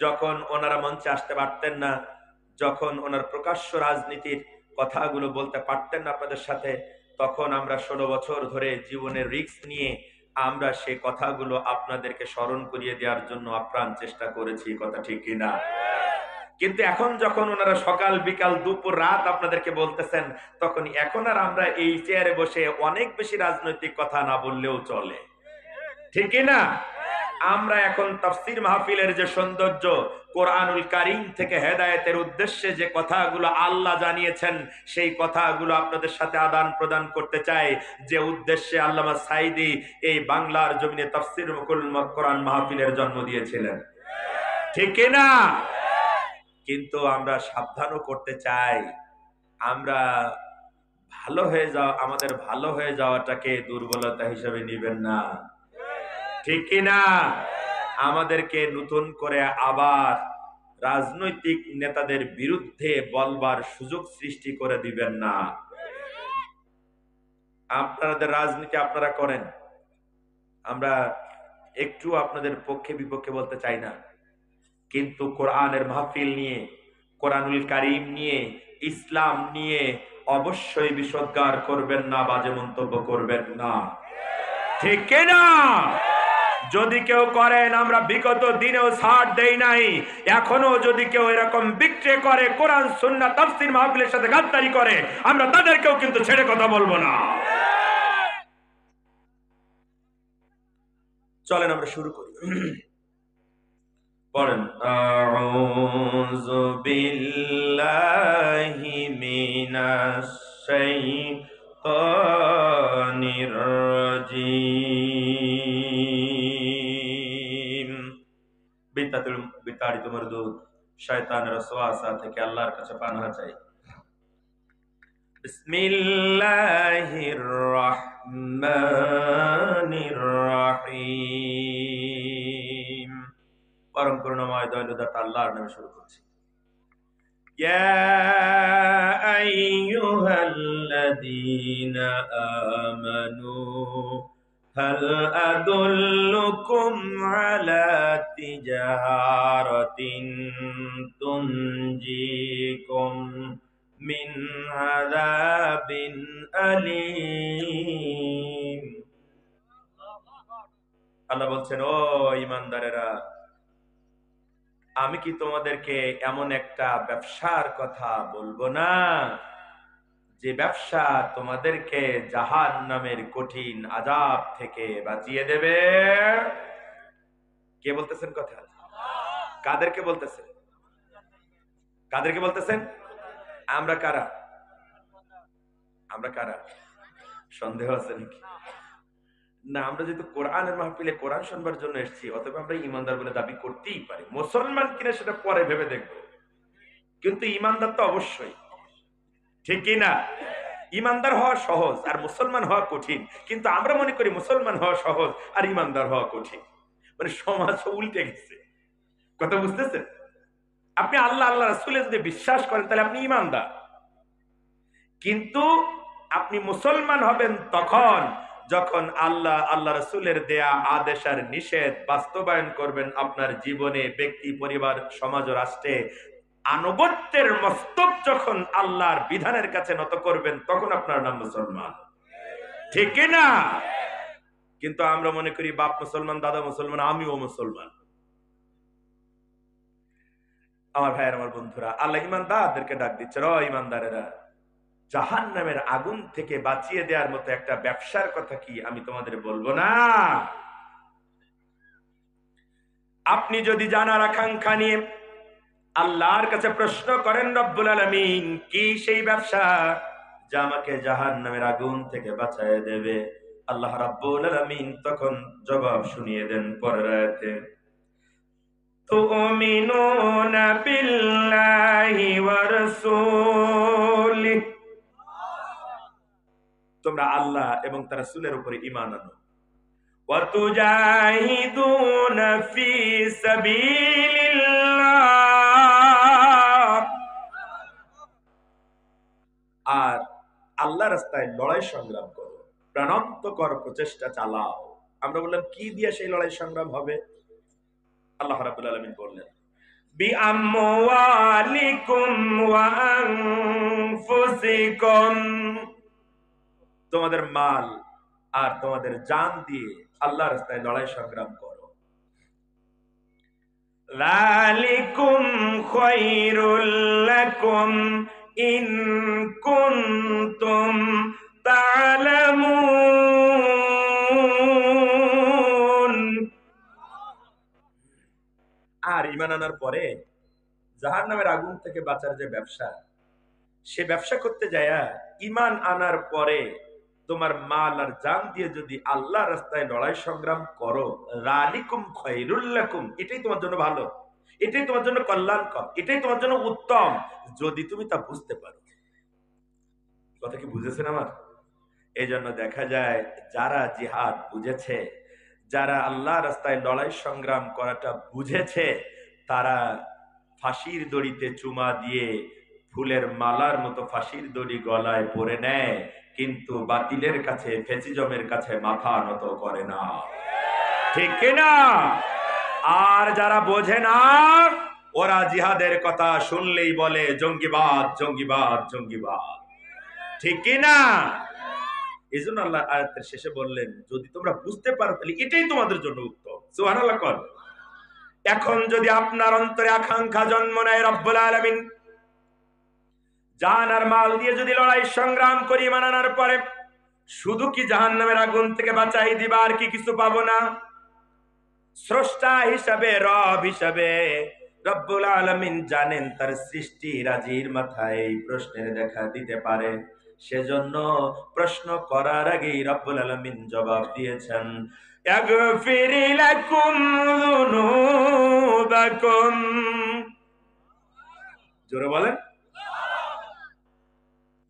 যখন ওনারা মঞ্চে আসতে পারতেন না, যখন ওনার প্রকাশ্য রাজনীতির কথাগুলো বলতে পারতেন না আপনাদের সাথে, তখন আমরা 16 বছর ধরে জীবনের রিস্ক নিয়ে আমরা সেই কথাগুলো আপনাদেরকে স্মরণ করিয়ে দেওয়ার জন্য আপ্রাণ চেষ্টা করেছি। কথা ঠিক কিনা? কিন্তু এখন যখন ওনারা সকাল বিকাল দুপুর রাত আপনাদেরকে বলতেছেন, তখন এখন আর আমরা এই চেয়ারে বসে অনেক বেশি রাজনৈতিক কথা না বললেও চলে। ঠিক কিনা? আমরা এখন তাফসীর মাহফিলের যে সৌন্দর্য, কোরআনুল কারীম থেকে হেদায়েতের উদ্দেশ্যে যে কথাগুলো আল্লাহ জানিয়েছেন, সেই কথাগুলো আপনাদের সাথে আদান প্রদান করতে চাই, যে উদ্দেশ্যে আল্লামা সাঈদী এই বাংলার জমিনে তাফসীর কোরআন মাহফিলের জন্ম দিয়েছিলেন। ঠিক কিনা? কিন্তু আমরা সাবধানও করতে চাই, আমরা আমাদের ভালো হয়ে যাওয়াটাকে দুর্বলতা হিসেবে নিবেন না। ঠিক কিনা? আমাদেরকে নতুন করে আবার রাজনৈতিক নেতাদের বিরুদ্ধে বলবার সুযোগ সৃষ্টি করে দিবেন না। আপনাদের রাজনীতি আপনারা করেন, আমরা একটু আপনাদের পক্ষে বিপক্ষে বলতে চাই না, কিন্তু কোরআনের মাহফিল নিয়ে, কোরআনুল কারীম নিয়ে, ইসলাম নিয়ে অবশ্যই বিষোদ্গার করবেন না, বাজে মন্তব্য করবেন না। ঠিক কিনা? যদি কেউ করেন, আমরা বিগত দিনেও ছাড় দেই নাই, এখনো যদি কেউ এরকম বিক্রি করে, কোরআন সুন্নাহ তাফসীর মাহফিলের সাথে গাদ্দারি করে, আমরা তাদেরকেও কিন্তু ছেড়ে কথা বলবো না। চলেন আমরা শুরু করি। পড়েন, আউযু বিল্লাহি মিনাশ শাইতানির রাজীম। বিতাড়িত মরদুদ শয়তানের ওয়াসওয়াসা থেকে আল্লাহর কাছে পানাহ চাই। বিসমিল্লাহির রহমানির রহিম। পরম করুণাময় দয়ালুদাতা আল্লাহর নামে শুরু করছি। ইয়া আইয়ুহাল্লাযীনা আমানু হাল আদুল্লুকুম আলা তিজারাতিন তুনজিকুম মিন আযাবিন আলীম। আল্লাহ বলছেন, ও ঈমানদারেরা, আমি কি তোমাদেরকে এমন একটা ব্যবসার কথা বলবো না, যে ব্যবসা তোমাদেরকে জাহান্নামের কঠিন আযাব থেকে বাঁচিয়ে দেবে? কে বলতেছেন কথা? কাদেরকে বলতেছেন? কাদেরকে বলতেছেন? আমরা কারা? আমরা কারা? সন্দেহ আছে নাকি? না, আমরা যেহেতু কোরআনের মাহফিলে কোরআন শুনবার জন্য এসেছি, অতএব আমরা ইমানদার বলে দাবি করতেই পারি। মুসলমান কিনা সেটা পরে ভেবে দেখবো, কিন্তু ইমানদার তো অবশ্যই। ঠিক কিনা? ইমানদার হওয়া সহজ আর মুসলমান হওয়া কঠিন, কিন্তু আমরা মনে করি মুসলমান হওয়া সহজ আর ইমানদার হওয়া কঠিন। মানে সমাজ উল্টে গেছে। কথা বুঝতেছেন? আপনি আল্লাহ আল্লাহ রাসূলে যদি বিশ্বাস করেন, তাহলে আপনি ইমানদার। কিন্তু আপনি মুসলমান হবেন তখন যখন আল্লাহ আল্লাহ রাসূলের দেয়া আদেশ আর নিষেধ বাস্তবায়ন করবেন আপনার জীবনে, ব্যক্তি, পরিবার, সমাজ ও রাষ্ট্রে। আনুগত্যের মস্তক যখন আল্লাহর বিধানের কাছে নত করবেন, তখন আপনার নাম মুসলমান। ঠিক কিনা? কিন্তু আমরা মনে করি বাপ মুসলমান, দাদা মুসলমান, আমিও মুসলমান। আমার ভাইয়ের, আমার বন্ধুরা, আল্লাহ ইমানদারদেরকে ডাক দিচ্ছে, ও ইমানদারেরা, জাহান্নামের আগুন থেকে বাঁচিয়ে দেওয়ার মতো একটা ব্যবসার কথা কি আমি তোমাদের বলবো না? আপনি যদি জানার আকাঙ্ক্ষা নিয়ে আল্লাহর কাছে প্রশ্ন করেন, রব্বুল আলামিন কি সেই ব্যবসা যা আমাকে জাহান্নামের আগুন থেকে বাঁচিয়ে দেবে, আল্লাহ রাব্বুল আলামিন তখন জবাব শুনিয়ে দেন পরের আয়াতে, তুমিনুনা বিল্লাহি ওয়া রাসূলিহি, তোমরা আল্লাহ এবং তার রাসূলের উপরে ঈমান আনো, ওয়া তুজাহিদুনা ফি সাবিলিল্লাহ, আর আল্লাহ রাস্তায় লড়াই সংগ্রাম করো, প্রাণান্তকর প্রচেষ্টা চালাও। আমরা বললাম, কি দিয়ে সেই লড়াই সংগ্রাম হবে? আল্লাহ রাব্বুল আলামিন বললেন, বিআমওয়ালিকুম ওয়া আনফুসিকুম, তোমাদের মাল আর তোমাদের জান দিয়ে আল্লাহর রাস্তায় লড়াই সংগ্রাম করো। যালিকুম খায়রুল লাকুম ইন কুনতুম তা'লামুন। আর ঈমান আনার পরে জাহান্নামের আগুন থেকে বাঁচার যে ব্যবসা, সে ব্যবসা করতে যায়া ঈমান আনার পরে তোমার মাল আর জান দিয়ে যদি আল্লাহ রাস্তায় লড়াই সংগ্রাম করো, যালিকুম খায়রুল লাকুম, এটাই তোমার জন্য ভালো, এটাই তোমার জন্য কল্যাণকর, এটাই তোমার জন্য উত্তম, যদি তুমি তা বুঝতে পারো। কথা কি বুঝেছেন আমার? এই জন্য দেখা যায় যারা জিহাদ বুঝেছে, যারা আল্লাহ রাস্তায় লড়াই সংগ্রাম করাটা বুঝেছে, তারা ফাঁসির দড়িতে চুমা দিয়ে ফুলের মালার মতো ফাঁসির দড়ি গলায় পরে নেয়, কিন্তু বাতিলের কাছে, ফেসিজমের কাছে মাথা নত করে না। ঠিক কিনা? আর যারা বোঝে না, ওরা জিহাদের কথা শুনলেই বলে জঙ্গিবাদ, জঙ্গিবাদ, জঙ্গিবাদ। ঠিক কিনা? এই জন্য আল্লাহ আয়াতের শেষে বললেন, যদি তোমরা বুঝতে পারো তাহলে এটাই তোমাদের জন্য উত্তম। সুবহানাল্লাহ কর। এখন যদি আপনার অন্তরে আকাঙ্ক্ষা জন্ম নেয় রব্বুল আলামিন জান আর মাল দিয়ে যদি লড়াই সংগ্রাম করি ঈমান আনার পরে শুধু কি জাহান্নামের আগুন থেকে বাঁচাই দিবা আর কি কিছু পাবো না? স্রষ্টা হিসাবে, রব হিসাবে রব্বুল আলামিন জানেন তার সৃষ্টি রাজির মাথায় এই প্রশ্নের দেখা দিতে পারে, সেজন্য প্রশ্ন করার আগেই রব্বুল আলামিন জবাব দিয়েছেন, ইয়াগফির লাকুম যুনুবাকুম। জোরে বলেন।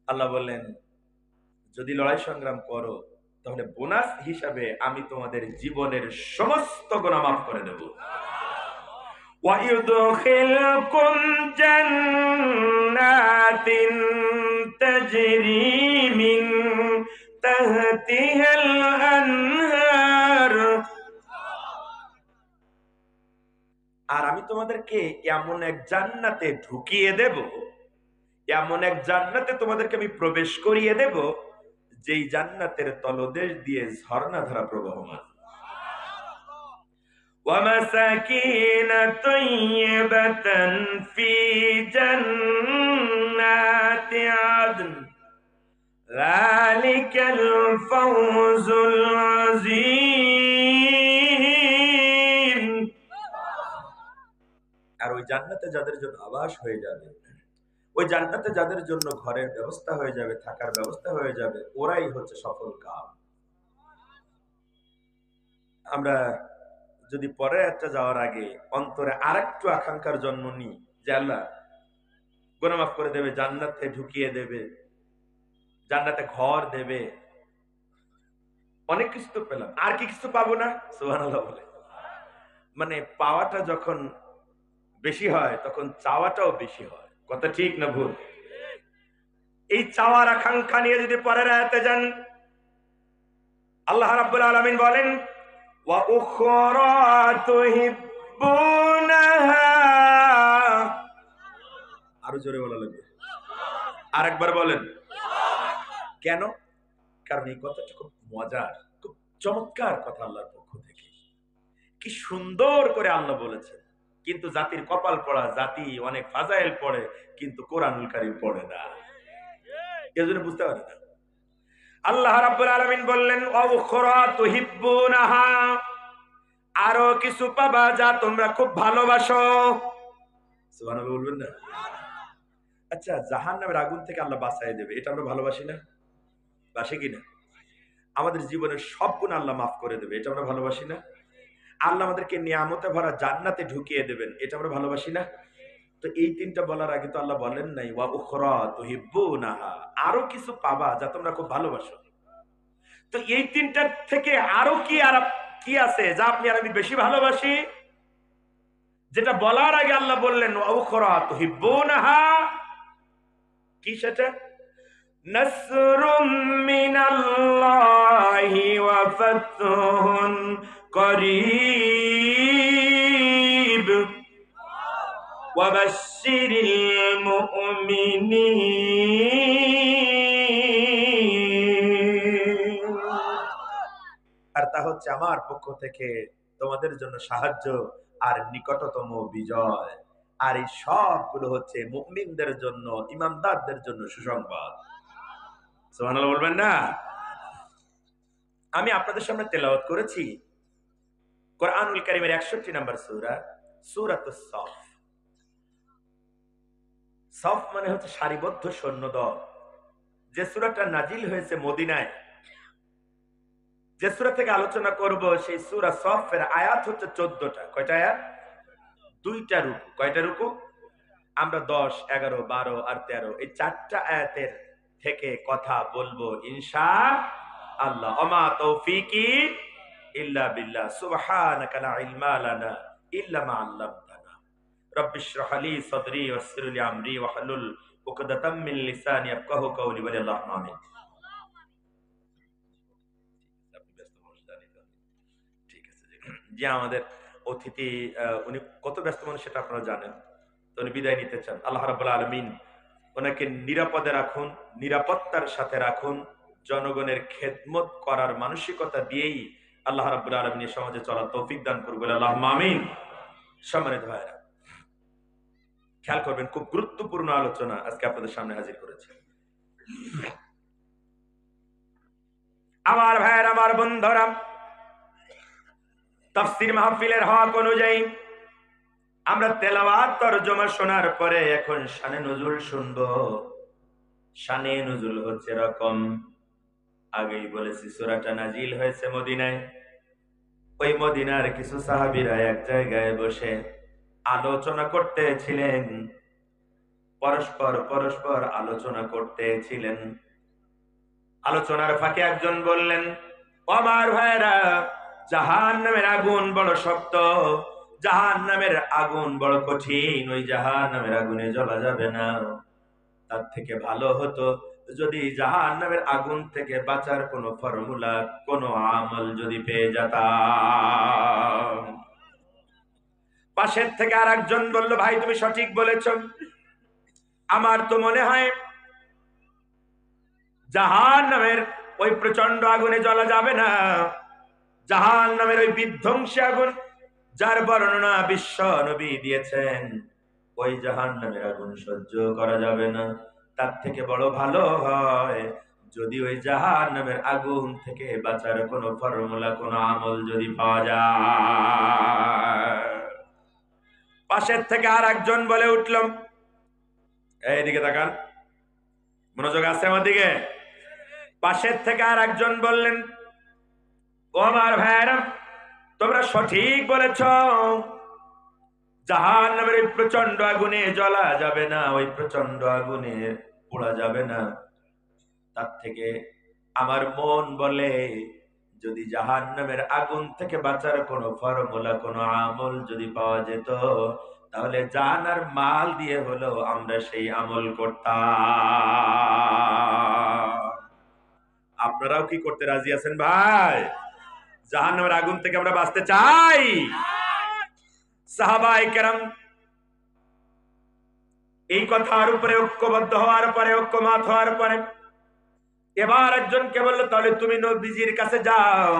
আল্লাহ বললেন, যদি লড়াই সংগ্রাম করো তাহলে বোনাস হিসাবে আমি তোমাদের জীবনের সমস্ত গুনাহ মাফ করে দেব। وَيُدْخِلْكُمْ جَنَّاتٍ تَجْرِي مِنْ تَحْتِهَا الْأَنْهَارُ। আর আমি তোমাদেরকে এমন এক জান্নাতে ঢুকিয়ে দেব, এমন এক জান্নাতে তোমাদেরকে আমি প্রবেশ করিয়ে দেব, যেই জান্নাতের তলদেশ দিয়ে ঝর্ণা ধারা প্রবাহমান। وَمَسَاكِنَ طَيِّبَةً فِي جَنَّاتِ عَدْنٍ ذَلِكَ الْفَوْزُ الْعَظِيمُ। আর ওই জান্নাতে যাদের জন্য আবাস হয়ে যাবে, ওই জান্নাতে যাদের জন্য ঘরের ব্যবস্থা হয়ে যাবে, থাকার ব্যবস্থা হয়ে যাবে, ওরাই হচ্ছে সফল কাম। আমরা যদি পরের একটা যাওয়ার আগে অন্তরে আরেকটু আকাঙ্ক্ষার জন্ম নিই যে আল্লাহ গুনাহ মাফ করে দেবে, জান্নাতে ঢুকিয়ে দেবে, জান্নাতে ঘর দেবে, অনেক কিছু তো পেলাম, আর কি কিছু পাবো না? সুবহানাল্লাহ বলে। মানে পাওয়াটা যখন বেশি হয় তখন চাওয়াটাও বেশি হয়। কথা ঠিক না ভুল? এই চাওয়ার আকাঙ্ক্ষা নিয়ে যদি পরের আয়াতে যান, আল্লাহ রাব্বুল আলামিন বলেন, ওয়া উখরা তুহিব্বুনাহা। আরো জোরে বলা লাগবে, আরেকবার বলেন। কেন? কারণ এই কথাটা খুব মজার, খুব চমৎকার কথা আল্লাহর পক্ষ থেকে। কি সুন্দর করে আল্লাহ বলেছেন, কিন্তু জাতির কপাল পড়া, জাতি অনেক ফাজাইল পড়ে কিন্তু কোরআনুল কারীম পড়ে না, এজন্য বুঝতে পারে না। আল্লাহ রাব্বুল আলামিন বললেন, ওয়া উখরা তুহিব্বুনাহা, আরো কিছু পাবা যা তোমরা খুব ভালোবাসো। সুবহানাল্লাহ বলবেন না? আচ্ছা, জাহান্নামের আগুন থেকে আল্লাহ বাঁচায় দেবে, এটা আমরা ভালোবাসি না? বাসি কিনা? আমাদের জীবনের সব গুনাহ আল্লাহ মাফ করে দেবে, এটা আমরা ভালোবাসি না? আল্লাহ আমাদেরকে নিয়ামতে ভরা জান্নাতে ঢুকিয়ে দেবেন, এটা আমরা ভালোবাসি না? তো এই তিনটা বলার আগে তো আল্লাহ বলেন নাই ওয়া উখরা তুহিব্বুনাহা, আরো কিছু পাবা যা তোমরা খুব ভালোবাসো। তো এই তিনটার থেকে আরো কি আছে যা আপনি আর আমি বেশি ভালোবাসি? যেটা বলার আগে আল্লাহ বললেন ওয়া উখরা তুহিব্বুনাহা, কি সেটা? নাসরুম মিনাল্লাহি ওয়া ফাতহুন করিব। ওয়াবাশশিরিল মুমিনিন। আর তা হচ্ছে আমার পক্ষ থেকে তোমাদের জন্য সাহায্য আর নিকটতম বিজয়। আর এই সবগুলো হচ্ছে মুমিনদের জন্য, ইমানদারদের জন্য সুসংবাদ। সুবহানাল্লাহ বলবেন না? আমি আপনাদের সামনে তেলাওয়াত করেছি কোরআনুল কারীমের 61 নম্বর সূরা, সূরাতুস সফ। সফ মানে হচ্ছে সারিবদ্ধ সৈন্যদল। যে সূরাটা নাজিল হয়েছে মদিনায়, যে সূরা থেকে আলোচনা করব সেই সূরা সফের আয়াত হচ্ছে 14টা। কয়টা আয়াত? 2টা রুকু। কয়টা রুকু? আমরা 10, 11, 12 আর 13 এই 4টা আয়াতের থেকে কথা বলবো ইনশাআল্লাহ। ওমা তৌফিকি ইল্লা বিল্লাহ, সুবহানাকা লা ইলমা লানা ইল্লা মা আল্লামতানা, রব্বি ইশরাহ লি সাদরি ওয়াসসির লি আমরি ওয়াহলুল উকদাতাম মিন লিসানি ইয়াফকাহু কওলি। ওয়াল্লাহু আমিন। ঠিক আছে যে আমাদের অতিথি উনি কত ব্যস্ত মানুষ সেটা আপনারা জানেন, তো উনি বিদায় নিতে চান। আল্লাহ রাব্বুল আলামিন ওনাকে নিরাপদে রাখুন, নিরাপত্তার সাথে রাখুন। জনগণের খেদমত করার মানসিকতা দিয়েই আল্লাহ রাব্বুল আলামিন সমাজে চলার তৌফিক দান করবেন। আল্লাহুম্মা আমিন। সম্মানিত ভাইরা, খেয়াল করবেন, খুব গুরুত্বপূর্ণ আলোচনা আজকে আপনাদের সামনে হাজির করেছি। আমার ভাইয়ের, আমার বন্ধুরা, তাফসীর মাহফিলের হক অনুযায়ী আমরা তেলাওয়াত তরজমা শোনার পরে এখন শানে নজুল শুনবো। শানে নজুল হচ্ছে এরকম, আগেই বলেছি সূরাটা নাজিল হয়েছে মদিনায়। ওই মদিনার কিছু সাহাবীরা এক জায়গায় বসে আলোচনা করতেছিলেন, পরস্পর আলোচনা করতেছিলেন। আলোচনার ফাঁকে একজন বললেন, আমার ভাইরা, জাহান্নামের আগুন বড় শক্ত, জাহান্নামের আগুন বড় কঠিন, ওই জাহান্নামের আগুনে জ্বলা যাবে না। তার থেকে ভালো হতো যদি জাহান্নামের আগুন থেকে বাঁচার কোনো ফর্মুলা, কোনো আমল যদি পেয়ে যেতাম। পাশের থেকে আর একজন বলল, ভাই তুমি সঠিক বলেছ, আমার তো মনে হয় জাহান্নামের ওই প্রচন্ড আগুনে জ্বলা যাবে না। জাহান্নামের ওই বিধ্বংসী আগুন যার বর্ণনা বিশ্ব নবী দিয়েছেন, ওই জাহান্নামের আগুন সহ্য করা যাবে না। তার থেকে বড় ভালো হয় যদি ওই জাহান্নামের আগুন থেকে বাঁচার কোনো ফর্মুলা, কোনো আমল যদি পাওয়া যায়। পাশের থেকে আর একজন বলে উঠল, এইদিকে তাকান, মনোযোগ আছে আমার দিকে। পাশের থেকে আর একজন বললেন, ও আমার ভাইরা, তোমরা সঠিক বলেছ, জাহান্নামের ওই প্রচন্ড আগুনে জ্বলা যাবে না, ওই প্রচন্ড আগুনে পোড়া যাবে না। তার থেকে আমার মন বলে যদি জাহান্নামের আগুন থেকে বাঁচার কোনো ফর্মুলা, কোনো আমল যদি পাওয়া যেত, তাহলে জান আর মাল দিয়ে হলেও আমরা সেই আমল করতাম। আপনারাও কি করতে রাজি আছেন ভাই? জাহান্নামের আগুন থেকে আমরা বাঁচতে চাই। সাহাবায়ে কেরাম এই কথার উপরে ঐক্যবদ্ধ হওয়ার পরে, ঐক্যমত হওয়ার পরে এবার একজনকে বললো, তাহলে তুমি নবীজির কাছে যাও,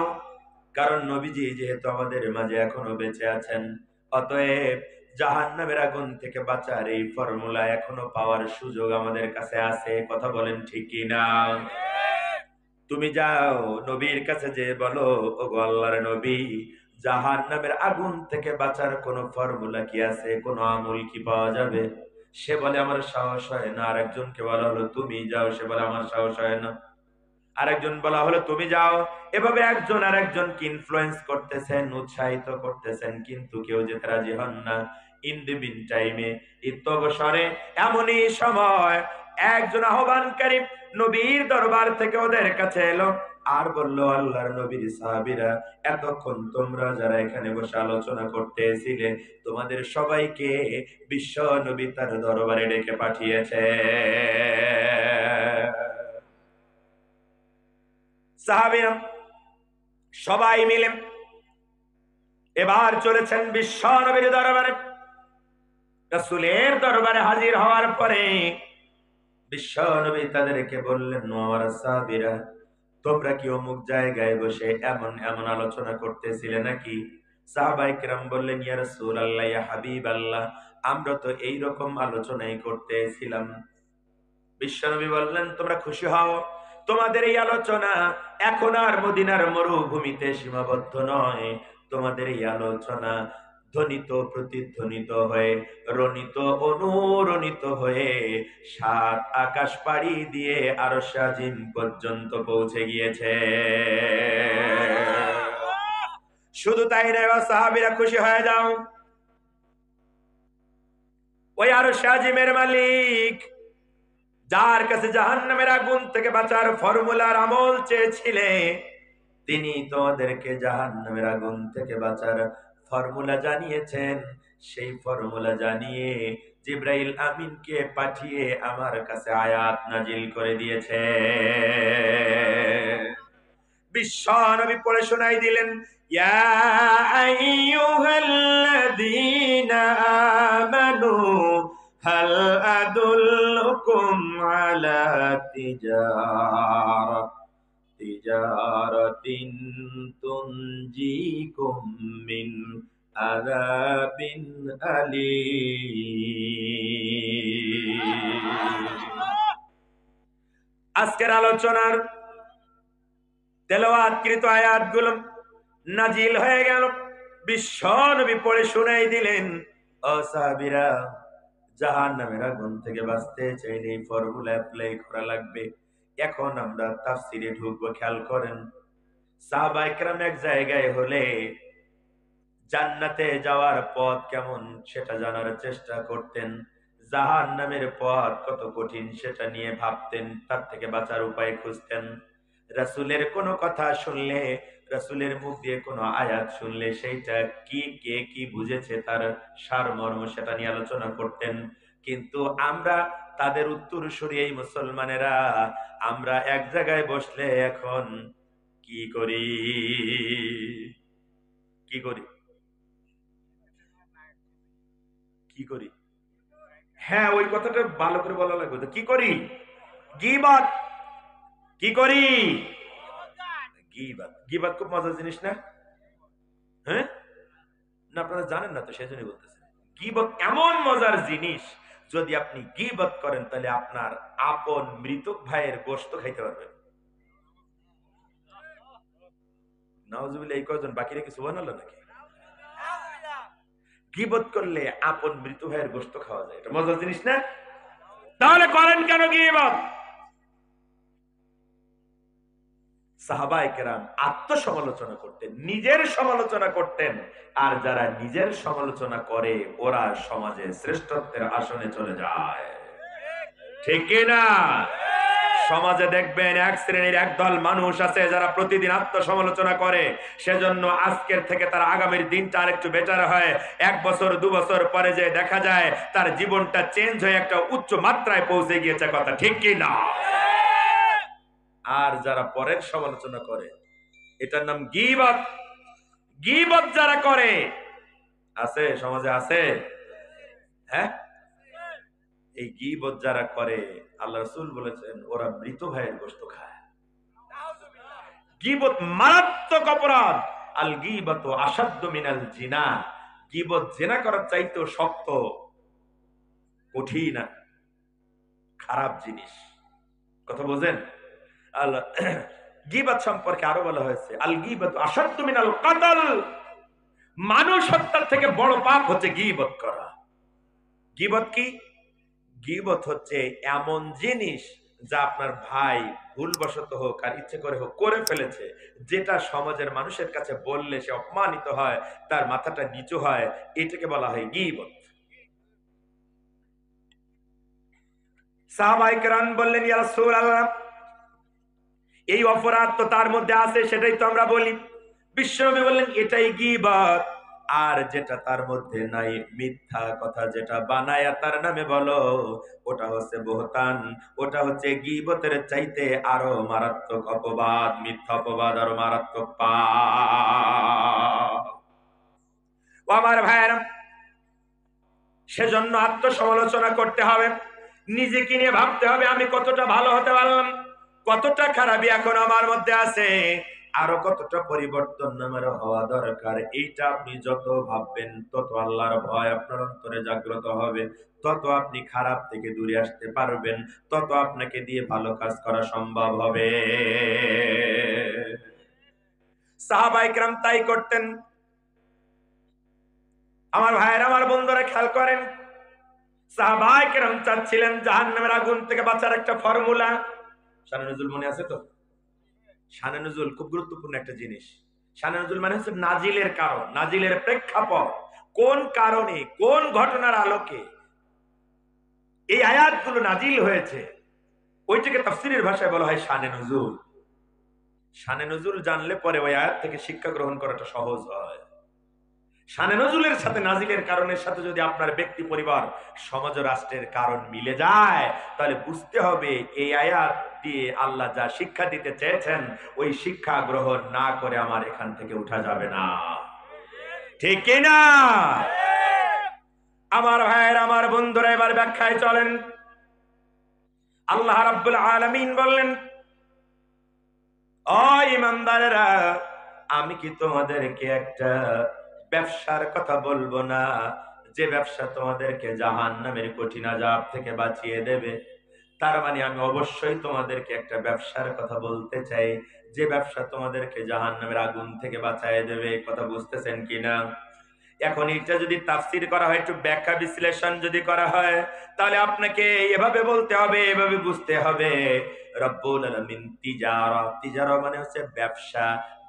কারণ নবীজি যেহেতু আমাদের মাঝে এখনো বেঁচে আছেন, অতএব জাহান্নামের আগুন থেকে বাঁচার এই ফর্মুলা এখনো পাওয়ার সুযোগ আমাদের কাছে আছে। কথা বলেন ঠিক কি না? তুমি যাও নবীর কাছে, যে বলো, ওগো আল্লাহর নবী, জাহান্নামের আগুন থেকে বাঁচার কোন ফর্মুলা কি আছে, কোন আমল কি পাওয়া যাবে? সে বলে আমার সাহস হয় না। আরেকজনকে বলা হলো তুমি যাও, সে বলে আমার সাহস হয় না। আরেকজন বলা হলো তুমি যাও। এভাবে একজন আরেকজনকে ইনফ্লুয়েন্স করতেছেন, উৎসাহিত করতেছেন, কিন্তু কেউ যেতে রাজি হন না। ইন দি মিন টাইমে, ইত্যবসরে, এমনই সময় একজন আহ্বানকারী নবীর দরবার থেকে ওদের কাছে এলো আর বলল, আল্লাহর নবীর সাহাবীরা, এতক্ষণ তোমরা যারা এখানে বসে আলোচনা করতেছিলে, তোমাদের সবাইকে বিশ্ব নবী তার দরবারে ডেকে পাঠিয়েছে। সাহাবীরা সবাই মিলে এবার চলেছেন বিশ্ব নবীর দরবারে। রাসূলের দরবারে হাজির হওয়ার পরে বিশ্ব নবী তাদেরকে বললেন, আমার সাহাবীরা, তোমরা কি অমুক জায়গায় বসে এমন এমন আলোচনা করতেছিলে নাকি? সাহাবায়ে কেরাম বললেন, ইয়া রাসূলুল্লাহ, ইয়া হাবিবাল্লাহ, আমরা তো এই রকম আলোচনাই করতেছিলাম। বিশ্বনবী বললেন, তোমরা খুশি হও, তোমাদের এই আলোচনা এখন আর মদিনার মরুভূমিতে সীমাবদ্ধ নয়। তোমাদের এই আলোচনা ধ্বনিত প্রতিধ্বনিত হয়ে, রনিত অনুরণিত হয়ে ৭ আকাশ পাড়ি দিয়ে আরশ আজিম পর্যন্ত পৌঁছে গিয়েছে। শুধু তাই নয়, সাহাবীরা খুশি হয়ে যাও, ওই আরশ আজিমের মালিক, যার কাছে জাহান্নামের আগুন থেকে বাঁচার ফর্মুলার আমল চেয়েছিলে, তিনি তোমাদেরকে জাহান্নামের আগুন থেকে বাঁচার ফর্মুলা জানিয়েছেন। সেই ফর্মুলা জানিয়ে জিবরাইল আমিনকে পাঠিয়ে আমার কাছে আয়াত নাজিল করে দিয়েছে। বিশ্ব নবী পড়ে শোনাই দিলেন, ইয়া আইয়ুহাল্লাযীনা আমানু হাল আদুল্লুকুম আলা তিজারাতিন তুনজিকুম মিন আযাবিন আলীম। আজকের আলোচনার তেলাওয়াতকৃত আয়াতগুলো নাজিল হয়ে গেল, বিশ্ব নবী পড়ে শোনাই দিলেন, ও সাহাবীরা, জাহান্নামের আগুন থেকে বাঁচতে চাইলে এই ফর্মুলা অ্যাপ্লাই করা লাগবে। এখন আমরা তাফসীরে ঢুকবো। খেয়াল করেন, সাহাবায়ে কেরাম এক জায়গায় হলে জান্নাতে যাওয়ার পথ কেমন সেটা জানার চেষ্টা করতেন, জাহান্নামের পথ কত কঠিন সেটা নিয়ে ভাবতেন, তার থেকে বাঁচার উপায় খুঁজতেন। রাসূলের কোনো কথা শুনলে, রাসূলের মুখ দিয়ে কোনো আয়াত শুনলে সেইটা কি, কে কি বুঝেছে, তার সারমর্ম সেটা নিয়ে আলোচনা করতেন। কিন্তু আমরা তাদের উত্তরসূরি এই মুসলমানেরা, আমরা এক জায়গায় বসলে এখন কি করি? কি করি? কি করি? হ্যাঁ, ওই কথাটা ভালো করে বলা লাগবে। কি করি? গীবত। কি করি? গীবত। গীবত খুব মজার জিনিস না? হ্যাঁ না, আপনারা জানেন না তো, সেজন্যই বলতেছেন। গীবত এমন মজার জিনিস, যদি আপনি গীবত করেন তাহলে আপনার আপন মৃতক ভাইয়ের গোশত খাইতে পারবেন। নাউজুবিল্লাহ। এই কয়জন বাকি রেখে সুবহানাল্লাহ নাকি? গীবত করলে আপন মৃত ভাইয়ের গোশত খাওয়া যায়, এটা মজার জিনিস না? তাহলে করেন কেন গীবত? সাহাবায়ে কেরাম আত্মসমালোচনা করতেন, নিজের সমালোচনা করতেন। আর যারা নিজের সমালোচনা করে ওরা সমাজে শ্রেষ্ঠত্বের আসনে চলে যায়। ঠিক কি না? সমাজে দেখবেন এক শ্রেণীর একদল মানুষ আছে যারা প্রতিদিন আত্মসমালোচনা করে, সেজন্য আজকের থেকে তার আগামীর দিনটা আরেকটু বেটার হয়। 1 বছর 2 বছর পরে যে দেখা যায় তার জীবনটা চেঞ্জ হয়ে একটা উচ্চ মাত্রায় পৌঁছে গিয়েছে। কথা ঠিক কি না? আর যারা পরের সমালোচনা করে, এটার নাম গীবত। গীবত যারা করে আছে, সমাজে আছে। হ্যাঁ, এই গীবত যারা করে, আল্লাহ রাসূল বলেছেন ওরা মৃত ভাইয়ের গোশত খায়। গীবত মারাত্মক অপরাধ। আল গীবাতু আশাদ্দু মিনাল জিনা। গীবত জিনা করার চাইতেও শক্ত, কঠিন, খারাপ জিনিস। কথা বোঝেন? গীবত সম্পর্কে আরো বলা হয়েছে, আল গীবাতু আশাদ্দু মিনাল কাতল। মানুষ হত্যার থেকে বড় পাপ হচ্ছে গীবত করা। গীবত কি? গীবত হচ্ছে এমন জিনিস যা আপনার ভাই ভুলবশত হোক আর ইচ্ছে করে হোক করে ফেলেছে, যেটা সমাজের মানুষের কাছে বললে সে অপমানিত হয়, তার মাথাটা নিচু হয়, এটাকে বলা হয় গীবত। সাহাবায়ে কেরাম বললেন, ইয়া রাসূলুল্লাহ, এই অপরাধ তো তার মধ্যে আছে, সেটাই তো আমরা বলি। বিশ্বনবী বললেন, এটাই গীবত। আর যেটা তার মধ্যে নাই, মিথ্যা কথা যেটা বানায়া তার নামে বলো, ওটা হচ্ছে বহতান। ওটা হচ্ছে গীবতের চাইতে আরো মারাত্মক অপবাদ। মিথ্যা অপবাদ আরো মারাত্মক পাপ। ও আমার ভাইয়েরা, সেজন্য আত্মসমালোচনা করতে হবে, নিজেকে নিয়ে ভাবতে হবে আমি কতটা ভালো হতে পারলাম, কতটা খারাপই এখন আমার মধ্যে আছে, আরো কতটা পরিবর্তন আমার হওয়া দরকার। এইটা আপনি যত ভাববেন তত আল্লাহর ভয় আপনার অন্তরে জাগ্রত হবে, তত আপনি খারাপ থেকে দূরে আসতে পারবেন, তত আপনাকে দিয়ে ভালো কাজ করা সম্ভব হবে। সাহাবায়ে কেরাম তাই করতেন। আমার ভাইয়েরা, আমার বন্ধুরা খেয়াল করেন, সাহাবায়ে কেরাম চাচ্ছিলেন জাহান্নামের আগুন থেকে বাঁচার একটা ফর্মুলা। শানে নজুল মনে আছে তো? শানে নজুল খুব গুরুত্বপূর্ণ একটা জিনিস। শানে নজুল মানে হচ্ছে নাজিলের কারণ, নাজিলের প্রেক্ষাপট, কোন কারণে কোন ঘটনার আলোকে এই আয়াতগুলো নাজিল হয়েছে, ওইটাকে তাফসীরের ভাষায় বলা হয় শানে নজুল। শানে নজুল জানলে পরে ওই আয়াত থেকে শিক্ষা গ্রহণ করাটা সহজ হয়। শানে নজুলের সাথে নাজিলের কারণের সাথে যদি আপনার ব্যক্তি, পরিবার, সমাজ, রাষ্ট্রের কারণ মিলে যায়, তাহলে বুঝতে হবে এই আয়াত দিয়ে আল্লাহ যা শিক্ষা দিতে চেয়েছেন ওই শিক্ষা গ্রহণ না করে আমার এখান থেকে উঠা যাবে না। ঠিক কিনা? আমার ভাইয়ের, আমার বন্ধুরা, এবার ব্যাখ্যায় চলেন। আল্লাহ রাব্বুল আলামিন বললেন, ও ঈমানদারেরা, আমি কি তোমাদেরকে একটা ব্যবসার কথা বলবো না, যে ব্যবসা তোমাদেরকে জাহান্নামের কঠিন আযাব থেকে বাঁচিয়ে দেবে? তার মানে আমি অবশ্যই তোমাদেরকে একটা ব্যবসার কথা বলতে চাই, যে ব্যবসা তোমাদেরকে জাহান্নামের আগুন থেকে বাঁচিয়ে দেবে। কথা বুঝতেছেন কিনা? এখন এটা যদি তাফসীর করা হয়, একটু ব্যাখ্যা বিশ্লেষণ যদি করা হয়, তাহলে আপনাকে এভাবে বলতে হবে, এভাবে বুঝতে হবে। রব্বুল আলামিন তিজারা, তিজারা মানে হচ্ছে ব্যবসা,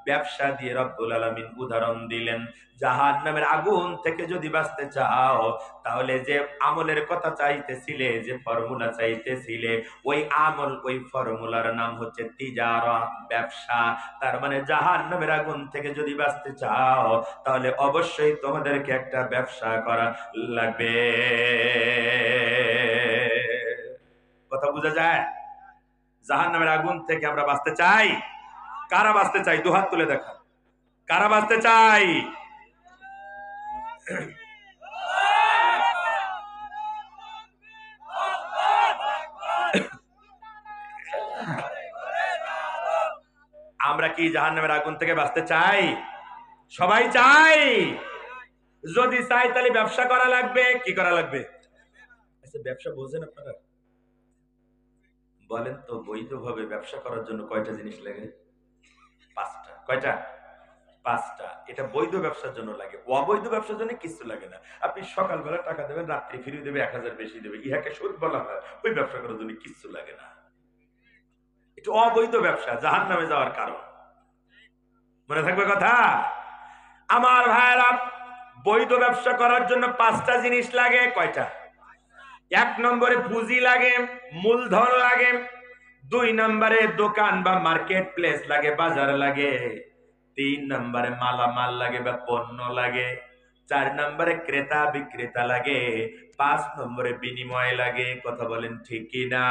ব্যবসা দিয়ে রব্বুল আলামিন উদাহরণ দিলেন। জাহান্নামের আগুন থেকে যদি বাঁচতে চাও, তাহলে যে আমলের কথা চাইতেছিলে, যে ফর্মুলা চাইতেছিলে, ওই আমল, ওই ফর্মুলার নাম হচ্ছে তিজারা, ব্যবসা। তার মানে জাহান্নামের আগুন থেকে যদি বাঁচতে চাও, তাহলে অবশ্যই তোমাদেরকে একটা ব্যবসা করা লাগবে। কথা বোঝা যায়? জাহান্নামের আগুন থেকে আমরা বাঁচতে চাই। কারা বাঁচতে চাই? দুহাত তুলে দেখা। কারা বাঁচতে চাই? আমরা কি জাহান্নামের আগুন থেকে বাঁচতে চাই? সবাই চাই। যদি চাই তাহলে ব্যবসা করা লাগবে। কি করা লাগবে? আচ্ছা, ব্যবসা বোঝেন আপনারা? বলেন তো, বৈধভাবে ব্যবসা করার জন্য কয়টা জিনিস লাগে? 5টা। কয়টা? 5টা। এটা বৈধ ব্যবসার জন্য লাগে, অবৈধ ব্যবসার জন্য কিছু লাগে না। আপনি সকালবেলা টাকা দেবেন, রাত্রি ফিরিয়ে দেবে, 1000 বেশি দেবে, ইহাকে সুদ বলা হয়। ওই ব্যবসা করার জন্য কিছু লাগে না। এটা অবৈধ ব্যবসা, জাহান্নামে যাওয়ার কারণ। মনে থাকবে কথা? আমার ভাইরা, বৈধ ব্যবসা করার জন্য 5টা জিনিস লাগে। কয়টা? 1 নম্বরে পুঁজি লাগে, মূলধন লাগে। 2 নম্বরে দোকান বা মার্কেট প্লেস লাগে, বাজার লাগে। 3 নম্বরে মালামাল লাগে বা পণ্য লাগে। 4 নম্বরে ক্রেতা বিক্রেতা লাগে। 5 নম্বরে বিনিময় লাগে। কথা বলেন ঠিক কিনা?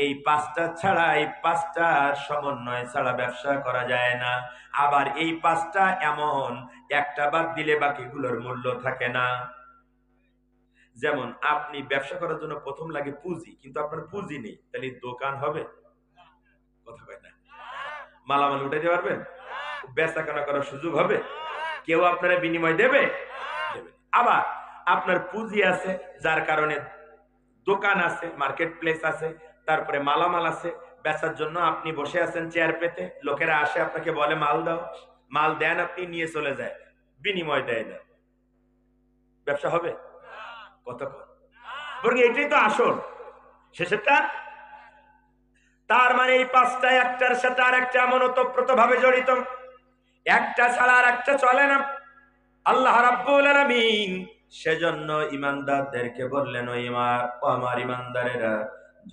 এই 5টা ছাড়া, এই 5টার সমন্বয় ছাড়া ব্যবসা করা যায় না। আবার এই 5টা এমন, একটা বাদ দিলে বাকিগুলোর মূল্য থাকে না। যেমন আপনি ব্যবসা করার জন্য প্রথম লাগে পুঁজি, কিন্তু আপনার পুঁজি নেই, তাহলে দোকান হবে? কথা কয় না। মালামাল উঠাইতে পারবেন? বেচা কেনা করার সুযোগ হবে? কেউ আপনারা বিনিময় দেবে? দেবে না। আবার আপনার পুঁজি আছে, যার কারণে দোকান আছে, মার্কেট প্লেস আছে, তারপরে মালামাল আছে, বেচার জন্য আপনি বসে আছেন চেয়ার পেতে, লোকেরা আসে আপনাকে বলে মাল দাও, মাল দেন, আপনি নিয়ে চলে যায়, বিনিময় দেয় না। ব্যবসা হবে? কতক্ষণ? বরং এটাই তো আসল, শেষেরটা। তার মানে এই 5টা একটার সাথে আর একটা এমন ওতপ্রোত ভাবে জড়িত, একটা ছাড়া আর একটা চলে না। আল্লাহ রাব্বুল আলামিন সেজন্য ইমানদারদেরকে বললেন, ও আমার ইমানদারেরা,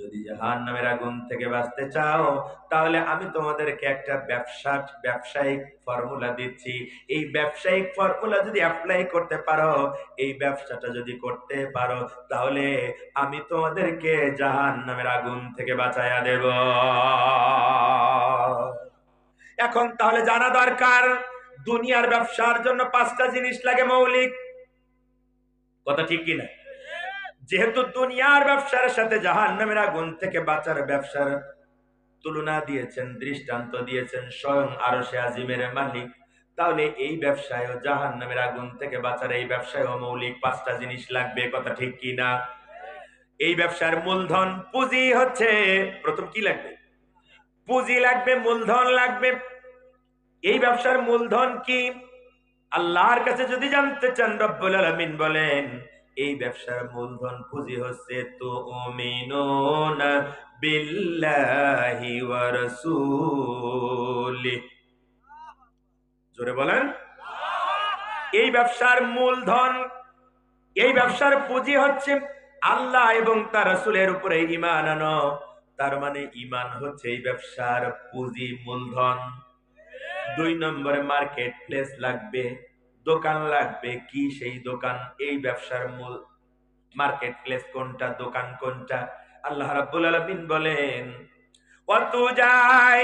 যদি জাহান্নামের আগুন থেকে বাঁচতে চাও, তাহলে আমি তোমাদেরকে একটা ব্যবসায়িক ফর্মুলা দিচ্ছি। এই ব্যবসায়িক ফর্মুলা যদি অ্যাপ্লাই করতে পারো, এই ব্যবসাটা যদি করতে পারো, তাহলে আমি তোমাদেরকে জাহান্নামের আগুন থেকে বাঁচাইয়া দেব। এখন তাহলে জানা দরকার, দুনিয়ার ব্যবসার জন্য 5টা জিনিস লাগে মৌলিক। কথা ঠিক কিনা? যেহেতু দুনিয়ার ব্যবসার সাথে জাহান্নামের আগুন থেকে বাঁচার ব্যবসার তুলনা দিয়েছেন, দৃষ্টান্ত দিয়েছেন স্বয়ং আরশে আজিমের মালিক, তাহলে এই ব্যবসায় জাহান্নামের আগুন থেকে বাঁচার এই ব্যবসায় মৌলিক 5টা জিনিস লাগবে। কথা ঠিক কিনা? এই ব্যবসার মূলধন পুঁজি হচ্ছে, প্রথম কি লাগবে? পুঁজি লাগবে, মূলধন লাগবে। এই ব্যবসার মূলধন কি? আল্লাহর কাছে যদি জানতে চান, রব্বুল আলামিন বলেন এই ব্যবসার মূলধন পুঁজি হচ্ছে তুমিনুনা বিল্লাহি ওয়া রাসূলিহি। জোরে বলেন। এই ব্যবসার মূলধন, এই ব্যবসার পুঁজি হচ্ছে আল্লাহ এবং তার রাসূলের উপরে ঈমান আনো। তার মানে ঈমান হচ্ছে এই ব্যবসার পুঁজি, মূলধন। 2 নম্বরে মার্কেট প্লেস লাগবে, দোকান লাগবে। কি সেই দোকান? এই ব্যবসার মূল মার্কেট প্লেস কোনটা, দোকান কোনটা? আল্লাহ রাব্বুল আলামিন বলেন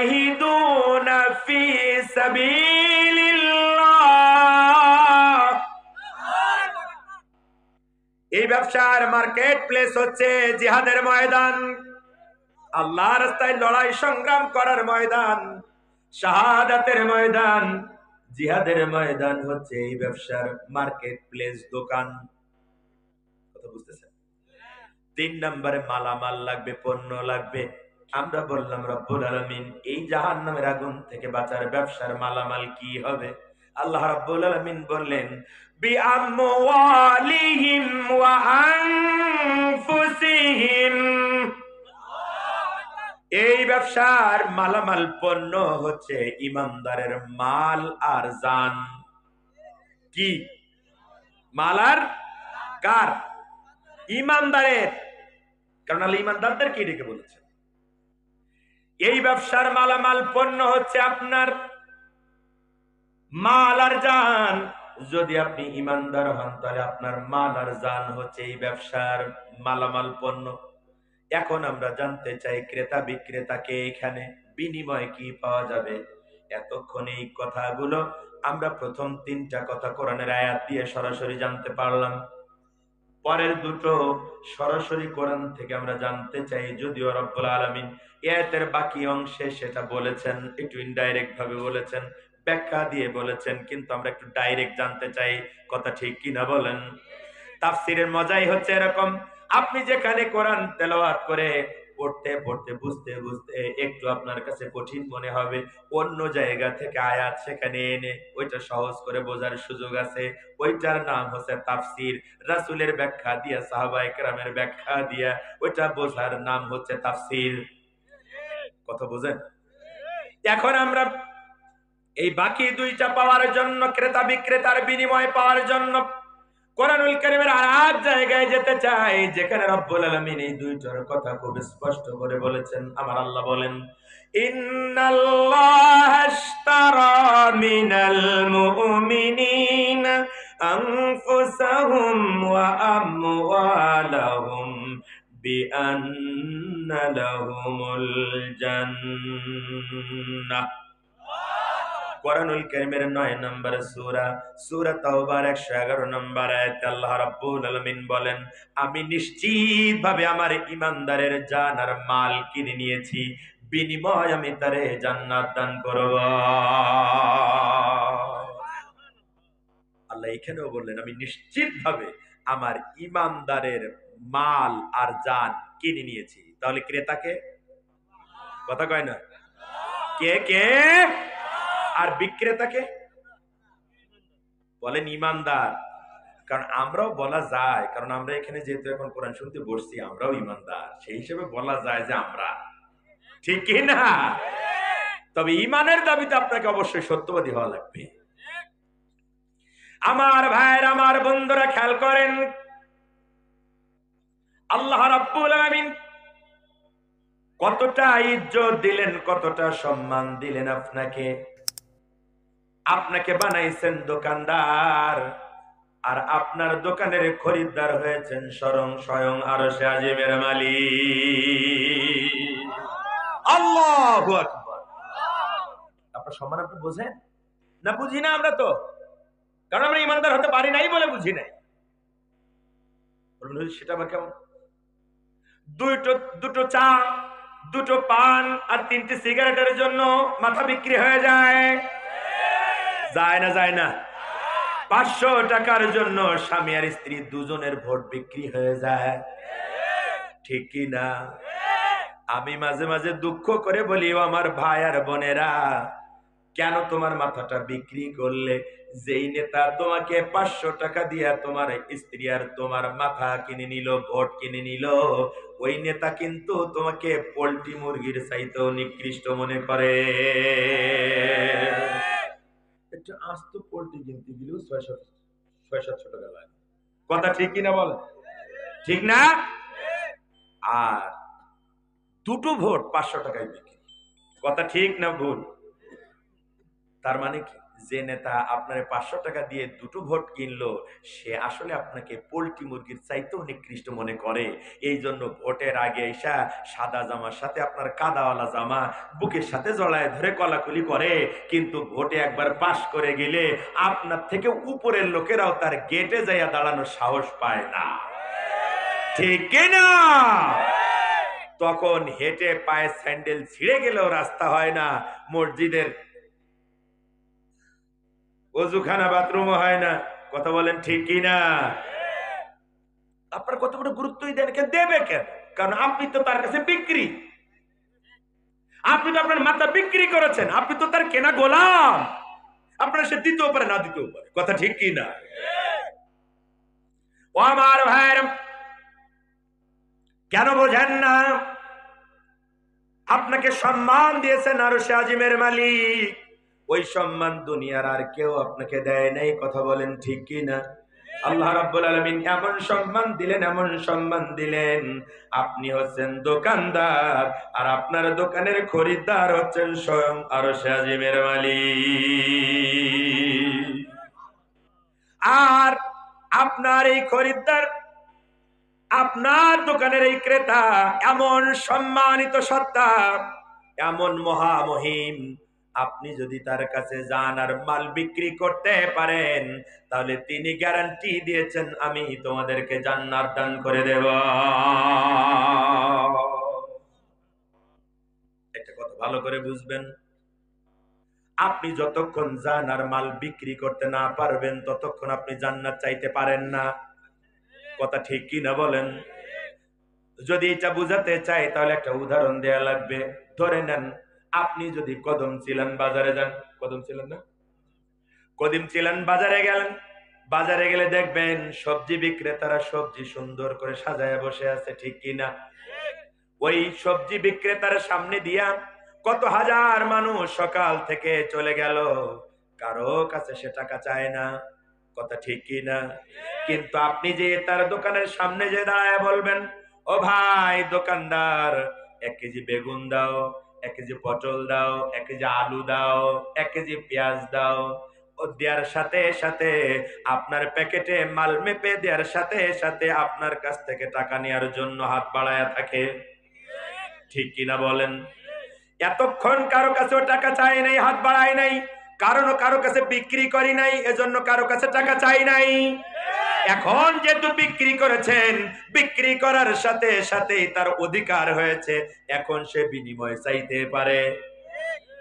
ওয়াতুজাহিদুনা ফি সাবিলিল্লাহ। এই ব্যবসার মার্কেট প্লেস হচ্ছে জিহাদের ময়দান, আল্লাহর রাস্তায় লড়াই সংগ্রাম করার ময়দান, শাহাদাতের ময়দান। জিহাদের ময়দান হচ্ছে এই ব্যবসার মার্কেট প্লেস, দোকান। কথা বুঝতেছেন? 3 নম্বরে মালামাল লাগবে, পণ্য লাগবে। আমরা বললাম রব্বুল আলামিন এই জাহান্নামের আগুন থেকে বাঁচার ব্যবসার মালামাল কি হবে? আল্লাহ রাব্বুল আলামিন বললেন বিআমওয়ালিহিম ওয়া আনফুসিহিম। এই ব্যবসার মালামাল পণ্য হচ্ছে ইমানদারের মাল আর জান। কি? মাল আর কার? ইমানদারের। কারণ আল্লাহ ইমানদারদেরকে ডেকে বলেছেন। এই ব্যবসার মালামাল পণ্য হচ্ছে আপনার মাল আর জান। যদি আপনি ইমানদার হন তাহলে আপনার মাল আর জান হচ্ছে এই ব্যবসার মালামাল পণ্য। এখন আমরা জানতে চাই ক্রেতা বিক্রেতাকে এখানে বিনিময় কি পাওয়া যাবে? এতক্ষণ এই কথাগুলো আমরা প্রথম 3টা কথা কোরআনের আয়াত দিয়ে সরাসরি জানতে পারলাম। পরের দুটো সরাসরি কোরআন থেকে আমরা জানতে চাই, যদিও রব্বুল আলামিন আয়াতের বাকি অংশে সেটা বলেছেন, একটু ইনডাইরেক্ট ভাবে বলেছেন, ব্যাখ্যা দিয়ে বলেছেন, কিন্তু আমরা একটু ডাইরেক্ট জানতে চাই। কথা ঠিক কিনা বলেন? তাফসীরের মজাই হচ্ছে এরকম, আপনি যেখানে কোরআন তেলাওয়াত করে পড়তে পড়তে বুঝতে বুঝতে একটু আপনার কাছে কঠিন মনে হবে, অন্য জায়গা থেকে আয়াত সেখানে এনে ওইটা সহজ করে বোঝার সুযোগ আছে। ওইটার নাম হচ্ছে তাফসীর। রাসূলের ব্যাখ্যা দিয়া, সাহাবায়ে কেরামের ব্যাখ্যা দিয়া ওইটা বোঝার নাম হচ্ছে তাফসীর। কথা বোঝেন? এখন আমরা এই বাকি 2টা পাওয়ার জন্য, ক্রেতা বিক্রেতার বিনিময় পাওয়ার জন্য কোরআনুল কারীমের আর জায়গায় যেতে চাই যেখানে রব্বুল আলামিন এই 2টার কথা খুব স্পষ্ট করে বলেছেন। আমার আল্লাহ বলেন ইন্নাল্লাহা আশতারা মিনাল মুমিনিনা আনফুসাহুম ওয়া আমওয়ালাহুম বিআন্না লাহুমুল জান্নাহ। কোরআনুল কারীমের 9 নম্বর সূরা, সূরা তাওবার 111 নম্বর আয়াতে আল্লাহ রাব্বুল আলামিন বলেন আমি নিশ্চিতভাবে আমার ঈমানদারের জান আর মাল কিনে নিয়েছি, বিনিময় আমি তারে জান্নাত দান করব। আল্লাহ এখানেও বললেন আমি নিশ্চিতভাবে আমার ঈমানদারের মাল আর জান কিনে নিয়েছি। তাহলে ক্রেতাকে? কথা কয় না? কে কে? আর বিক্রেতাকে বলেন ইমানদার। কারণ আমরাও বলা যায়, কারণ আমরা এখানে যেহেতু এখন কোরআন শুনতে বসছি, আমরাও ইমানদার, সেই হিসেবে বলা যায় যে আমরা, ঠিক কি না? তবে ইমানের দাবিতে আপনাকে অবশ্যই সত্যবাদী হওয়া লাগবে। আমার ভাইয়ের, আমার বন্ধুরা খেয়াল করেন, আল্লাহ রাব্বুল আলামিন কতটা ইজ্জত দিলেন, কতটা সম্মান দিলেন আপনাকে। আপনাকে বানাইছেন দোকানদার, আর আপনার দোকানের খরিদ্দার হয়েছেন স্বয়ং আরশে আজিমের মালিক। আল্লাহু আকবার। আপনার সম্মান আপনি বোঝেন না? বুঝি না আমরা তো, কারণ আমরা ইমানদার হতে পারি নাই বলে বুঝি নাই। সেটা আবার কেমন? দুটো চা, দুটো পান আর 3টি সিগারেটের জন্য মাথা বিক্রি হয়ে যায়, যায় না যায় না? 500 টাকার জন্য স্বামী আর স্ত্রী দুজনের ভোট বিক্রি হয়ে যায়, ঠিক কি না? আমি মাঝে মাঝে দুঃখ করে বলি, ও আমার ভাই আর বোনেরা, কেন তোমার মাথাটা বিক্রি করলে? যেই নেতা তোমাকে 500 টাকা দিয়া তোমার স্ত্রী আর তোমার মাথা কিনে নিল, ভোট কিনে নিল, ওই নেতা কিন্তু তোমাকে পোল্ট্রি মুরগির চাইতেও নিকৃষ্ট মনে করে। একটা আস্ত পোল্ট্রি কিনতে গেলেও 600-700 টাকা লাগে। কথা ঠিক কিনা বল? ঠিক না? আর দুটো ভোট 500 টাকায় বিক্রি। কথা ঠিক না ভুল? তার মানে কি, যে নেতা আপনার 500 টাকা দিয়ে দুটো ভোট কিনলো, সে আসলে আপনাকে পোল্ট্রি মুরগির চাইতেও নিকৃষ্ট মনে করে। এই জন্য ভোটের আগে এসা সাদা জামার সাথে আপনার কাদাওয়ালা জামা বুকের সাথে জড়ায় ধরে কলাকুলি করে, কিন্তু ভোটে একবার পাশ করে গেলে আপনার থেকে উপরের লোকেরাও তার গেটে যাইয়া দাঁড়ানোর সাহস পায় না, ঠিক না? তখন হেঁটে পায়ে স্যান্ডেল ছিঁড়ে গেলেও রাস্তা হয় না, মসজিদের ওযুখানা বাথরুমও হয় না। কথা বলেন ঠিক কি না? আপনার কত বড় গুরুত্বই দেন, কে দেবে কেন? কারণ আপনি তো তার কাছে বিক্রি, আপনি তো আপনার মাথা বিক্রি করেছেন, আপনি তো তার কেনা গোলাম। আপনার সে দিতেও পারে, না দিতেও পারে। কথা ঠিক কি না? ও আমার ভাইয়েরা, কেন বোঝেন না? আপনাকে সম্মান দিয়েছেন আরশে আজিমের মালিক, ওই সম্মান দুনিয়ার আর কেউ আপনাকে দেয় নাই। কথা বলেন ঠিক কি না? আল্লাহ রাব্বুল আলামিন এমন সম্মান দিলেন, এমন সম্মান দিলেন, আপনি হচ্ছেন দোকানদার আর আপনার দোকানের খরিদ্দার হচ্ছেন স্বয়ং আরশে আজিমের মালিক। আর আপনার এই খরিদ্দার, আপনার দোকানের এই ক্রেতা এমন সম্মানিত সত্তা, এমন মহামহিম, আপনি যদি তার কাছে যান আর মাল বিক্রি করতে পারেন, তাহলে তিনি গ্যারান্টি দিয়েছেন, আমি তোমাদেরকে জান্নাত দান করে দেব। একটা কথা ভালো করে বুঝবেন, আপনি যতক্ষণ যান আর মাল বিক্রি করতে না পারবেন, ততক্ষণ আপনি জান্নাত চাইতে পারেন না। কথা ঠিক কি না বলেন? যদি এটা বুঝাতে চাই তাহলে একটা উদাহরণ দেয়া লাগবে। ধরে নেন, আপনি যদি কদম ছিলেন বাজারে যান, কদম ছিলেন না, কদম ছিলেন বাজারে গেলেন, বাজারে গেলে দেখবেন সবজি বিক্রেতারা সবজি সুন্দর করে সাজায় বসে আছে, ঠিক কিনা? ওই সবজি বিক্রেতার সামনে দিয়া কত হাজার মানুষ সকাল থেকে চলে গেল, কারো কাছে সে টাকা চায় না। কথা ঠিক কিনা? কিন্তু আপনি যে তার দোকানের সামনে যে দাঁড়ায় বলবেন, ও ভাই দোকানদার, 1 কেজি বেগুন দাও, 1 কেজি পটল দাও, 1 কেজি আলু দাও, 1 কেজি পেঁয়াজ দাও, ও দেওয়ার সাথে সাথে আপনার প্যাকেটে মাল মেপে দেওয়ার সাথে সাথে আপনার কাছ থেকে টাকা নেওয়ার জন্য হাত বাড়ায়া থাকে, ঠিক কিনা বলেন? এতক্ষণ কারো কাছে টাকা চাই নাই, হাত বাড়ায় নাই, কারণ কারো কাছে বিক্রি করি নাই, এজন্য কারো কাছে টাকা চাই নাই। এখন যেহেতু বিক্রি করেছেন, বিক্রি করার সাথে সাথে তার অধিকার হয়েছে, এখন সে বিনিময় চাইতে পারে।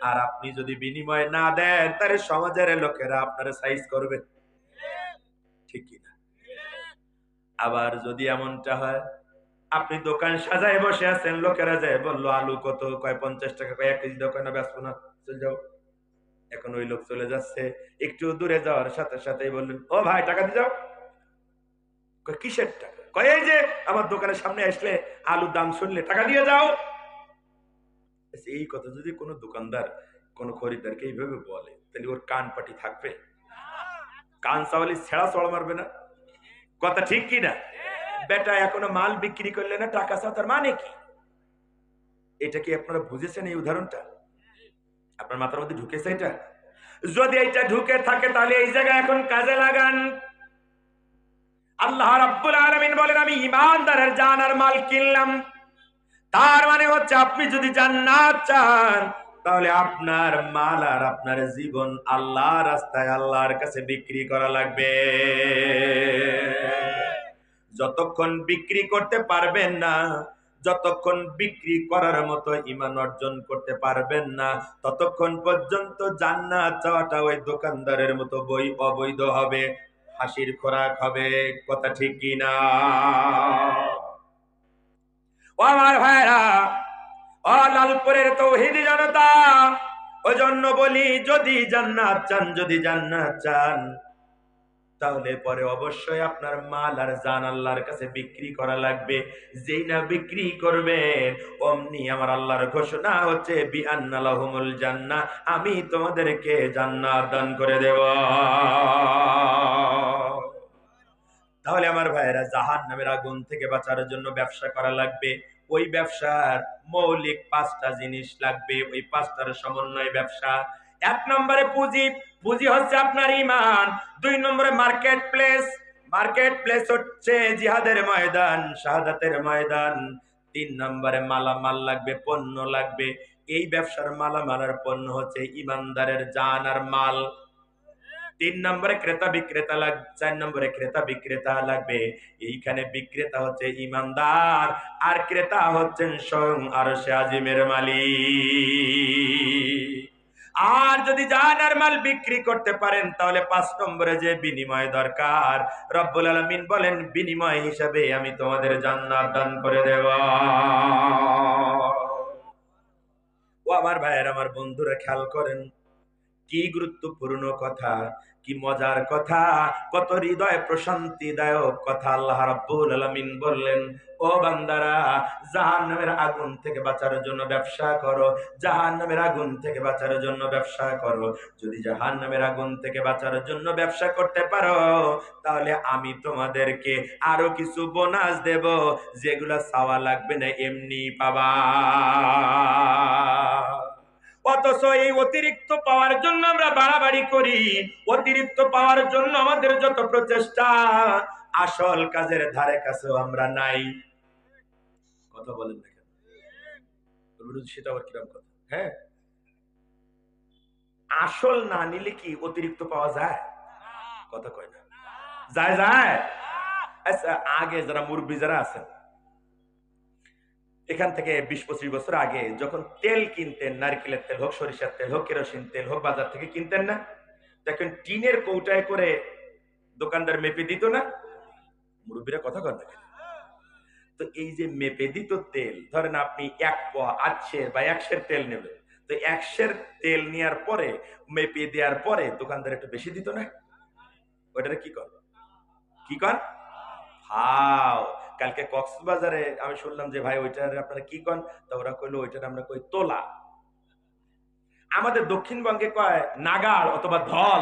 আর আপনি যদি বিনিময় না দেন, তাহলে সমাজের লোকেরা আপনার সাইজ করবে, ঠিক কিনা? আবার যদি এমনটা হয়, আপনি দোকান সাজায় বসে আছেন, লোকেরা যায় বললো আলু কত, কয় 50 টাকা, কয় 1 কেজি দাও, কয় না বেচবো না, চলে যাও। এখন ওই লোক চলে যাচ্ছে, একটু দূরে যাওয়ার সাথে সাথেই বললেন, ও ভাই টাকা দিয়ে যাও। কয় কিসের টাকা? কয় এই যে আমার দোকানের সামনে আসলে আলুর দাম শুনলে টাকা দিয়ে যাও। এই কথা যদি কোনো দোকানদার কোনো খরিদ্দারকে এইভাবে বলে, তাহলে ওর কান পাটি থাকবে? কান চাওয়ালি ছেঁড়া চড় মারবে না? কথা ঠিক কি না? বেটা এখনো মাল বিক্রি করলে না টাকা চাও, তার মানে কি? এটা কি আপনারা বুঝেছেন? এই উদাহরণটা আপনার মাথার মধ্যে ঢুকেছে? এটা যদি এইটা ঢুকে থাকে, তাহলে এই জায়গায় এখন কাজে লাগান। আল্লাহ রাব্বুল আলামিন বলেন, আমি ঈমানদারের জান আর মাল কিনলাম। তার মানে হচ্ছে আপনি যদি জান্নাত চান, তাহলে আপনার মাল আর আপনার জীবন আল্লাহর রাস্তায়, আল্লাহর কাছে বিক্রি করা লাগবে। যতক্ষণ বিক্রি করতে পারবেন না, যতক্ষণ বিক্রি করার মতো ঈমান অর্জন করতে পারবেন না, ততক্ষণ পর্যন্ত জান্নাত চাওয়াটা ওই দোকানদারের মতো অবৈধ হবে, হাসির খোরাক হবে। কথা ঠিক কি না? ও আমার ভাইরা, ও লালপুরের তৌহিদি জনতা, ওই জন্য বলি যদি জান্নাত চান, যদি জান্নাত চান, তাহলে পরে অবশ্যই আপনার মাল আর জান আল্লাহর কাছে বিক্রি করা লাগবে। যেই না বিক্রি করবেন, অমনি আমার আল্লাহর ঘোষণা হচ্ছে বিআন্না লাহুমুল জান্নাহ, আমি তোমাদেরকে জান্নাত দান করে দেব। তাহলে আমার ভাইয়েরা, জাহান্নামের আগুন থেকে বাঁচার জন্য ব্যবসা করা লাগবে। ওই ব্যবসার মৌলিক 5টা জিনিস লাগবে, ওই 5টার সমন্বয় ব্যবসা। 1 নম্বরে পুঁজি, পুঁজি হচ্ছে আপনার ঈমান। 2 নম্বরে মার্কেট প্লেস, মার্কেট প্লেস হচ্ছে জিহাদের ময়দান, শাহাদাতের ময়দান। 3 নম্বরে মালামাল লাগবে, পণ্য লাগবে। এই ব্যবসার মালামাল আর পণ্য হচ্ছে ঈমানদারের জান আর মাল। 3 নম্বরে ক্রেতা বিক্রেতা লাগবে, 4 নম্বরে ক্রেতা বিক্রেতা লাগবে। এইখানে বিক্রেতা হচ্ছে ঈমানদার, আর ক্রেতা হচ্ছেন স্বয়ং আরশে আজিমের মালিক। আর যদি জান আর মাল বিক্রি করতে পারেন, তাহলে 5 নম্বরে যে বিনিময় দরকার, রব্বুল আলামিন বলেন বিনিময় হিসাবে আমি তোমাদের জান্নাত দান করে দেব। ও আমার ভাইয়ের, আমার বন্ধুরা, খেয়াল করেন কি গুরুত্বপূর্ণ কথা, কি মজার কথা, কত হৃদয় প্রশান্তিদায়ক কথা। আল্লাহ রাব্বুল আলামিন বললেন, ও বান্দারা, জাহান্নামের আগুন থেকে বাঁচার জন্য ব্যবসা করো, জাহান্নামের আগুন থেকে বাঁচার জন্য ব্যবসা করো। যদি জাহান্নামের আগুন থেকে বাঁচার জন্য ব্যবসা করতে পারো, তাহলে আমি তোমাদেরকে আরো কিছু বোনাস দেব, যেগুলা চাওয়া লাগবে না, এমনি পাবা। অথচ এই অতিরিক্ত পাওয়ার জন্য আমরা বাড়াবাড়ি করি, অতিরিক্ত পাওয়ার জন্য আমাদের যত প্রচেষ্টা, আসল কাজের ধারে কাছেও আমরা নাই। কথা বলেন না কেন? সেটা আবার কিরকম কথা? হ্যাঁ, আসল না নিলে কি অতিরিক্ত পাওয়া যায়? কথা কয় না, যায় যায়। আচ্ছা, আগে যারা মুরব্বী যারা আছেন, এখান থেকে 20-25 বছর আগে যখন তেল কিনতেন, নারকেলের তেল হোক, সরিষার তেল হোক, কেরোসিন তেল হোক, বাজার থেকে কিনতেন না, দেখেন টিনের কৌটায় করে দোকানদার মেপে দিত না? মুরব্বীরা কথা কন না। তো এই যে মেপে দিত তেল, ধরেন আপনি 1 পোয়া 800 বা 100 তেল নেবেন, তো 100 তেল নেওয়ার পরে মেপে দেওয়ার পরে দোকানদার একটু বেশি দিত না? ওইটারে কি কর, কি কর? হাও। কালকে কক্সবাজারে আমি শুনলাম যে ভাই ওইটারে আপনারা কি কন, তা ওরা কইলো ওইটারে আমরা কই তোলা। আমাদের দক্ষিণবঙ্গে কয় নাগাল অথবা ধল,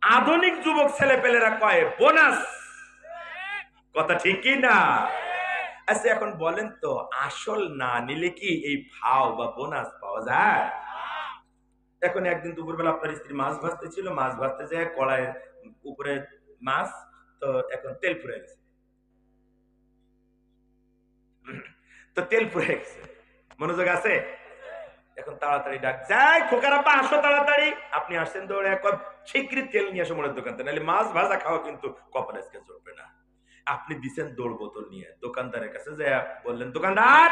আধুনিক যুবক ছেলে পেলেরা কয় বোনাস। কথা ঠিক কি না? আচ্ছা, এখন বলেন তো, আসল না নিলে কি এই ভাও বা বোনাস পাওয়া যায়? এখন একদিন দুপুরবেলা আপনার স্ত্রী মাছ ভাজতে ছিল, মাছ ভাজতে যায় কড়াইয়ের উপরে মাছ, তো এখন তেল ফুরে গেছে, তো তেল ফুরে গেছে, মনোযোগ আছে? এখন তাড়াতাড়ি ডাক যায়, খোকারাপা আসো তাড়াতাড়ি। আপনি আসছেন দৌড়ে, এক শীঘ্রই তেল নিয়ে আসো মনের দোকান থেকে, নাহলে মাছ ভাজা খাওয়া কিন্তু কপালে আজকে চলবে না। আপনি দিচ্ছেন দৌড় বোতল নিয়ে দোকানদারের কাছে, যে বললেন দোকানদার,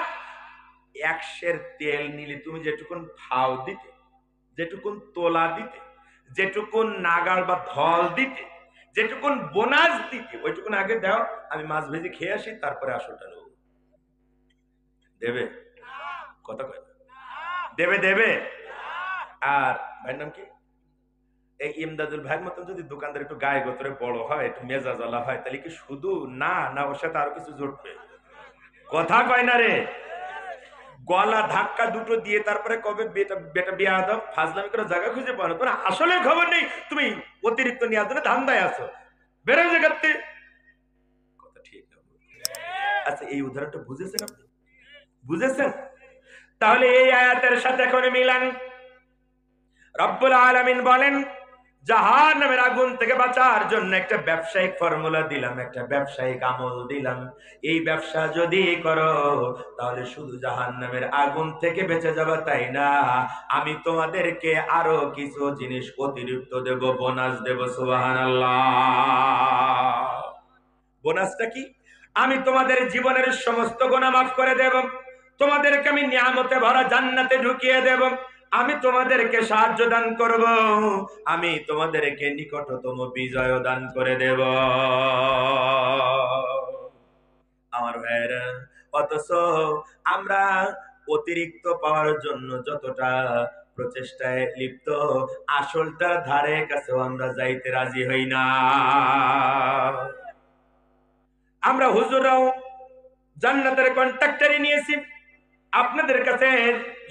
100 তেল নিলে তুমি যেটুকুন ভাও দিতে, যেটুকুন তোলা দিতে, যেটুকুন নাগাল বা ধল দিতে, যেটুকুন বোনাস দিতে, ওইটুকুন আগে দাও, আমি মাছ ভেজে খেয়ে আসি, তারপরে আসলটা নেব। দেবে? কথা কয় না। দেবে দেবে? আর ভাইয়ের নাম কি? এই ইমদাদুল ভাইয়ের মতন যদি দোকানদার একটু গায়ে গোতরে বড় হয়, একটু মেজাজওয়ালা হয়, তাহলে কি শুধু না, না ওর সাথে আরো কিছু জুটবে? কথা কয় না রে। গলা ধাক্কা দুটো দিয়ে তারপরে কবে বেটা বেটা বিয়া দাও, ফাজলামি করে জায়গা খুঁজে পাও না, তোর আসলে খবর নেই, তুমি অতিরিক্ত নিয়ে আসলে ধান্দায় আছো, বেরো জায়গাতে। কথা ঠিক না? আচ্ছা, এই উদাহরণটা বুঝেছেন আপনি? বুঝেছেন? তাহলে এই আয়াতের সাথে এখন মিলান। রব্বুল আলামিন বলেন, জাহান্নামের আগুন থেকে বাঁচার জন্য একটা ব্যবসায়িক ফর্মুলা দিলাম, একটা ব্যবসায়িক আমল দিলাম। এই ব্যবসা যদি করো, তাহলে শুধু জাহান্নামের আগুন থেকে বেঁচে যাবে তাই না, আমি তোমাদেরকে আরো কিছু জিনিস অতিরিক্ত দেব, বোনাস দেব। সুবহানাল্লাহ। বোনাসটা কি? আমি তোমাদের জীবনের সমস্ত গুনাহ মাফ করে দেব, তোমাদেরকে আমি নিয়ামতে ভরা জান্নাতে ঢুকিয়ে দেব, আমি তোমাদেরকে সাহায্য দান করব, আমি তোমাদেরকে নিকটতম বিজয় দান করে দেব। আমার ভাইয়েরা, অথচ আমরা অতিরিক্ত পাওয়ার জন্য যতটা প্রচেষ্টায় লিপ্ত, আসলটার ধারে কাছেও আমরা যাইতে রাজি হই না। আমরা হুজুরাও জান্নাতের কন্ট্রাক্টরি নিয়েছি, আপনাদের কাছে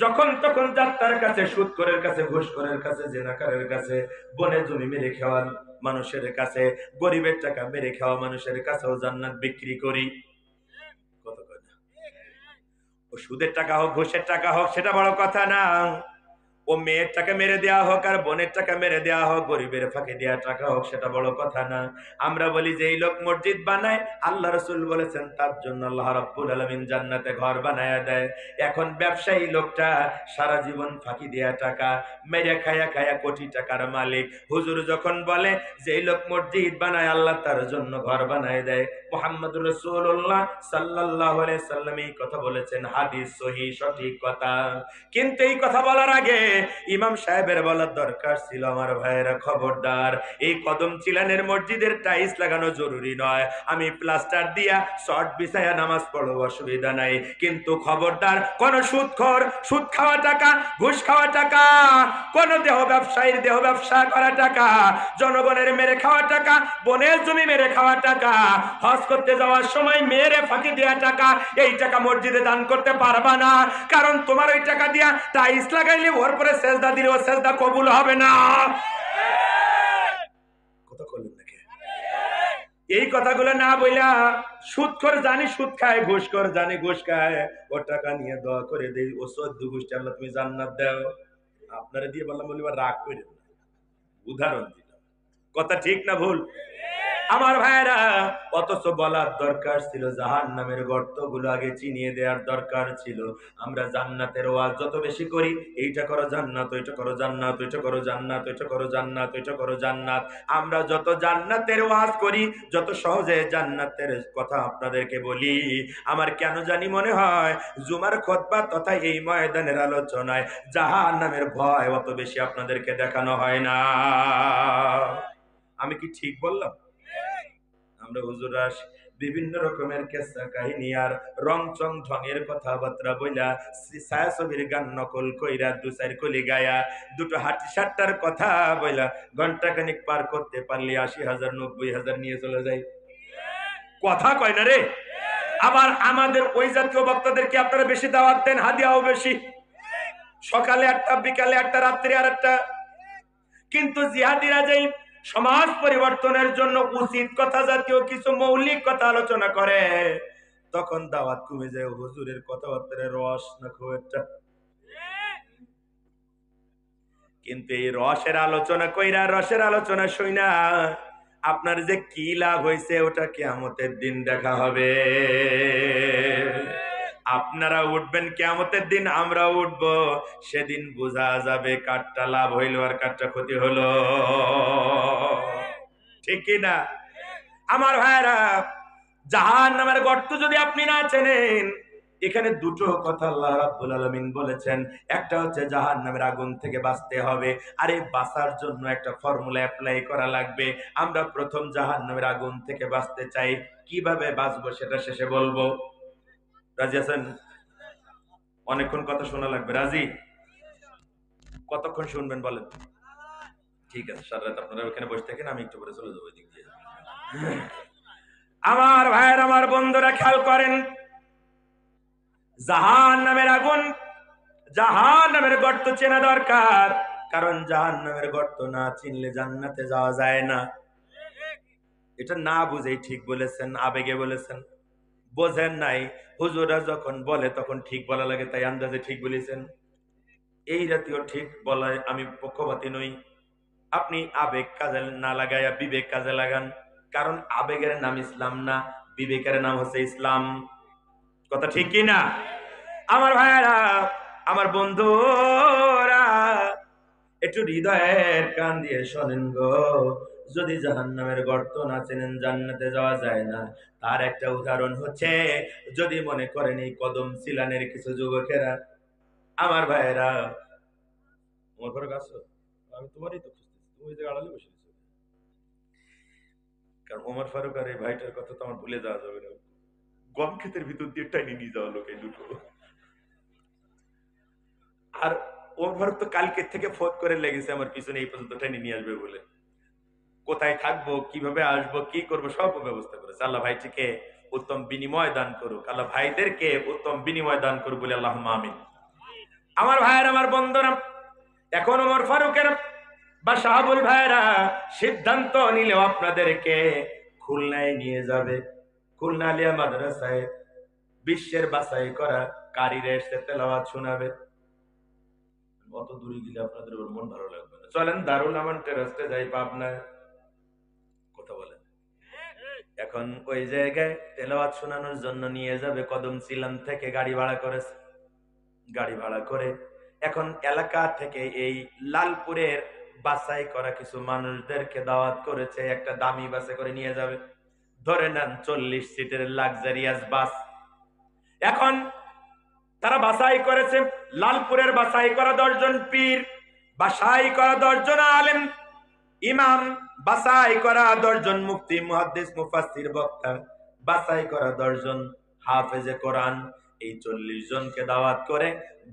যখন তখন যাত্রার কাছে, সুদখোরের কাছে, ঘুষখোরের কাছে, জেনাকারের কাছে, বনে জমি মেরে খাওয়া মানুষের কাছে, গরিবের টাকা মেরে খাওয়া মানুষের কাছেও জান্নাত বিক্রি করি। কত কথা! ও সুদের টাকা হোক, ঘুষের টাকা হোক, সেটা বড় কথা না। ও মেয়ের টাকা মেরে দেওয়া হোক আর বোনের টাকা মেরে দেওয়া হোক, গরিবের ফাঁকে দেওয়া টাকা হোক, সেটা বড় কথা না। আমরা বলি যে এই লোক মসজিদ বানায়, আল্লাহ রাসূল বলেছেন তার জন্য আল্লাহ রাব্বুল আলামিন জান্নাতে ঘর বানায়া দেয়। এখন ব্যবসায়ী লোকটা সারা জীবন ফাঁকি দেয়া টাকা মেরে খায়া খায়া কোটি টাকার মালিক, হুজুর যখন বলে যে এই লোক মসজিদ বানায়, আল্লাহ তার জন্য ঘর বানায় দেয়। মুহাম্মদুর রাসূলুল্লাহ সাল্লাল্লাহু আলাইহি সাল্লাম এই কথা বলেছেন, হাদিস সহিহ, সঠিক কথা। কিন্তু এই কথা বলার আগে ইমাম সাহেবের বলার দরকার ছিল, আমার ভাইয়েরা খবরদার, এই কদম চিলানের মসজিদের টাইলস লাগানো জরুরি নয়, আমি প্লাস্টার দিয়া শর্ট বিছায়া নামাজ পড়ব, অসুবিধা নাই, কিন্তু খবরদার কোন সুদখোর, সুদ খাওয়া টাকা, ঘুষ খাওয়া টাকা, কোন দেহ ব্যবসায়ীর দেহ ব্যবসা করা টাকা, জনগণের মেরে খাওয়া টাকা, বনের জমি মেরে খাওয়া টাকা, হজ করতে যাওয়ার সময় মেরে ফাঁকি দেওয়া টাকা, এই টাকা মসজিদে দান করতে পারবা না, কারণ তোমার ওই টাকা দিয়া টাইলস লাগাইলে ওর পরে সেজদা দিলে ও সেজদা কবুল হবে না। কথা বলেন নাকি? এই কথাগুলো না বইলা, সুদখোর জানি সুদ খায়, ঘুষখোর জানি ঘুষ খায়, ওর টাকা নিয়ে দোয়া করে দেই, ও সদ্য গোষ্ঠী আল্লাহ তুমি জান্নাত দাও। আপনারা দিয়ে বললাম, বলিবার রাগ করে না, উদাহরণ দিলাম। কথা ঠিক না ভুল? আমার ভাইরা, অথচ বলার দরকার ছিল জাহান্নামের গর্তগুলো আগে চিনিয়ে দেওয়ার দরকার ছিল। আমরা জান্নাতের ওয়াজ যত বেশি করি, এইটা করো জান্নাত, ওইটা করো জান্নাত, ওইটা করো জান্নাত, ওইটা করো জান্নাত, ওইটা করো জান্নাত, আমরা যত জান্নাতের ওয়াজ করি, যত সহজে জান্নাতের কথা আপনাদেরকে বলি, আমার কেন জানি মনে হয় জুমার খুতবা তথা এই ময়দানের আলোচনায় জাহান্নামের ভয় অত বেশি আপনাদেরকে দেখানো হয় না। আমি কি ঠিক বললাম? আমরা হুজুররা বিভিন্ন রকমের কেসা কাহিনী আর রংচং ঢঙের কথাবার্তা বইলা, ছায়াছবির গান নকল কইরা, দু চার কলি গায়া, দুটো হাঁটি সাতটার কথা বইলা ঘন্টাখানিক পার করতে পারলে ৮০,০০০ ৯০,০০০ নিয়ে চলে যায়। কথা কয় না রে? আবার আমাদের ওই জাতীয় বক্তাদেরকে আপনারা বেশি দাওয়াত দেন, হাদিয়াও বেশি, সকালে একটা, বিকালে একটা, রাত্রে আর একটা। কিন্তু জিহাদিরা যেই সমাজ পরিবর্তনের জন্য উচিত কথা জাতীয় কিছু মৌলিক কথা আলোচনা করে, তখন দাওয়াত কমে যায়, হুজুরের কথাবার্তার রস না খুব একটা। কিন্তু এই রসের আলোচনা কইরা, রসের আলোচনা শুইনা আপনার যে কি লাভ হয়েছে ওটা কিয়ামতের দিন দেখা হবে। আপনারা উঠবেন কিয়ামতের দিন, আমরা উঠব, সেদিন বোঝা যাবে কারটা লাভ হইলো আর কারটা ক্ষতি হলো। ঠিক কি না? আমার ভাইরা, জাহান্নামের গর্ত যদি আপনি না চেনেন, এখানে দুটো কথা আল্লাহ রাব্বুল আলামিন বলেছেন। একটা হচ্ছে জাহান্নামের আগুন থেকে বাঁচতে হবে, আর এই বাঁচার জন্য একটা ফর্মুলা অ্যাপ্লাই করা লাগবে। আমরা প্রথম জাহান্নামের আগুন থেকে বাঁচতে চাই, কিভাবে বাঁচবো সেটা শেষে বলবো। রাজি আছেন? অনেকক্ষণ কথা শোনা লাগবে, রাজি? কতক্ষণ শুনবেন বলেন? ঠিক আছে, সারা রাত আপনারা ওখানে বসে থাকেন, আমি একটু পরে চলে যাবো এদিক দিয়ে। আমার ভাইয়ের, আমার বন্ধুরা খেয়াল করেন, জাহান্নামের আগুন, জাহান্নামের গর্ত চেনা দরকার, কারণ জাহান্নামের গর্ত না চিনলে জান্নাতে যাওয়া যায় না। এটা না বুঝেই ঠিক বলেছেন, আবেগে বলেছেন, বোঝেন নাই। হুজুরা যখন বলে তখন ঠিক বলা লাগে, তাই আন্দাজে ঠিক বলেছেন। এই জাতীয় ঠিক বলায় আমি পক্ষপাতী নই। আপনি আবেগ কাজে না লাগাইয়া বিবেক কাজে লাগান, কারণ আবেগের নাম ইসলাম না, বিবেকের নাম হচ্ছে ইসলাম। কথা ঠিক কি না? আমার ভাইয়েরা, আমার বন্ধুরা, একটু হৃদয়ের কান দিয়ে শোনেন গো, যদি জাহান্নামের গর্ত না চেনেন জান্নাতে যাওয়া যায় না। তার একটা উদাহরণ হচ্ছে, যদি মনে করেন এই কদম সিলানের কিছু যুবকেরা, আমার ভাইয়েরা, তোমার ঘরে আছো? আমি তোমারই তো খুঁজতেছি, তুমি ওই যে আড়ালে বসে আছো। কারণ ওমর ফারুক আর এই ভাইটার কথা তো আমার ভুলে যাওয়া যাবে না। গম ক্ষেতের ভিতর দিয়ে টাইনি নিয়ে যাওয়া লোক এই দুটো। আর ওমর ফারুক তো কালকে থেকে ফোন করে লেগেছে আমার পিছনে এই পর্যন্ত টাইনি নিয়ে আসবে বলে। কোথায় থাকবো, কিভাবে আসবো, কি করবো, সব ব্যবস্থা করেছে। আল্লাহ ভাইটিকে উত্তম বিনিময় দান করুক, আল্লাহ ভাইদেরকে উত্তম বিনিময় দান করুক বলে আল্লাহ আমিন। আমার ভাইয়ের, আমার বন্ধুরা, এখন ওমর ফারুকের বা শাহাবুল ভাইরা সিদ্ধান্ত নিলেও আপনাদেরকে খুলনায় নিয়ে যাবে। খুলনা আলিয়া মাদ্রাসায় বিশ্বের বাছাই করা কারীরা এসে তেলাওয়াত শোনাবে। অত দূরে গেলে আপনাদের মন ভালো লাগবে না। চলেন দারুল আমান টেরাসে যাই পাবনায়, কথা বলেন। এখন ওই জায়গায় তেলাওয়াত শোনানোর জন্য নিয়ে যাবে। কদম সিলান থেকে গাড়ি ভাড়া করেছে। গাড়ি ভাড়া করে এখন এলাকা থেকে এই লালপুরের বাছাই করা কিছু মানুষদেরকে দাওয়াত করেছে, একটা দামি বাসে করে নিয়ে যাবে। ধরে নেন 40 সিটের লাক্সারিয়াস বাস। এখন তারা বাছাই করেছে, লালপুরের বাছাই করা 10 জন পীর, বাছাই করা 10 জন আলেম ইমাম, বাছাই করা 10 জন মুফতি মুহাদ্দিস মুফাসসির বক্তা, বাছাই করা 10 জন হাফেজে কোরআন। এই 40 জনকে দাওয়াত করে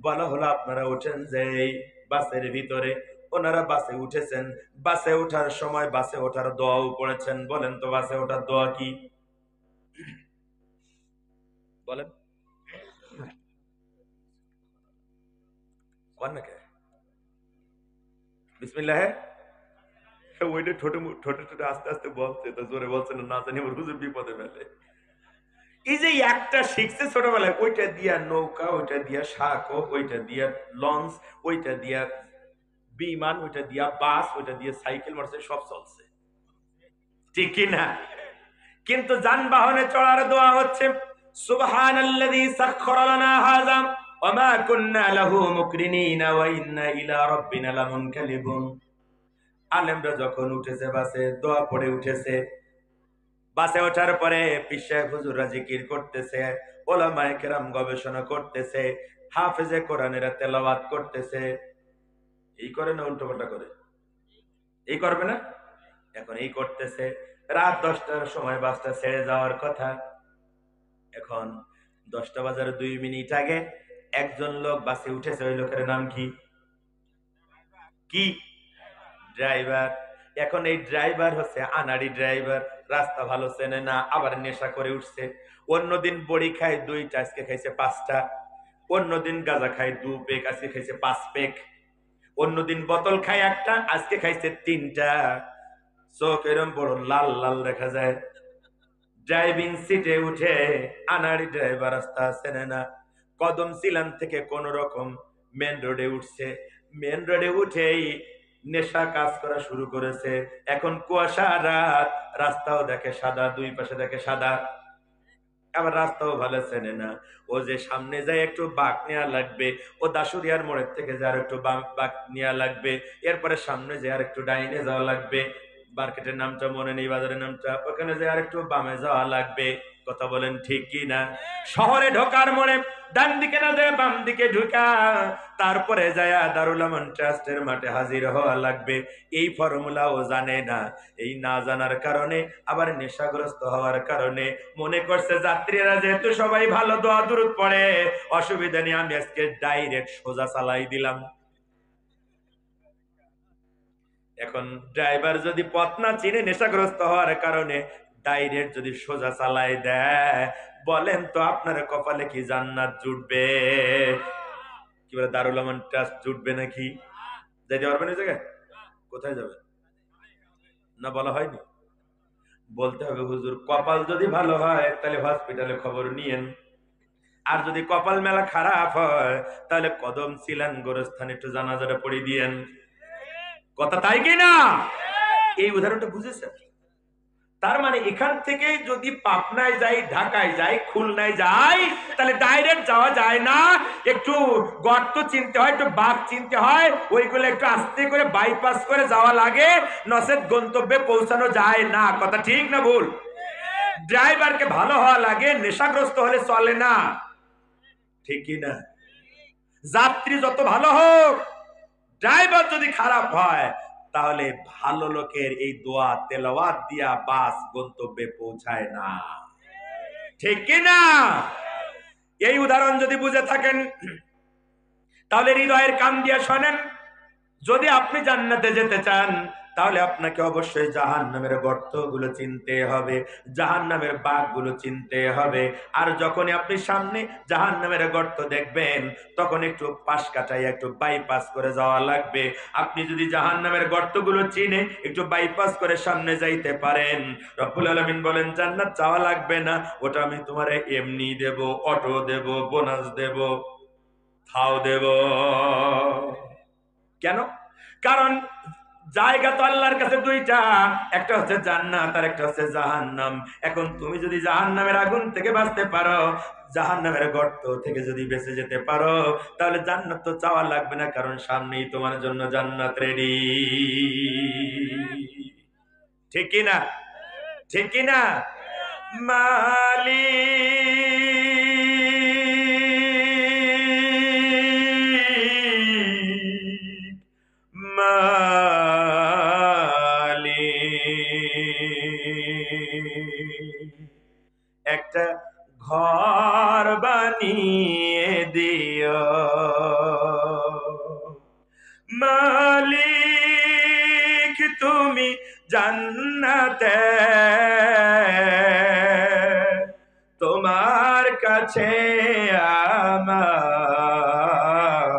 বলা হলো আপনারা উঠেন যে এই বাসের ভিতরে। ওনারা বাসে উঠেছেন। বাসে ওঠার সময় বাসে ওঠার দোয়াও পড়েছেন। বলেন তো বাসে ওঠার দোয়া কি? বলেন কোন নাকি বিসমিল্লাহ। ওইটা ঠোঁটে ঠোঁটে ঠোঁটে আস্তে আস্তে বলছে, তো জোরে বলছে না জানি ওর হুজুর বিপদে ফেলে। এই যে একটা শিখছে ছোটবেলায়, ওইটা দিয়া নৌকা, ওইটা দিয়া সাঁকো, ওইটা দিয়া লঞ্চ, ওইটা দিয়া বিমান, ওইটা দিয়া বাস, ওইটা দিয়ে সাইকেল মারছে, সব চলছে, ঠিক কি না? কিন্তু যানবাহনে চড়ার দোয়া হচ্ছে সুবহানাল্লাযী সাখখারা লানা হাযা ওয়া মা কুন্না লাহু মুকরিনিনা ওয়া ইন্না ইলা রাব্বিনা লামুনকালিবুন। আলেমরা যখন উঠেছে বাসে, দোয়া পড়ে উঠেছে। বাসে ওঠার পরে পীর সাহেব হুজুররা জিকির করতেছে, ওলামায়ে কেরাম গবেষণা করতেছে, হাফেজে কোরআনেরা তেলাওয়াত করতেছে। এই করে না উল্টো পাল্টা করে? এই করবে না? এখন এই করতেছে। রাত 10টার সময় বাসটা ছেড়ে যাওয়ার কথা। এখন 10টা বাজার 2 মিনিট আগে একজন লোক বাসে উঠেছে। ওই লোকের নাম কি? কি? ড্রাইভার। এখন এই ড্রাইভার হচ্ছে আনাড়ি ড্রাইভার, রাস্তা ভালো চেনে না, আবার নেশা করে উঠছে। অন্যদিন বড়ি খায় 2টা, আজকে খাইছে 5টা। অন্যদিন গাঁজা খায় 2 পেক, আজকে খাইছে 5 পেক। অন্যদিন বোতল খায় 1টা, আজকে খাইছে 3টা। চোখ এরম বড় লাল লাল দেখা যায়। ড্রাইভিং সিটে উঠে আনাড়ি ড্রাইভার রাস্তা চেনে না। কদম সিলান থেকে কোন রকম মেন রোডে উঠছে। মেন রোডে উঠেই নেশা কাজ করা শুরু করেছে। এখন কুয়াশা রাত, রাস্তাও দেখে সাদা, 2 পাশে দেখে সাদা, আবার রাস্তাও ভালো চেনে না। ও যে সামনে যায় একটু বাঁক নেওয়া লাগবে, ও দাসুরিয়ার মোড়ের থেকে যায় আর একটু বাঁক নেওয়া লাগবে, এরপরে সামনে যায় আর একটু ডাইনে যাওয়া লাগবে, মার্কেটের নামটা মনে নেই, বাজারের নামটা, ওখানে যায় আর একটু বামে যাওয়া লাগবে। কথা বলেন ঠিক কি না? শহরে ঢোকার মোড়ে ডান দিকে না যায় বাম দিকে ঢুকা, তারপরে যায় দারুল আমান ট্রাস্টের মাঠে হাজির হওয়া লাগবে। এই ফর্মুলা ও জানে না। এই না জানার কারণে, আবার নেশাগ্রস্ত হওয়ার কারণে মনে করছে যাত্রীরা যেহেতু সবাই ভালো দোয়া দুরূদ পড়ে, অসুবিধা নেই, আমি আজকে ডাইরেক্ট সোজা চালাই দিলাম। এখন ড্রাইভার যদি পথ না চিনে নেশাগ্রস্ত হওয়ার কারণে ডাইরেক্ট যদি সোজা চালাই দেয়, বলেন তো আপনার কপালে কি জান্নাত জুটবে? কি বলে, দারুল আমান ট্রাস্ট জুটবে নাকি? যাইতে পারবেন ওই জায়গায়? কোথায় যাবেন না বলা হয়নি? বলতে হবে হুজুর কপাল যদি ভালো হয় তাহলে হসপিটালে খবর নিয়েন, আর যদি কপাল মেলা খারাপ হয় তাহলে কদম সিলান গোরস্থানে একটু জানাজাটা পড়ে দিয়েন। কথা তাই কি না? এই উদাহরণটা বুঝেছেন? তার মানে এখান থেকে যদি পাবনায় যাই, ঢাকায় যাই, খুলনায় যাই, তাহলে ডাইরেক্ট যাওয়া যায় না, একটু গর্ত চিনতে হয়, একটু বাঁক চিনতে হয়, ওইগুলো একটু আস্তে করে বাইপাস করে যাওয়া লাগে, নচেত গন্তব্যে পৌঁছানো যায় না। কথা ঠিক না ভুল? ড্রাইভারকে ভালো হওয়া লাগে, নেশাগ্রস্ত হলে চলে না, ঠিক কি না? যাত্রী যত ভালো হোক, ড্রাইভার যদি খারাপ হয়, তাহলে ভালো লোকের এই দোয়া তেলাওয়াত দিয়া বাস গন্তব্যে পৌঁছায় না, ঠিক কি না? এই উদাহরণ যদি বুঝে থাকেন তাহলে হৃদয়ের কান দিয়া শোনেন। যদি আপনি জান্নাতে যেতে চান, তাহলে আপনাকে অবশ্যই জাহান্নামের গর্তগুলো চিনতে হবে, জাহান্নামের বাঘগুলো চিনতে হবে। আর যখনই আপনি সামনে জাহান্নামের গর্ত দেখবেন, তখন একটু পাশ কাটাই, একটু বাইপাস করে যাওয়া লাগবে। আপনি যদি জাহান্নামের গর্তগুলো চিনে একটু বাইপাস করে সামনে যাইতে পারেন, রব্বুল আলামিন বলেন জান্নাত চাওয়া লাগবে না, ওটা আমি তোমারে এমনি দেব, অটো দেব, বোনাস দেব, খাও দেব। কেন? কারণ জায়গা তো আল্লাহর কাছে দুইটা, একটা হচ্ছে জান্নাত আর একটা হচ্ছে জাহান্নাম। এখন তুমি যদি জাহান্নামের আগুন থেকে বাঁচতে পারো, জাহান্নামের গর্ত থেকে যদি বেঁচে যেতে পারো, তাহলে জান্নাত তো চাওয়া লাগবে না, কারণ সামনেই তোমার জন্য জান্নাত রেডি, ঠিক কি না? ঠিক কি না? একটা ঘর বানিয়ে দিও মালিক, তুমি জান্নাতে, তোমার কাছে আমার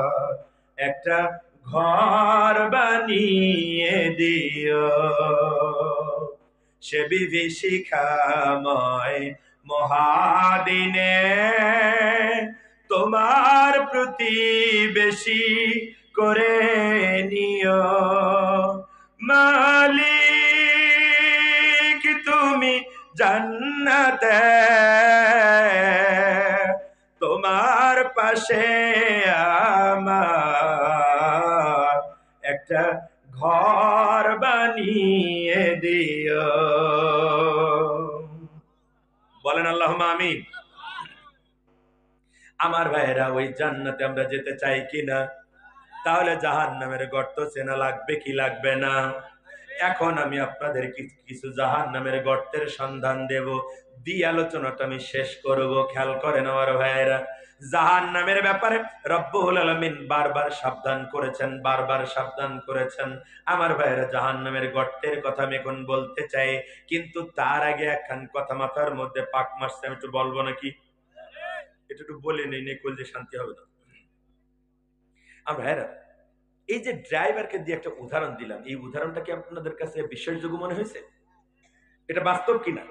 একটা ঘর বানিয়ে দিও, সে বিভীষিকাময় মহাদিনে তোমার প্রতিবেশী করে নিও মালিক, তুমি জান্নাতে, তোমার পাশে আমার একটা ঘর বানিয়ে দিও। বলেন আল্লাহুম্মা আমিন। আমার ভাইয়েরা, ওই জান্নাতে আমরা যেতে চাই কিনা? তাহলে জাহান্নামের গর্ত চেনা লাগবে কি লাগবে না? এখন আমি আপনাদের কিছু জাহান্নামের গর্তের সন্ধান দেব, দিয়ে আলোচনাটা আমি শেষ করব। খেয়াল করেন আমার ভাইয়েরা, জাহান্নামের ব্যাপারে রব্বুল আলামিন বারবার সাবধান করেছেন, বারবার সাবধান করেছেন। আমার ভাইয়েরা, জাহান্নামের গর্তের কথা আমি এখন বলতে চাই, কিন্তু তার আগে একখান কথা মাথার মধ্যে পাক মারছে, আমি একটু বলবো নাকি? এটা একটু বলে নেই, নেকুল যে শান্তি হবে না। আমার ভাইয়েরা, এই যে ড্রাইভারকে দিয়ে একটা উদাহরণ দিলাম, এই উদাহরণটা কি আপনাদের কাছে বিশ্বাসযোগ্য মনে হয়েছে? এটা বাস্তব কিনা?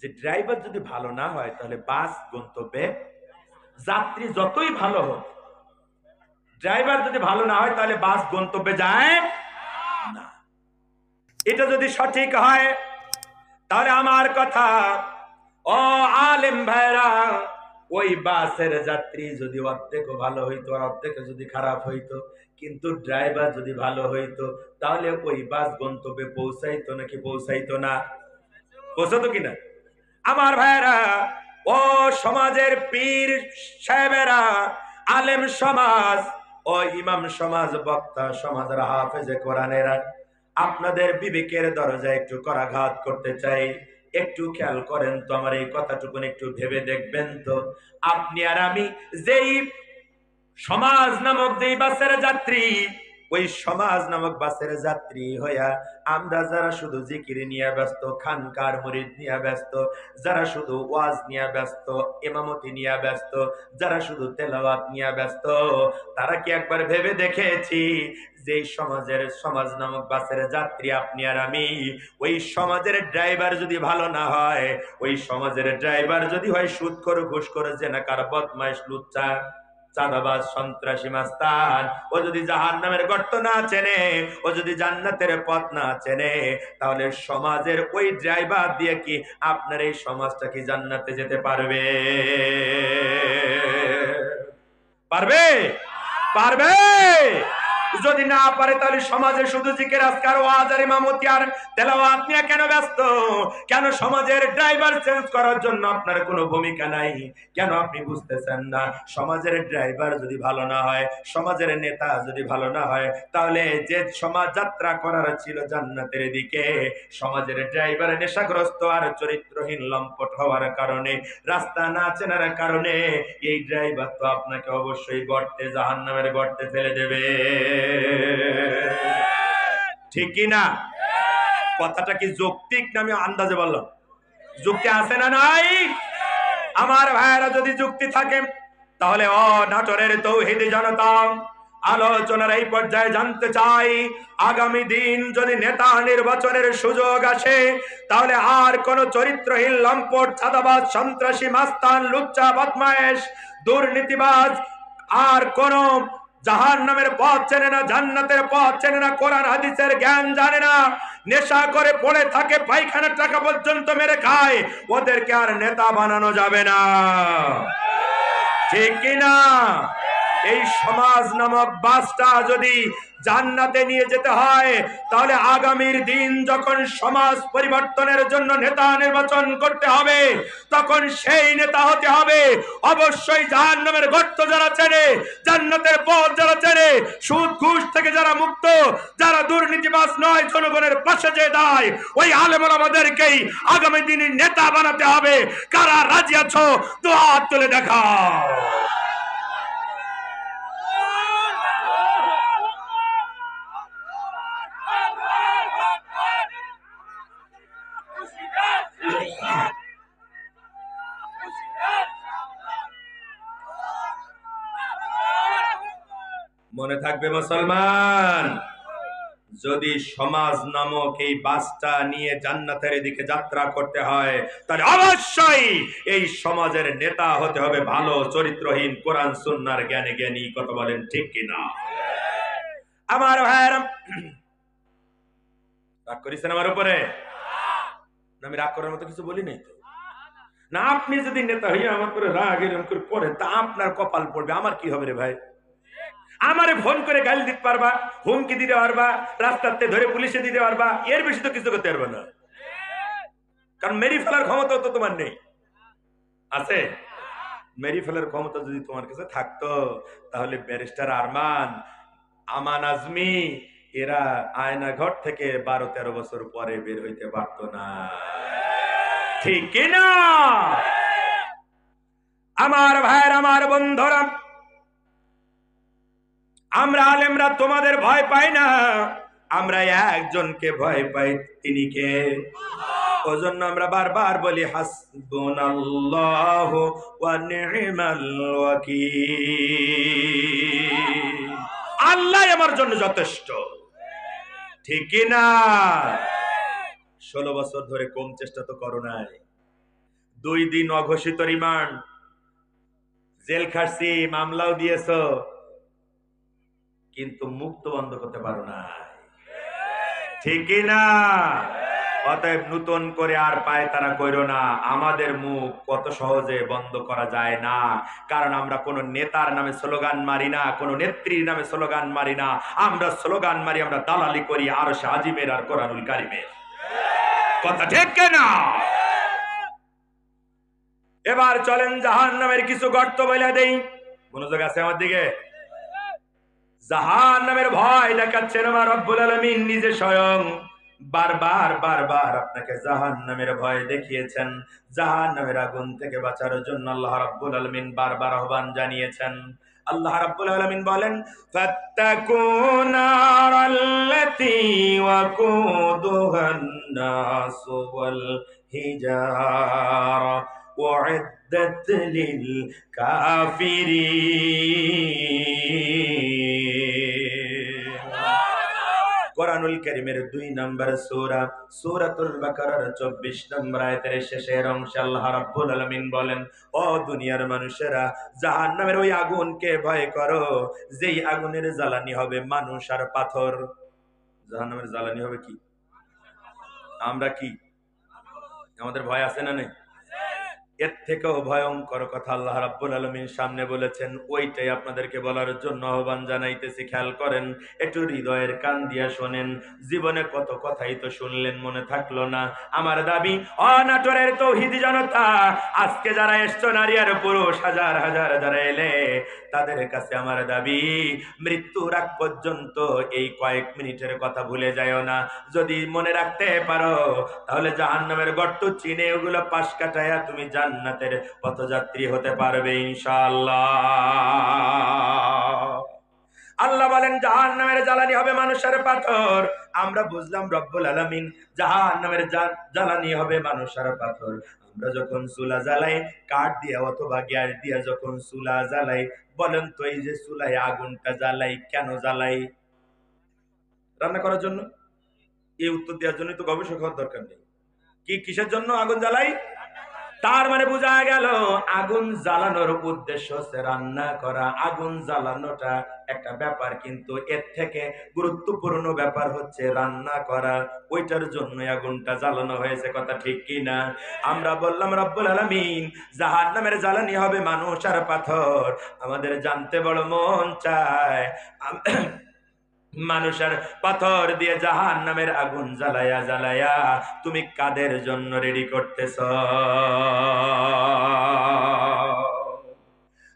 যে ড্রাইভার যদি ভালো না হয়, তাহলে বাস গন্তব্যে, যাত্রী যতই ভালো হোক, ড্রাইভার যদি ভালো না হয়, তাহলে বাস গন্তব্যে যায় না। এটা যদি সঠিক হয়, তাহলে আমার কথা, ও আলেম ভাইরা, ওই বাসের যাত্রী যদি অর্ধেকও ভালো হইতো আর অর্ধেক যদি খারাপ হইতো, কিন্তু ড্রাইভার যদি ভালো হইতো, তাহলে ওই বাস গন্তব্যে পৌঁছাইতো নাকি পৌঁছাইতো না? পৌঁছাতো কিনা? আমার ভাইরা, ও সমাজের পীর সাহেবেরা, আলেম সমাজ, ও ইমাম সমাজ, বক্তা সমাজ, হাফেজে কোরআনেরা, আপনাদের বিবেকের দরজায় একটু করাঘাত করতে চাই। একটু খেয়াল করেন তো, আমার এই কথাটুকুন একটু ভেবে দেখবেন তো। আপনি আর আমি যেই সমাজ নামক যেই বাসের যাত্রী, ওই সমাজ নামক বাসের যাত্রী হইয়া আমরা যারা শুধু জিকির নিয়ে ব্যস্ত, খানকার মুরিদ নিয়ে ব্যস্ত, যারা শুধু ওয়াজ নিয়ে ব্যস্ত, ইমামতি নিয়ে ব্যস্ত, যারা শুধু তেলাওয়াত নিয়ে ব্যস্ত, তারা কি একবার ভেবে দেখেছি যে সমাজ নামক বাসের যাত্রী আপনি আর আমি, ওই সমাজের ড্রাইভার যদি ভালো না হয়, ওই সমাজের ড্রাইভার যদি হয় সুদখোর, ঘুষখোর, জেনাকার, বদমাইশ, লুচ্চা, চাঁদাবাজ, সন্ত্রাসী, মাস্তান, ও যদি জাহান্নামের গর্ত না চেনে, ও যদি জান্নাতের পথ না চেনে, তাহলে সমাজের ওই ড্রাইভার দিয়ে কি আপনার এই সমাজটা কি জান্নাতে যেতে পারবে? পারবে? পারবে? যদি না পারে তাহলে সমাজে শুধু জিকির আজকার ওয়াজ আর ইমামতি আর তেলাওয়াত নিয়ে কেন ব্যস্ত? কেন সমাজের ড্রাইভার চেঞ্জ করার জন্য আপনার কোনো ভূমিকা নাই? কেন আপনি বুঝতেছেন না? সমাজের ড্রাইভার যদি ভালো না হয়, সমাজের নেতা যদি ভালো না হয়, তাহলে যে সমাজ যাত্রা করার ছিল জান্নাতের দিকে, সমাজের ড্রাইভার নেশাগ্রস্ত আর চরিত্রহীন লম্পট হওয়ার কারণে, রাস্তা না চেনার কারণে এই ড্রাইভার তো আপনাকে অবশ্যই গর্তে, জাহান্নামের গর্তে ফেলে দেবে। ঠিক কি না? কথাটা কি যৌক্তিক না আমি আন্দাজে বললাম? যুক্তি আছে না নাই? আমার ভাইয়েরা, যদি যুক্তি থাকে তাহলে নাটোরের তৌহিদি জনতা আলোচনার এই পর্যায়ে জানতে চাই, আগামী দিন যদি নেতা নির্বাচনের সুযোগ আসে, তাহলে আর কোন চরিত্রহীন লম্পট, চাঁদাবাজ, সন্ত্রাসী, মাস্তান, লুচ্চা, বদমায়েশ, দুর্নীতিবাজ আর কোন জাহান্নামের পথ চেনে না, জান্নাতের পথ চেনে না, কোরআন হাদিসের জ্ঞান জানে না, নেশা করে পড়ে থাকে, পায়খানার টাকা পর্যন্ত মেরে খায়, ওদেরকে আর নেতা বানানো যাবে না। ঠিক কিনা? এই সমাজ নামক বাসটা যদি জান্নাতে নিয়ে যেতে হয়, তাহলে আগামীর দিন যখন সমাজ পরিবর্তনের জন্য নেতা নির্বাচন করতে হবে, তখন সেই নেতা হতে হবে অবশ্যই জাহান্নামের গর্ত যারা চেনে, জান্নাতের পথ যারা চেনে, সুদ ঘুষ থেকে যারা মুক্ত, যারা দুর্নীতিবাজ নয়, জনগণের পাশে যে দায়, ওই আলেম ওলামাদেরকেই আগামী দিনের নেতা বানাতে হবে। কারা রাজি আছো? দুই হাত তুলে দেখাও। মনে থাকবে মুসলমান, যদি সমাজ নামক এই বাসটা নিয়ে জান্নাতের দিকে যাত্রা করতে হয়, তাহলে অবশ্যই এই সমাজের নেতা হতে হবে ভালো চরিত্রহীন, কোরআন সুন্নাহর জ্ঞানে জ্ঞানী। কথা বলেন ঠিক কিনা? আমার ভাইয়েরা, রাগ করেছেন আমার উপরে? আমি রাগ করার মতো কিছু বলি নাই তো না। আপনি যদি নেতা হইয়া আমার করে রাগ এরকম করে করেন, তা আপনার কপাল পড়বে, আমার কি হবে রে ভাই? আমারে ফোন করে গালি দিতে পারবা, হুমকি দিতে পারবা, রাস্তাতে ধরে পুলিশে দিতে পারবা, এর বেশি তো কিছু করতে পারবে না। কারণ মেরি ফেলার ক্ষমতা তো তোমার নেই। আছে? মেরি ফেলার ক্ষমতা যদি তোমার কাছে থাকতো, তাহলে ব্যারিস্টার আরমান, আমান আজমি এরা আয়না ঘর থেকে 12-13 বছর পরে বের হইতে পারতো না। ঠিক কিনা? আমার ভাইয়ের, আমার বন্ধুরা, আমরা আলেমরা তোমাদের ভয় পাই না, আমরা একজনকে ভয় পাই। তিনি কে? ওজন্য আমরা বারবার বলি হাসবুনাল্লাহু ওয়া নি'মাল ওয়াকিল। আল্লাহ আমার জন্য যথেষ্ট। ঠিক কি না? 16 বছর ধরে কম চেষ্টা তো করো নাই। 2 দিন অঘোষিত রিমান্ড, জেল খাটছি, মামলাও দিয়েছো, কিন্তু মুক্ত বন্ধ করতে পারো না। ঠিক কি না? অতএব নতুন করে আর পায় তারা কইরো না। আমাদের মুখ কত সহজে বন্ধ করা যায় না, কারণ আমরা কোন নেতার নামে স্লোগান মারি না, কোন নেত্রীর নামে স্লোগান মারি না। আমরা স্লোগান মারি, আমরা দালালি করি আরশ আজিমের আর কোরআনুল কারীমের। কথা ঠিক কিনা? এবার চলেন জাহান্নামের কিছু গর্ত বলে দেই। মনোযোগ আছে আমার দিকে? জাহান্নামের ভয় দেখাচ্ছেন আমার রব্বুল আলামিন নিজে স্বয়ং। বারবার বারবার আপনাকে জাহান্নামের ভয় দেখিয়েছেন। জাহান্নামের আগুন থেকে বাঁচার জন্য আল্লাহ রাব্বুল আলামিন বারবার আহ্বান জানিয়েছেন। আল্লাহ রাব্বুল আলামিন বলেন, ফাত্তাকুন নারাল্লাতী ওয়াকুদুহান নাস ওয়াল হিজারা উইদ্দাত লিল কাফিরিন। কোরআন কোরআনুল কারীমের 2 নম্বর সূরা সূরাতুল বাকারার 24 নম্বর আয়াতের শেষের অংশে আল্লাহ রাব্বুল আলামিন বলেন, ও দুনিয়ার মানুষেরা, জাহান্নামের ওই আগুনকে ভয় করো যেই আগুনের জ্বালানি হবে মানুষ আর পাথর। জাহান্নামের জ্বালানি হবে কি? আমরা কি? আমাদের ভয় আছে না নেই? এর থেকেও ভয়ঙ্কর কথা আল্লাহ রাব্বুল আলামিন সামনে বলেছেন, ওইটাই আপনাদেরকে বলার জন্য আহ্বান জানাইতেছি। খেয়াল করেন, একটু হৃদয়ের কান দিয়া শোনেন। জীবনে কত কথাই তো শুনলেন, মনে থাকলো না? আমার দাবি, অনাটোরের তৌহিদি জনতা, আজকে যারা এসছো, নারী আর পুরুষ, হাজার হাজার যারা এলে, তাদের কাছে আমার দাবি, মৃত্যুর আগ পর্যন্ত এই কয়েক মিনিটের কথা ভুলে যাও না। যদি মনে রাখতে পারো, তাহলে জাহান্নামের গর্ত চিনে ওগুলো পাশ কাটায়া তুমি জান্নাতের পথযাত্রী হতে পারবে ইনশাআল্লাহ। আল্লাহ বলেন জাহান্নামের জ্বালানি হবে মানুষের পাথর। আমরা বুঝলাম রব্বুল আলামিন জাহান্নামের জ্বালানি হবে মানুষের পাথর। আমরা যখন চুলা জ্বালাই, কাঠ দিয়ে অথবা গ্যাস দিয়ে যখন চুলা জ্বালাই, বলেন তো এই যে চুলায় আগুনটা জ্বালাই কেন জ্বালাই? রান্না করার জন্য? এই উত্তর দেওয়ার জন্য তো গবেষক হওয়ার দরকার নেই। কি কিসের জন্য আগুন জ্বালাই? তার মানে বোঝা গেল আগুন জ্বালানোর উদ্দেশ্য হচ্ছে রান্না করা। আগুন জ্বালানোটা একটা ব্যাপার, কিন্তু এর থেকে গুরুত্বপূর্ণ ব্যাপার হচ্ছে রান্না করা। ওইটার জন্য আগুনটা জ্বালানো হয়েছে, কথা ঠিক কি না? আমরা বললাম রব্বুল আলামিন জাহান্নামের জ্বালানি হবে মানুষ আর পাথর। আমাদের জানতে বড় মন চায়, মানুষের পাথর দিয়ে জাহান্নামের আগুন জ্বালায়া জ্বালায়া তুমি কাদের জন্য রেডি করতেছ?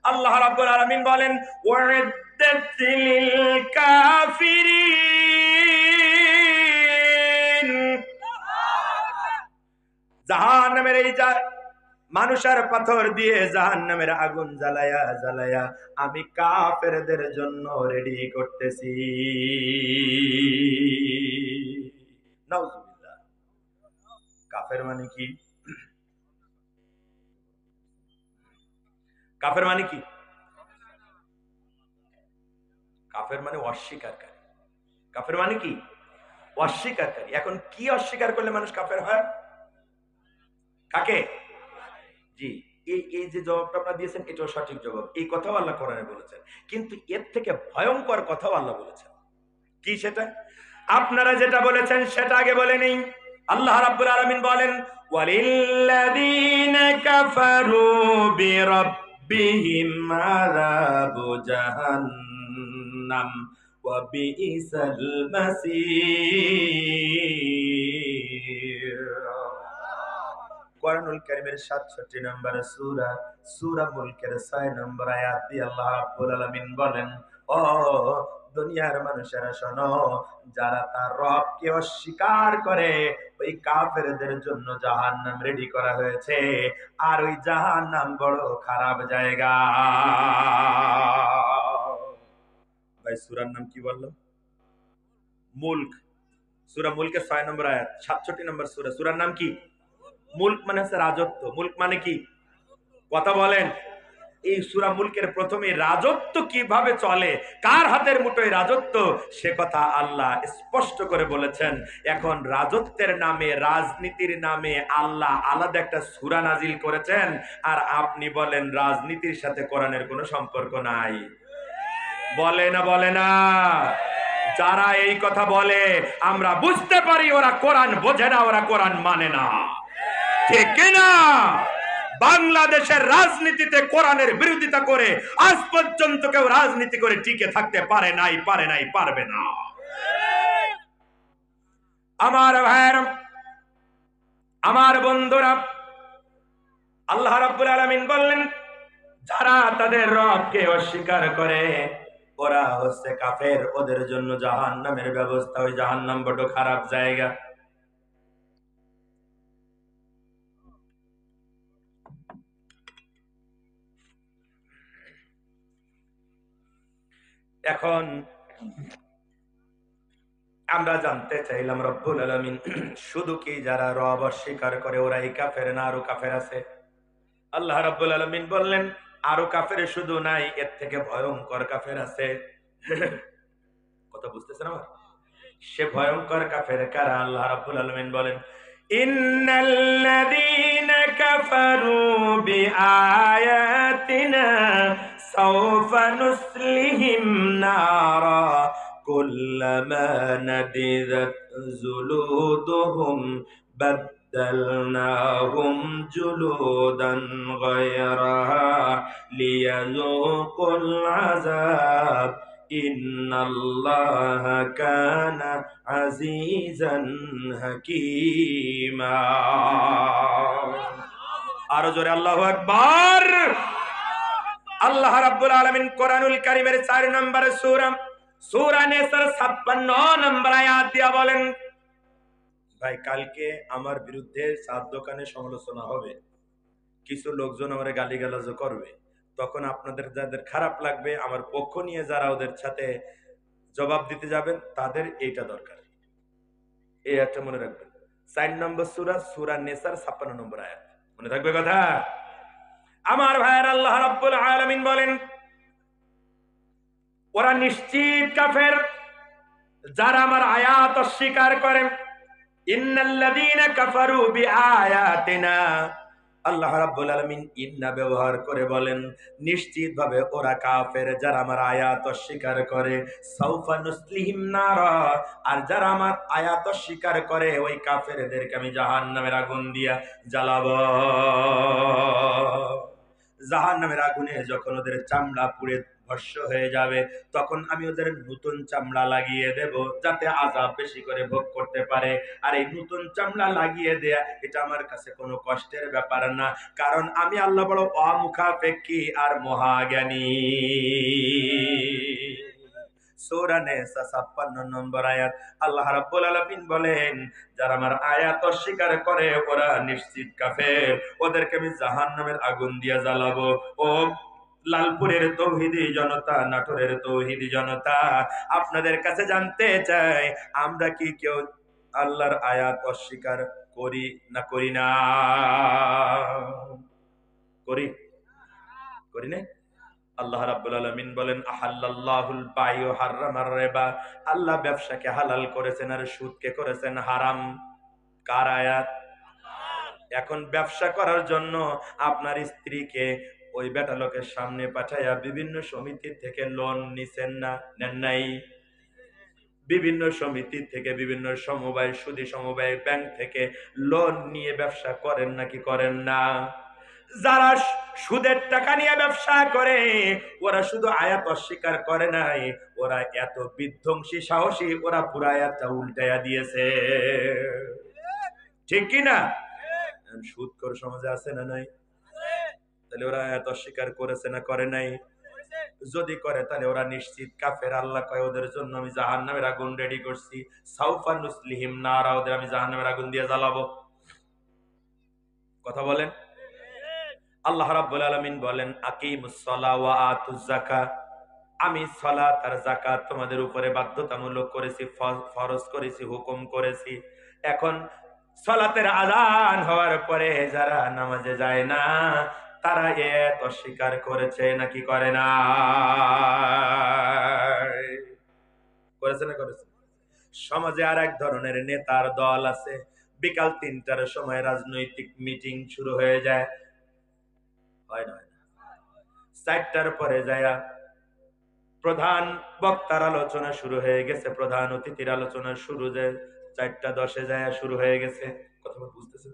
আল্লাহ রাব্বুল আলামিন বলেন, ওয়া'ইদ্দাত লিল কাফিরিন। জাহান্নামের এই মানুষের পাথর দিয়ে জাহান্নামের আগুন জ্বালায়া জ্বালায়া আমি কাফেরদের জন্য রেডি করতেছি। নাউজুবিল্লাহ। কাফের মানে কি? কাফের মানে কি? কাফের মানে অস্বীকারী। কাফের মানে কি? অস্বীকারী। এখন কি অস্বীকার করলে মানুষ কাফের হয়? কাকে? জি, এই যে জবাবটা আপনারা দিয়েছেন, এটাও সঠিক জবাব। এই কথাও আল্লাহ কোরআনে বলেছেন, কিন্তু এর থেকে ভয়ঙ্কর কথাও আল্লাহ বলেছেন। কি সেটা? আপনারা যেটা বলেছেন সেটা আগে বলে নেই। আল্লাহ রাব্বুল আলামিন বলেন, ওয়ালিল্লাযীনা কাফারু বিরাব্বিহিম আযাবু জাহান্নাম ওয়া বিইসাল মাসীর। কোরআনুল কারীমের 67 নম্বর সূরা সূরা মুলকের 6 নম্বর আয়াত দিয়ে আল্লাহ রাব্বুল আলামিন বলেন, ও দুনিয়ার মানুষেরা শোনো, যারা তার রবকে অস্বীকার করে ওই কাফেরদের জন্য জাহান্নাম রেডি করা হয়েছে। আর ওই জাহান্নাম বড় খারাপ জায়গা। ভাই সূরার নাম কি বললাম? মুলক। সূরা মুলকের 6 নম্বর আয়াত, 67 নম্বর সূরা। সূরার নাম কি? মুলক মানে হচ্ছে রাজত্ব। মুলক মানে কি? কথা বলেন। এই সূরা মুলকের প্রথমে রাজত্ব কিভাবে চলে, কার হাতের মুঠোয় রাজত্ব, সে কথা আল্লাহ স্পষ্ট করে বলেছেন। এখন রাজত্বের নামে, রাজনীতির নামে আল্লাহ আলাদা একটা সূরা নাজিল করেছেন, আর আপনি বলেন রাজনীতির সাথে কোরআনের কোনো সম্পর্ক নাই। বলে না? বলে না? যারা এই কথা বলে আমরা বুঝতে পারি ওরা কোরআন বোঝে না, ওরা কোরআন মানে না, ঠিক না? বাংলাদেশের রাজনীতিতে কোরআনের বিরোধিতা করে আজ পর্যন্ত কেউ রাজনীতি করে টিকে থাকতে পারে নাই, পারবে না। আমার ভাইয়েরা, আমার বন্ধুরা, আল্লাহ রাব্বুল আলামিন বললেন যারা তাদের রবকে অস্বীকার করে ওরা হচ্ছে কাফের, ওদের জন্য জাহান্নামের ব্যবস্থা। ওই জাহান্নাম বড় খারাপ জায়গা। এখন আমরা জানতে চাইলাম রব্বুল আলামিন শুধু কি যারা রব অস্বীকার করে ওরাই কাফের, না আরো কাফের আছে? আল্লাহ রাব্বুল আলামিন বললেন আরো কাফের শুধু নাই, এর থেকে ভয়ঙ্কর কাফের আছে। কথা বুঝতেছেন আমার? সে ভয়ঙ্কর কাফের কারা? আল্লাহ রাব্বুল আলামিন বলেন, ইন্নাল্লাযীনা কাফারু বিআয়াতিনা সাওফা নুসলিহিম নারা কুল্লামা নাদিযাত জুলুদুহুম বাদদালনাহুম জুলুদান গায়রাহা লিয়াযুকুল আযাব ইন্নাল্লাহা কানা আজিজান হাকীমা। আরো জোরে আল্লাহু আকবার। আল্লাহ রাব্বুল আলামিন কোরআনুল কারীমের 4 নম্বর সূরা নিসার 56 নম্বর আয়াত দিয়া বলেন, ভাই কালকে আমার বিরুদ্ধে চার দোকানে সমালোচনা হবে, কিছু লোকজন আমারে গালিগালাজ করবে, তখন আপনাদের যাদের খারাপ লাগবে, আমার পক্ষ নিয়ে যারা ওদের সাথে জবাব দিতে যাবেন, তাদের এইটা দরকার। এই একটা মনে রাখবেন। 4 নম্বর সূরা নিসার 56 নম্বর আয়াত মনে থাকবে কথা। আমার ভাইয়ের, আল্লাহ রাব্বুল আলামিন বলেন, ওরা নিশ্চিত কাফের যারা আমার আয়াত অস্বীকার করেন। ইন্নাল্লাযীনা কাফারু বিআয়াতিনা, আল্লাহ রাব্বুল আলামিন ইন্না ব্যবহার করে বলেন নিশ্চিতভাবে ওরা কাফের যারা আমার আয়াত অস্বীকার করে। সাউফা নুসলিহিম নারা, আর যারা আমার আয়াত অস্বীকার করে ওই কাফেরদেরকে আমি জাহান্নামের আগুন দিয়া জ্বালাবো। জাহান্নামের আগুনে যখন ওদের চামড়া পুড়ে ভস্ম হয়ে যাবে, তখন আমি ওদের নতুন চামড়া লাগিয়ে দেব যাতে আযাব বেশি করে ভোগ করতে পারে। আর এই নতুন চামড়া লাগিয়ে দেয়া এটা আমার কাছে কোনো কষ্টের ব্যাপার না, কারণ আমি আল্লাহ বড় অমুখাপেক্ষী আর মহাজ্ঞানী। সূরা নিসা 56 নম্বর আয়াত, আল্লাহ রাব্বুল আলামিন বলেন যারা আমার আয়াত অস্বীকার করে ওরা নিশ্চিত কাফের, ওদেরকে আমি জাহান্নামের আগুন দিয়ে জ্বালাবো। ও লালপুরের তৌহিদি জনতা, নাটোরের তৌহিদি জনতা, আপনাদের কাছে জানতে চাই, আমরা কি কেউ আল্লাহর আয়াত অস্বীকার করি না করি না? করি করি না? আল্লাহ রাব্বুল আলামিন বলেন আহাল্লাল্লাহুল বাই ওয়া হাররামার রিবা, আল্লাহ ব্যবসাকে হালাল করেছেন আর সুদকে করেছেন হারাম। কার আয়াত? এখন ব্যবসা করার জন্য আপনার স্ত্রীকে ওই বেটা লোকের সামনে পাঠাইয়া বিভিন্ন সমিতি থেকে লোন নিছেন না, নেন নাই? বিভিন্ন সমিতি থেকে, বিভিন্ন সমবায়, সুদী সমবায়, ব্যাংক থেকে লোন নিয়ে ব্যবসা করেন নাকি করেন না? যারা সুদের টাকা নিয়ে ব্যবসা করে ওরা শুধু আয়াত অস্বীকার করে নাই, ওরা এত বিধ্বংসী সাহসী, ওরা পুরো আয়াতটা উল্টাইয়া দিয়েছে। ঠিক কি না? সুদখোর সমাজে আছে না নাই? তাহলে ওরা আয়াত অস্বীকার করেছে না করে নাই? যদি করে তাহলে ওরা নিশ্চিত কাফের। আল্লাহ কয় ওদের জন্য আমি জাহান্নামের আগুন রেডি করছি। সাউফা নুসলিহিম নারা, ওদের আমি জাহান্নামের আগুন দিয়ে জ্বালাবো। কথা বলেন। আল্লাহ রাব্বুল আলামিন বলেন আকিমুস সালাহ ওয়া আতুজ যাকাত, আমি সালাত আর যাকাত তোমাদের উপরে বাধ্যতামূলক করেছি, ফরজ করেছি, হুকুম করেছি। এখন সালাতের আযান হওয়ার পরে যারা নামাজে যায় না তারা এত অস্বীকার করেছে নাকি করে না? করেছে না করেছে? সমাজে আর এক ধরনের নেতার দল আছে, বিকাল 3টার সময় রাজনৈতিক মিটিং শুরু হয়ে যায়, হয় না? 4টার পরে যায় প্রধান বক্তার আলোচনা শুরু হয়ে গেছে, প্রধান অতিথির আলোচনা শুরু, যায় 4টা 10-এ যায় শুরু হয়ে গেছে। কথা বুঝতেছেন?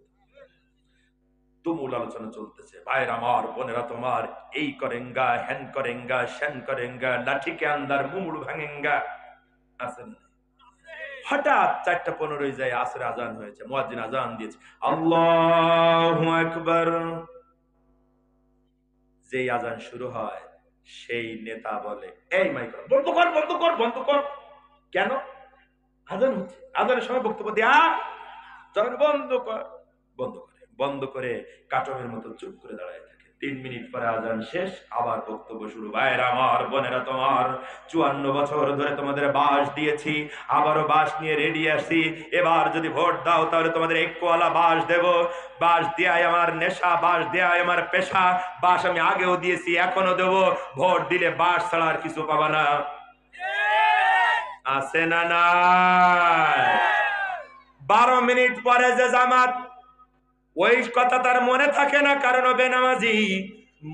তুমুল আলোচনা চলতেছে। ভাইরা আমার, বোনেরা তোমার, এই করেঙ্গা, হ্যান করেঙ্গা, শ্যান করেঙ্গা, লাঠি কে আন্দার মুমুড় ভাঙেঙ্গা, আছে না? হঠাৎ 4টা 15 যায় আসরে আজান হয়েছে, মুয়াজ্জিন আজান দিয়েছে, আল্লাহু আকবার। যেই আজান শুরু হয় সেই নেতা বলে এই মাইক বন্ধ কর, বন্ধ কর, বন্ধ কর। কেন? আজান হচ্ছে, আজানের সময় বক্তব্য দেয়া, বন্ধ কর। বন্ধ করে কাটমের মতো চুপ করে দাঁড়ায় থাকে। 3 মিনিট পরে আজান শেষ, আবার বক্তব্য শুরু। ভাইরা আমার, বোনেরা তোমার, 54 বছর ধরে তোমাদের বাস দিয়েছি, আবারও বাস নিয়ে রেডি আসি। এবার যদি ভোট দাও তাহলে তোমাদের একওয়ালা বাস দেব। বাস দেয়াই আমার নেশা, বাস দেয়াই আমার পেশা। বাস আমি আগেও দিয়েছি, এখনো দেব। ভোট দিলে বাস ছাড়া আর কিছু পাবা না। আছে না নাই? 12 মিনিট পরে যে জামাত, ওই কথা তার মনে থাকে না, কারণ ও বেনামাজি।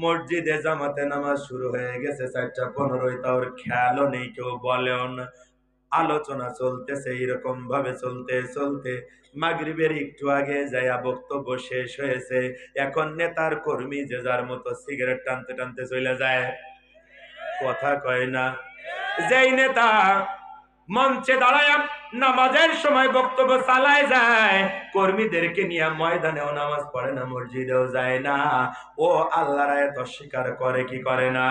মসজিদে জামাতে নামাজ শুরু হয়ে গেছে 4:15, তার খেয়ালও নেই, কেউ বলেও না। আলোচনা চলতেছে, এরকম ভাবে চলতে চলতে মাগরিবের একটু আগে যায়া বক্তব্য শেষ হয়েছে। এখন নেতার কর্মী যে যার মতো সিগারেট টানতে টানতে চলে যায়, কথা কয় না। যেই নেতা মঞ্চে দাঁড়ায় নামাজের সময় বক্তব্য চালায় যায়, কর্মীদেরকে নিয়ে ময়দানেও নামাজ পড়ে না, মসজিদেও যায় না, ও আল্লাহর আয়াত অস্বীকার করে কি করে না?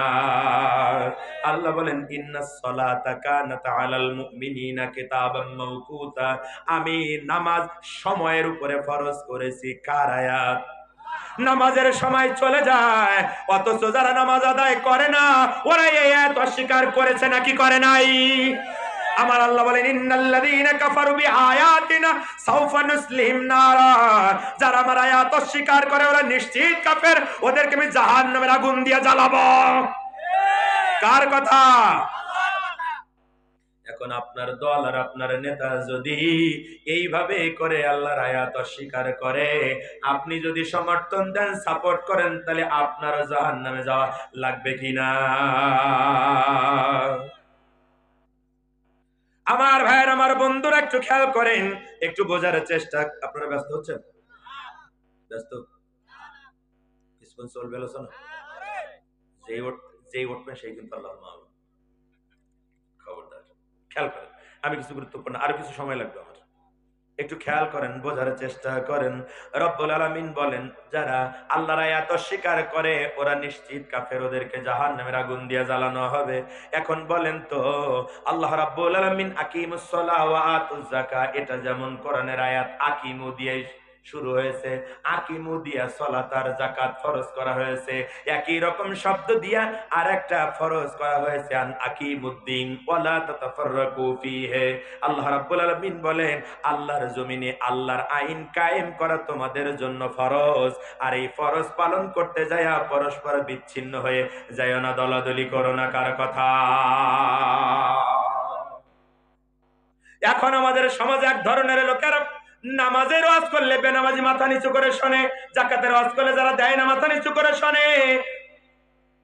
আল্লাহ বলেন ইন্নাস সালাতা কানাত আলাল মুমিনিনা কিতাবাম মাওকুতা, আমি নামাজ সময়ের উপরে ফরজ করেছি। কার আয়াত? নামাজের সময় চলে যায়, অথচ যারা নামাজ আদায় করে না ওরা এই আয়াত অস্বীকার করেছে নাকি করে নাই? আমার আল্লাহ বলেন ইন্নাল্লাযীনা কাফারু বিআয়াতিনা সাউফা নুসলিহিম নারা, যারা আমার আয়াত অস্বীকার করে ওরা নিশ্চিত কাফের, ওদেরকে আমি জাহান্নামের আগুন দিয়ে জ্বালাবো। কার কথা? এখন আপনার দল আর আপনার নেতা যদি এইভাবে করে আল্লাহর আয়াত অস্বীকার করে, আপনি যদি সমর্থন দেন, সাপোর্ট করেন, তাহলে আপনার জাহান্নামে যাওয়া লাগবে কিনা? আমার ভাইয়ের, আমার বন্ধুরা একটু খেয়াল করেন, একটু বোঝার চেষ্টা। আপনারা ব্যস্ত হচ্ছেন? ব্যস্ত? কিছুক্ষণ চলবে আলোচনা, যেই উঠবেন সেই কিন্তু আল্লাহ মাহবুব। খবরদার, খেয়াল করেন, আমি কিছু গুরুত্বপূর্ণ, আরো কিছু সময় লাগবে আমার, একটু খেয়াল করেন, বোঝার চেষ্টা করেন। রব্বুল আলামিন বলেন যারা আল্লাহর আয়াত অস্বীকার করে ওরা নিশ্চিত কাফের, ওদেরকে জাহান্নামের আগুন দিয়ে জ্বালানো হবে। এখন বলেন তো, আল্লাহ রাব্বুল আলামিন আকিমুস সালাহ ওয়া আতুজ যাকাত, এটা যেমন কোরআনের আয়াত আকিমু দিয়ে শুরু হয়েছে, আকিমু দিয়া সালাত আর যাকাত ফরজ করা হয়েছে, একই রকম শব্দ দিয়া আরেকটা ফরজ করা হয়েছে আন আকিমুদ্দিন ওয়ালা তাতাফাররাকু ফীহি। আল্লাহ রাব্বুল আলামিন বলেন আল্লাহর জমিনে আল্লাহর আইন কায়েম করা তোমাদের জন্য ফরজ, আর এই ফরজ পালন করতে যায়া পরস্পর বিচ্ছিন্ন হয়ে যায় না, দলাদলি করো না। কার কথা? এখন আমাদের সমাজে এক ধরনের লোকেরা নামাজের ওয়াজ করলে বেনামাজি মাথা নিচু করে শোনে, যাকাতের ওয়াজ করলে যারা দেয় না মাথা নিচু করে শোনে,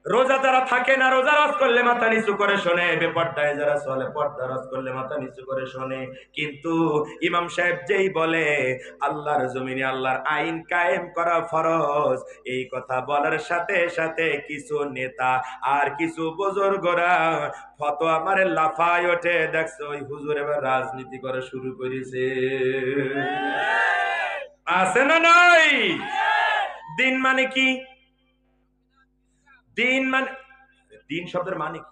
রোজা যারা থাকে না রোজা ওয়াজ করলে মাথা নিচু করে শোনে, বেপর্দায় যারা চলে পর্দা ওয়াজ করলে মাথা নিচু করে শোনে। কিন্তু ইমাম সাহেব যেই বলে আল্লাহর জমিনে আল্লাহর আইন কায়েম করা ফরজ, এই কথা বলার সাথে সাথে কিছু নেতা আর কিছু বুজুর্গরা ফতোয়া মারে লাফায় ওঠে, দেখছো ওই হুজুর এবার রাজনীতি করা শুরু করেছে। আছে না নাই? দিন মানে কি? দিন মানে, দিন শব্দের মানে কি?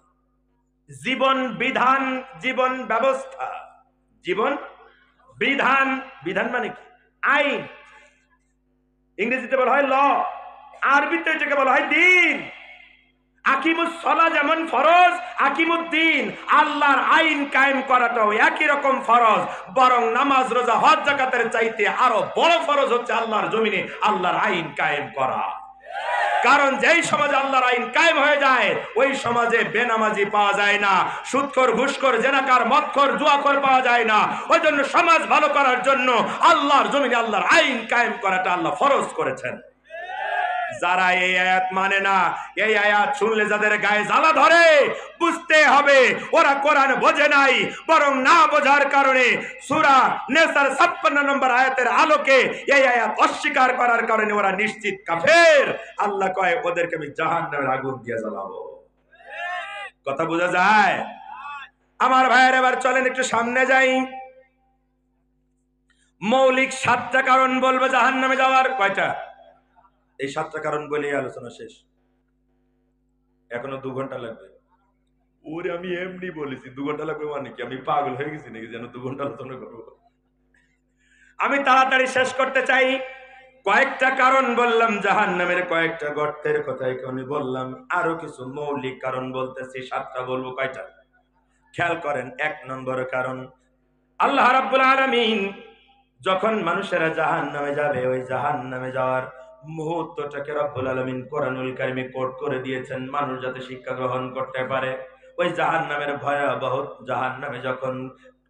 জীবন বিধান, জীবন ব্যবস্থা, জীবন বিধান। বিধান মানে কি? আইন। ইংরেজিতে বলা হয় ল, আরবিতে এটাকে বলা হয় দিন। আকিমুস সালাহ যেমন ফরজ, আকিমুদ্দিন আল্লাহর আইন কায়েম করাটাও একই রকম ফরজ, বরং নামাজ রোজা হজ যাকাতের চাইতে আরো বড় ফরজ হচ্ছে আল্লাহর জমিনে আল্লাহর আইন কায়েম করা। কারণ যেই সমাজে আল্লাহর আইন কায়েম হয়ে যায় ওই সমাজে বেনামাজি পাওয়া যায় না, সুদখোর, ঘুষখোর, জেনাকার, মদখোর, জুয়াখোর পাওয়া যায় না। ওই জন্য সমাজ ভালো করার জন্য আল্লাহর জমিনে আল্লাহর আইন কায়েম করাটা আল্লাহ ফরজ করেছেন। যারা এই আয়াত মানে না, এই আয়াত শুনলে যাদের গায়ে জ্বালা ধরে, বুঝতে হবে ওরা কোরআন বোঝে নাই, বরং না বোঝার কারণে সূরা নেসার 56 নম্বর আয়াতের আলোকে এই আয়াত অস্বীকার করার কারণে ওরা নিশ্চিত কাফের। আল্লাহ কয় ওদেরকে আমি জাহান্নামের আগুন দিয়ে জ্বালাবো। কথা বোঝা যায়? আমার ভাইয়ের, এবার চলেন একটু সামনে যাই। মৌলিক 7টা কারণ বলবো জাহান্নামে যাওয়ার। কয়টা? এই 7টা কারণ বলেই আলোচনা শেষ, এখনো 2 ঘন্টা লাগবে। ওরে আমি এমনি বলেছি 2 ঘন্টা লাগবে মানে কি? আমি পাগল হয়ে গেছি নাকি যেন 2 ঘন্টা আলোচনা করবো? আমি তাড়াতাড়ি শেষ করতে চাই। কয়েকটা কারণ বললাম জাহান্নামের, কয়েকটা গর্তের কথা এখানে বললাম, আরো কিছু মৌলিক কারণ বলতেছি, 7টা বলবো। কয়টা? খেয়াল করেন। 1 নম্বর কারণ, আল্লাহ রাব্বুল আলামিন যখন মানুষেরা জাহান্নামে যাবে, ওই জাহান্নামে যাওয়ার মুহূর্তটাকে রব্বুল আলামিন কোরআনুল কারীমে কোট করে দিয়েছেন, মানুষ যাতে শিক্ষা গ্রহণ করতে পারে। ওই জাহান্নামের ভয়াবহ জাহান্নামে যখন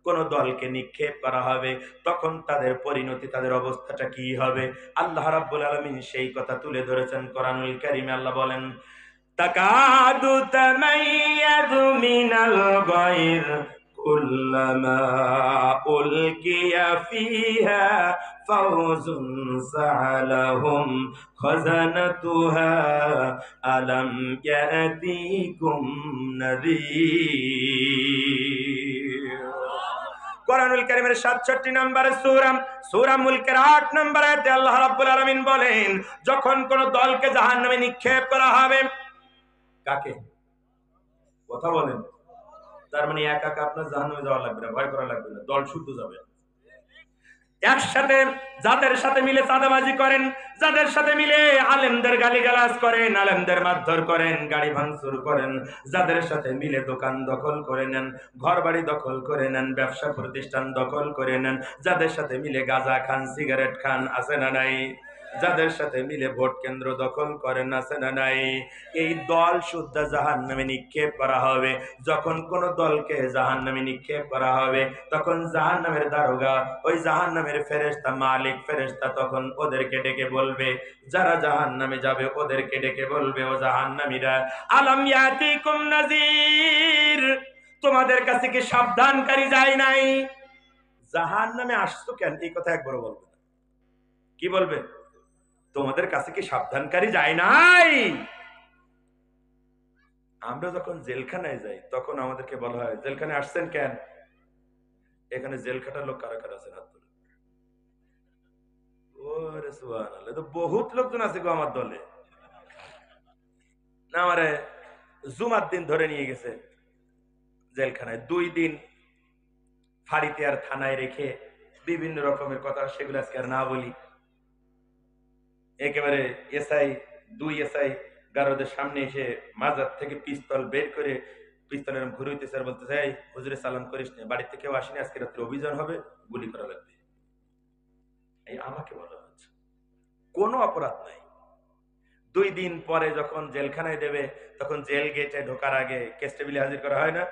কোন দলকে নিক্ষেপ করা হবে তখন তাদের পরিণতি, তাদের অবস্থাটা কি হবে, আল্লাহ রাব্বুল আলামিন সেই কথা তুলে ধরেছেন কোরআনুল কারীমে। আল্লাহ বলেন, তাকাদু তামাইয়াযু মিনাল গায়র কুল্লামা উলকিয়া ফিহা ফাওজুন সাআলাহুম খাযানাতুহা আলাম ইয়াতিকুম নাযীর। কোরআনুল কারীমের 67 নম্বরের সূরা সূরা মুলকের 8 নম্বর আয়াতে আল্লাহ রাব্বুল আলামিন বলেন, যখন কোন দলকে জাহান্নামে নিক্ষেপ করা হবে, কাকে? কথা বলেন। তার মানে একা একা আপনার জাহান্নামে যাওয়া লাগবে না, ভয় করা লাগবে না, দল শুদ্ধ যাবে। একসাথে যাদের সাথে মিলে চাঁদাবাজি করেন, যাদের সাথে মিলে আলেমদের গালিগালাজ করেন, আলেমদের মারধর করেন, গাড়ি ভাঙচুর করেন, যাদের সাথে মিলে দোকান দখল করে নেন, ঘর বাড়ি দখল করে নেন, ব্যবসা প্রতিষ্ঠান দখল করে নেন, যাদের সাথে মিলে গাঁজা খান, সিগারেট খান, আছে না নাই? যাদের সাথে মিলে ভোট কেন্দ্র দখল করেন, আছে না নাই? এই দল শুদ্ধ জাহান্নামে নিক্ষেপ করা হবে। যখন কোন দলকে জাহান্নামে নিক্ষেপ করা হবে তখন জাহান্নামের দারোগা, ওই জাহান্নামের ফেরেশতা, মালিক ফেরেশতা তখন ওদেরকে ডেকে বলবে, যারা জাহান্নামে যাবে ওদেরকে ডেকে বলবে, ও জাহান্নামীরা, আলাম ইয়াতিকুম নাযীর, তোমাদের কাছে কি সাবধানকারী যায় নাই? জাহান্নামে আসছো কেন, এই কথা একবার বলবে না। কি বলবে? তোমাদের কাছে কি সাবধানকারী যায় নাই? আমরা যখন জেলখানায় যাই তখন আমাদেরকে বলা হয়, জেলখানায় আসছেন কেন? এখানে জেল খাটার লোক কারা কারা আছেন? হাত তুলে। ওরে সুবহানাল্লাহ, তো বহুত লোকজন আছে গো আমার দলে। না, আমারে জুমার দিন ধরে নিয়ে গেছে জেলখানায়, 2 দিন ফাঁড়িতে আর থানায় রেখে বিভিন্ন রকমের কথা, সেগুলো আজকে আর না বলি। একেবারে এসআই, 2 এসআই গারদের সামনে এসে মাজার থেকে পিস্তল বের করে পিস্তলের ঘুরে হইতেছে আর বলতেছে, এই হুজুরে সালাম করিস না, বাড়িতে কেউ আসেনি, আজকে রাত্রে অভিযান হবে, গুলি করা লাগবে। এই আমাকে বলা হচ্ছে, কোনো অপরাধ নাই। 2 দিন পরে যখন জেলখানায় দেবে তখন জেল গেটে ঢোকার আগে কেস টেবিলে হাজির করা হয় না?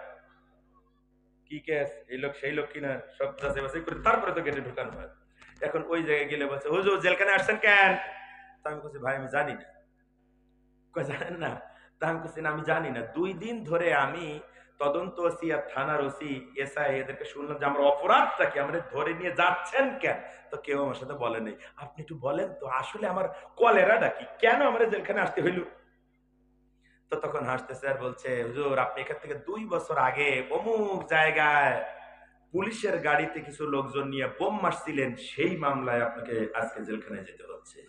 কি কেস, এই লোক সেই লোক কিনা, সব যাচাই বাছাই করে তারপরে তো গেটে ঢোকানো হয়। এখন ওই জায়গায় গেলে বলছে, হুজুর জেলখানায় আসছেন কেন? তা আমি বলছি, ভাই আমি জানি না। কয় জানেন না? তা আমি বলছি, আমি জানি না। 2 দিন ধরে আমি তদন্ত ওসি আর থানার ওসি এসআই এদেরকে শুনলাম যে আমার অপরাধটা কি, আমাদের ধরে নিয়ে যাচ্ছেন কেন? তো কেউ আমার সাথে বলে নাই। আপনি একটু বলেন তো আসলে আমার কলেরাটা কি, কেন আমার জেলখানে আসতে হইল? তো তখন হাসতেছে আর বলছে, হুজুর আপনি এখান থেকে 2 বছর আগে অমুক জায়গায় পুলিশের গাড়িতে কিছু লোকজন নিয়ে বোম মারছিলেন, সেই মামলায় আপনাকে আজকে জেলখানায় যেতে হচ্ছে।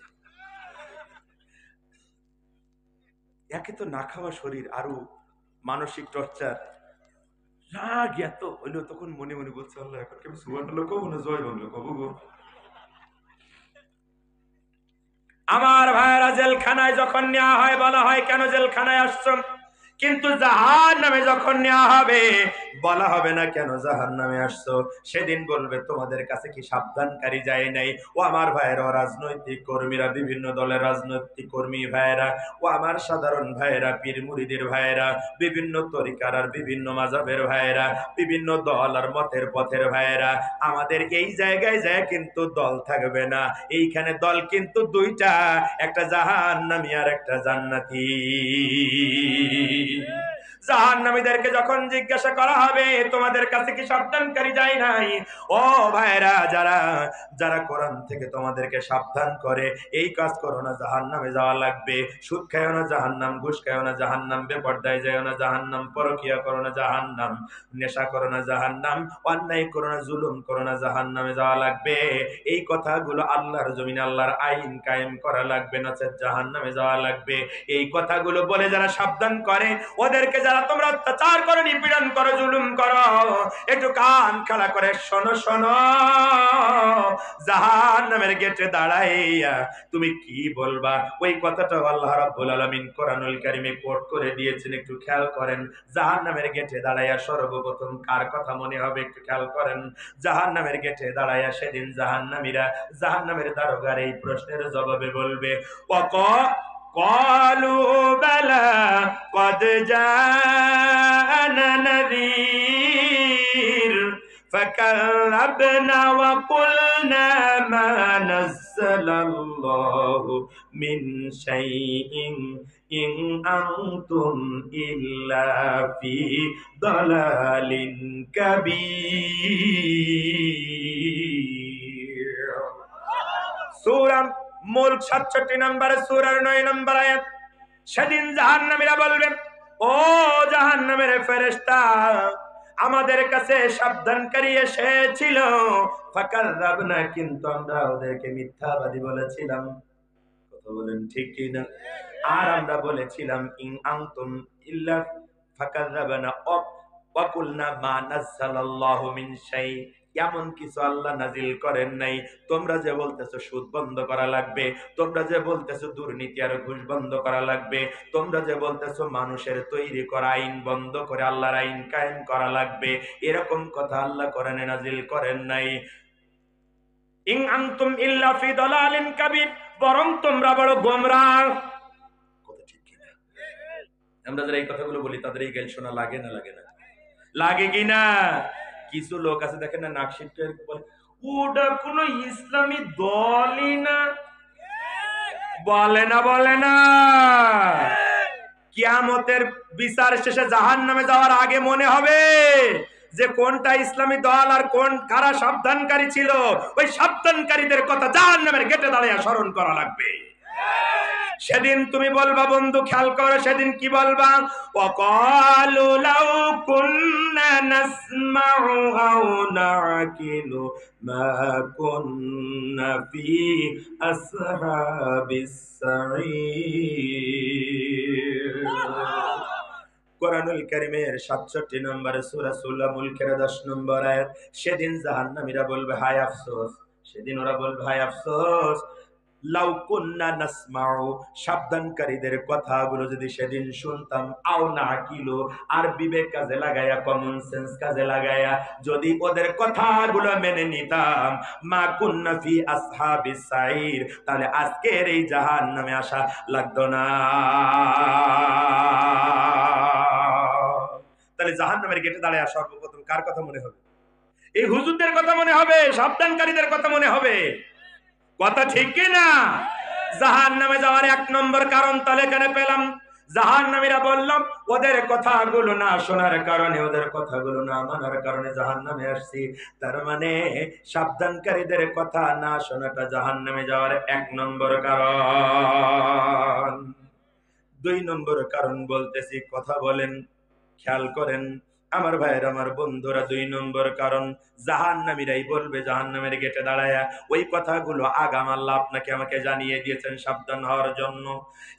একে তো না খাওয়া শরীর, আরো মানসিক টর্চার, রাগ এত হইলো। তখন মনে মনে বলছে, আল্লাহ এখন কি আমি সুবহানাল্লাহ কবো না জয় বাংলা কবো গো? আমার ভাইয়েরা, জেলখানায় যখন নেওয়া হয় বলা হয় কেন জেলখানায় আসছো, কিন্তু জাহান্নামে যখন নেওয়া হবে বলা হবে না কেন জাহান্নামে আসছো। সেদিন বলবে, তোমাদের কাছে কি সাবধানকারী যায় নাই? ও আমার ভাইয়েরা, রাজনৈতিক কর্মীরা, বিভিন্ন দলের রাজনৈতিক কর্মী ভাইয়েরা, ও আমার সাধারণ ভাইয়েরা, পীর মুরিদের ভাইয়েরা, বিভিন্ন তরিকার আর বিভিন্ন মাযহাবের ভাইয়েরা, বিভিন্ন দল আর মতের পথের ভাইয়েরা, আমাদের এই জায়গায় যায় কিন্তু দল থাকবে না। এইখানে দল কিন্তু 2টা, একটা জাহান্নামী আর একটা জান্নাতি। জাহান্নামীদেরকে যখন জিজ্ঞাসা করা হবে, তোমাদের কাছে কি সাবধানকারী যায় নাই? ও ভাইরা, যারা যারা কোরআন থেকে তোমাদেরকে সাবধান করে, এই কাজ করো না, জাহান্নামে যাওয়া লাগবে। সুদ খাইও না, জাহান্নাম। ঘুষ খাইও না, জাহান্নাম। বেপরদায় যাইও না, জাহান্নাম। পরকিয়া করো না, জাহান্নাম। নেশা করো না, জাহান্নাম। অন্যায় করো না, জুলুম করো না, জাহান্নামে যাওয়া লাগবে। এই কথাগুলো আল্লাহর জমিনে আল্লাহর আইন কায়েম করা লাগবে, নচেত জাহান্নামে যাওয়া লাগবে। এই কথাগুলো বলে যারা সাবধান করে, ওদেরকে যারা তোমরা অত্যাচার করো, নিপীড়ন করো, জুলুম করো, একটু কান খাড়া করে শোনো শোনো, জাহান্নামের গেটে দাঁড়াইয়া তুমি কি বলবা, ওই কথাটা আল্লাহ রাব্বুল আলামিন কোরআনুল কারীমে কোট করে দিয়েছেন। একটু খেয়াল করেন, জাহান্নামের গেটে দাঁড়াইয়া সর্বপ্রথম কার কথা মনে হবে একটু খেয়াল করেন। জাহান্নামের গেটে দাঁড়াইয়া সেদিন জাহান্নামীরা জাহান্নামের দারোগার এই প্রশ্নের জবাবে বলবে, ক্বালু বালা قد جاءنا نذير فكذبنا وقلنا ما نزل الله من شيء إن أنتم إلا في ضلال كبير সূরা মুলক 67 নম্বরে সূরার 9 নম্বর আয়াত সেদিন জাহান্নামীরা বলবেন ও জাহান্নামের ফেরেশতা আমাদের কাছে সাবধানকারী এসেছিল ফাকাযযাবনা কিন্তু আমরা ওদেরকে মিথ্যাবাদী বলেছিলাম কথা বলেন ঠিক কি না আর আমরা বলেছিলাম ইন আনতুম ইল্লা ফাকাযযাবনা ওয়া কুলনা মা নাযালাল্লাহু মিন শাই এমন কিছু আল্লাহ নাজিল করেন নাই তোমরা যে বলতেছো সুদ বন্ধ করা লাগবে তোমরা যে বলতেছো দুর্নীতি আর ঘুষ বন্ধ করা লাগবে তোমরা যে বলতেছো মানুষের তৈরি করা আইন বন্ধ করে আল্লাহর আইন কায়েম করা লাগবে এরকম কথা আল্লাহ কোরআনে নাজিল করেন নাই ইন আনতুম ইল্লা ফি দালালিন কাবীর বরং তোমরা বড় গোমরাহ কথা ঠিক কি না আমরা যারা এই কথাগুলো বলি তাদের এই গাল শোনা লাগে না লাগে না লাগে কি না কিছু লোক আছে দেখেন না নাকশিটকে বলে ওটা কোনো ইসলামী দলই না বলে না কিয়ামতের বিচার শেষে জাহান্নামে যাওয়ার আগে মনে হবে যে কোনটা ইসলামী দল আর কোন কারা সাবধানকারী ছিল ওই সাবধানকারীদের কথা জাহান্নামের গেটে দাঁড়িয়ে স্মরণ করা লাগবে সেদিন তুমি বলবা বন্ধু খেয়াল করো সেদিন কি বলবা ওয়াকালু লাউ কুন্না নাসমাউ আও নাকিলু মা কুন্না ফি আসহাবিস সাঈর কোরআনুল কারীমের 67 নম্বরে সূরা সূরা মুলকের 10 নম্বর আয়াত সেদিন জাহান্নামীরা বলবে হায় আফসোস সেদিন ওরা বলবে হায় আফসোস লাউ কুন্না নাসমাউ সাবধানকারীদের কথাগুলো যদি সেদিন শুনতাম আও নাকিলু আর বিবেক কাজে লাগায়া কমন সেন্স কাজে লাগায়া যদি ওদের কথাগুলো মেনে নিতাম মা কুন্না ফি আসহাবিস সাঈর তাহলে আজকের এই জাহান্নামে আসা লাগতো না তাহলে জাহান্নামের গেটে দাঁড়ায় সর্বপ্রথম কার কথা মনে হবে এই হুজুরদের কথা মনে হবে সাবধানকারীদের কথা মনে হবে কথা ঠিক কি না জাহান্নামে যাওয়ার এক নম্বর কারণ তাহলে এখানে পেলাম জাহান্নামীরা বললাম ওদের কথাগুলো না শোনার কারণে ওদের কথাগুলো না মানার কারণে জাহান্নামে আসছি তার মানে সাবধানকারীদের কথা না শোনাটা জাহান্নামে যাওয়ার এক নম্বর কারণ 2 নম্বর কারণ বলতেছি কথা বলেন খেয়াল করেন আমার ভাইয়ের আমার বন্ধুরা 2 নম্বর কারণ জাহান্নামীরাই বলবে জাহান্নামের গেটে দাঁড়ায়া ওই কথাগুলো আগাম আল্লাহ আপনাকে আমাকে জানিয়ে দিয়েছেন সাবধান হওয়ার জন্য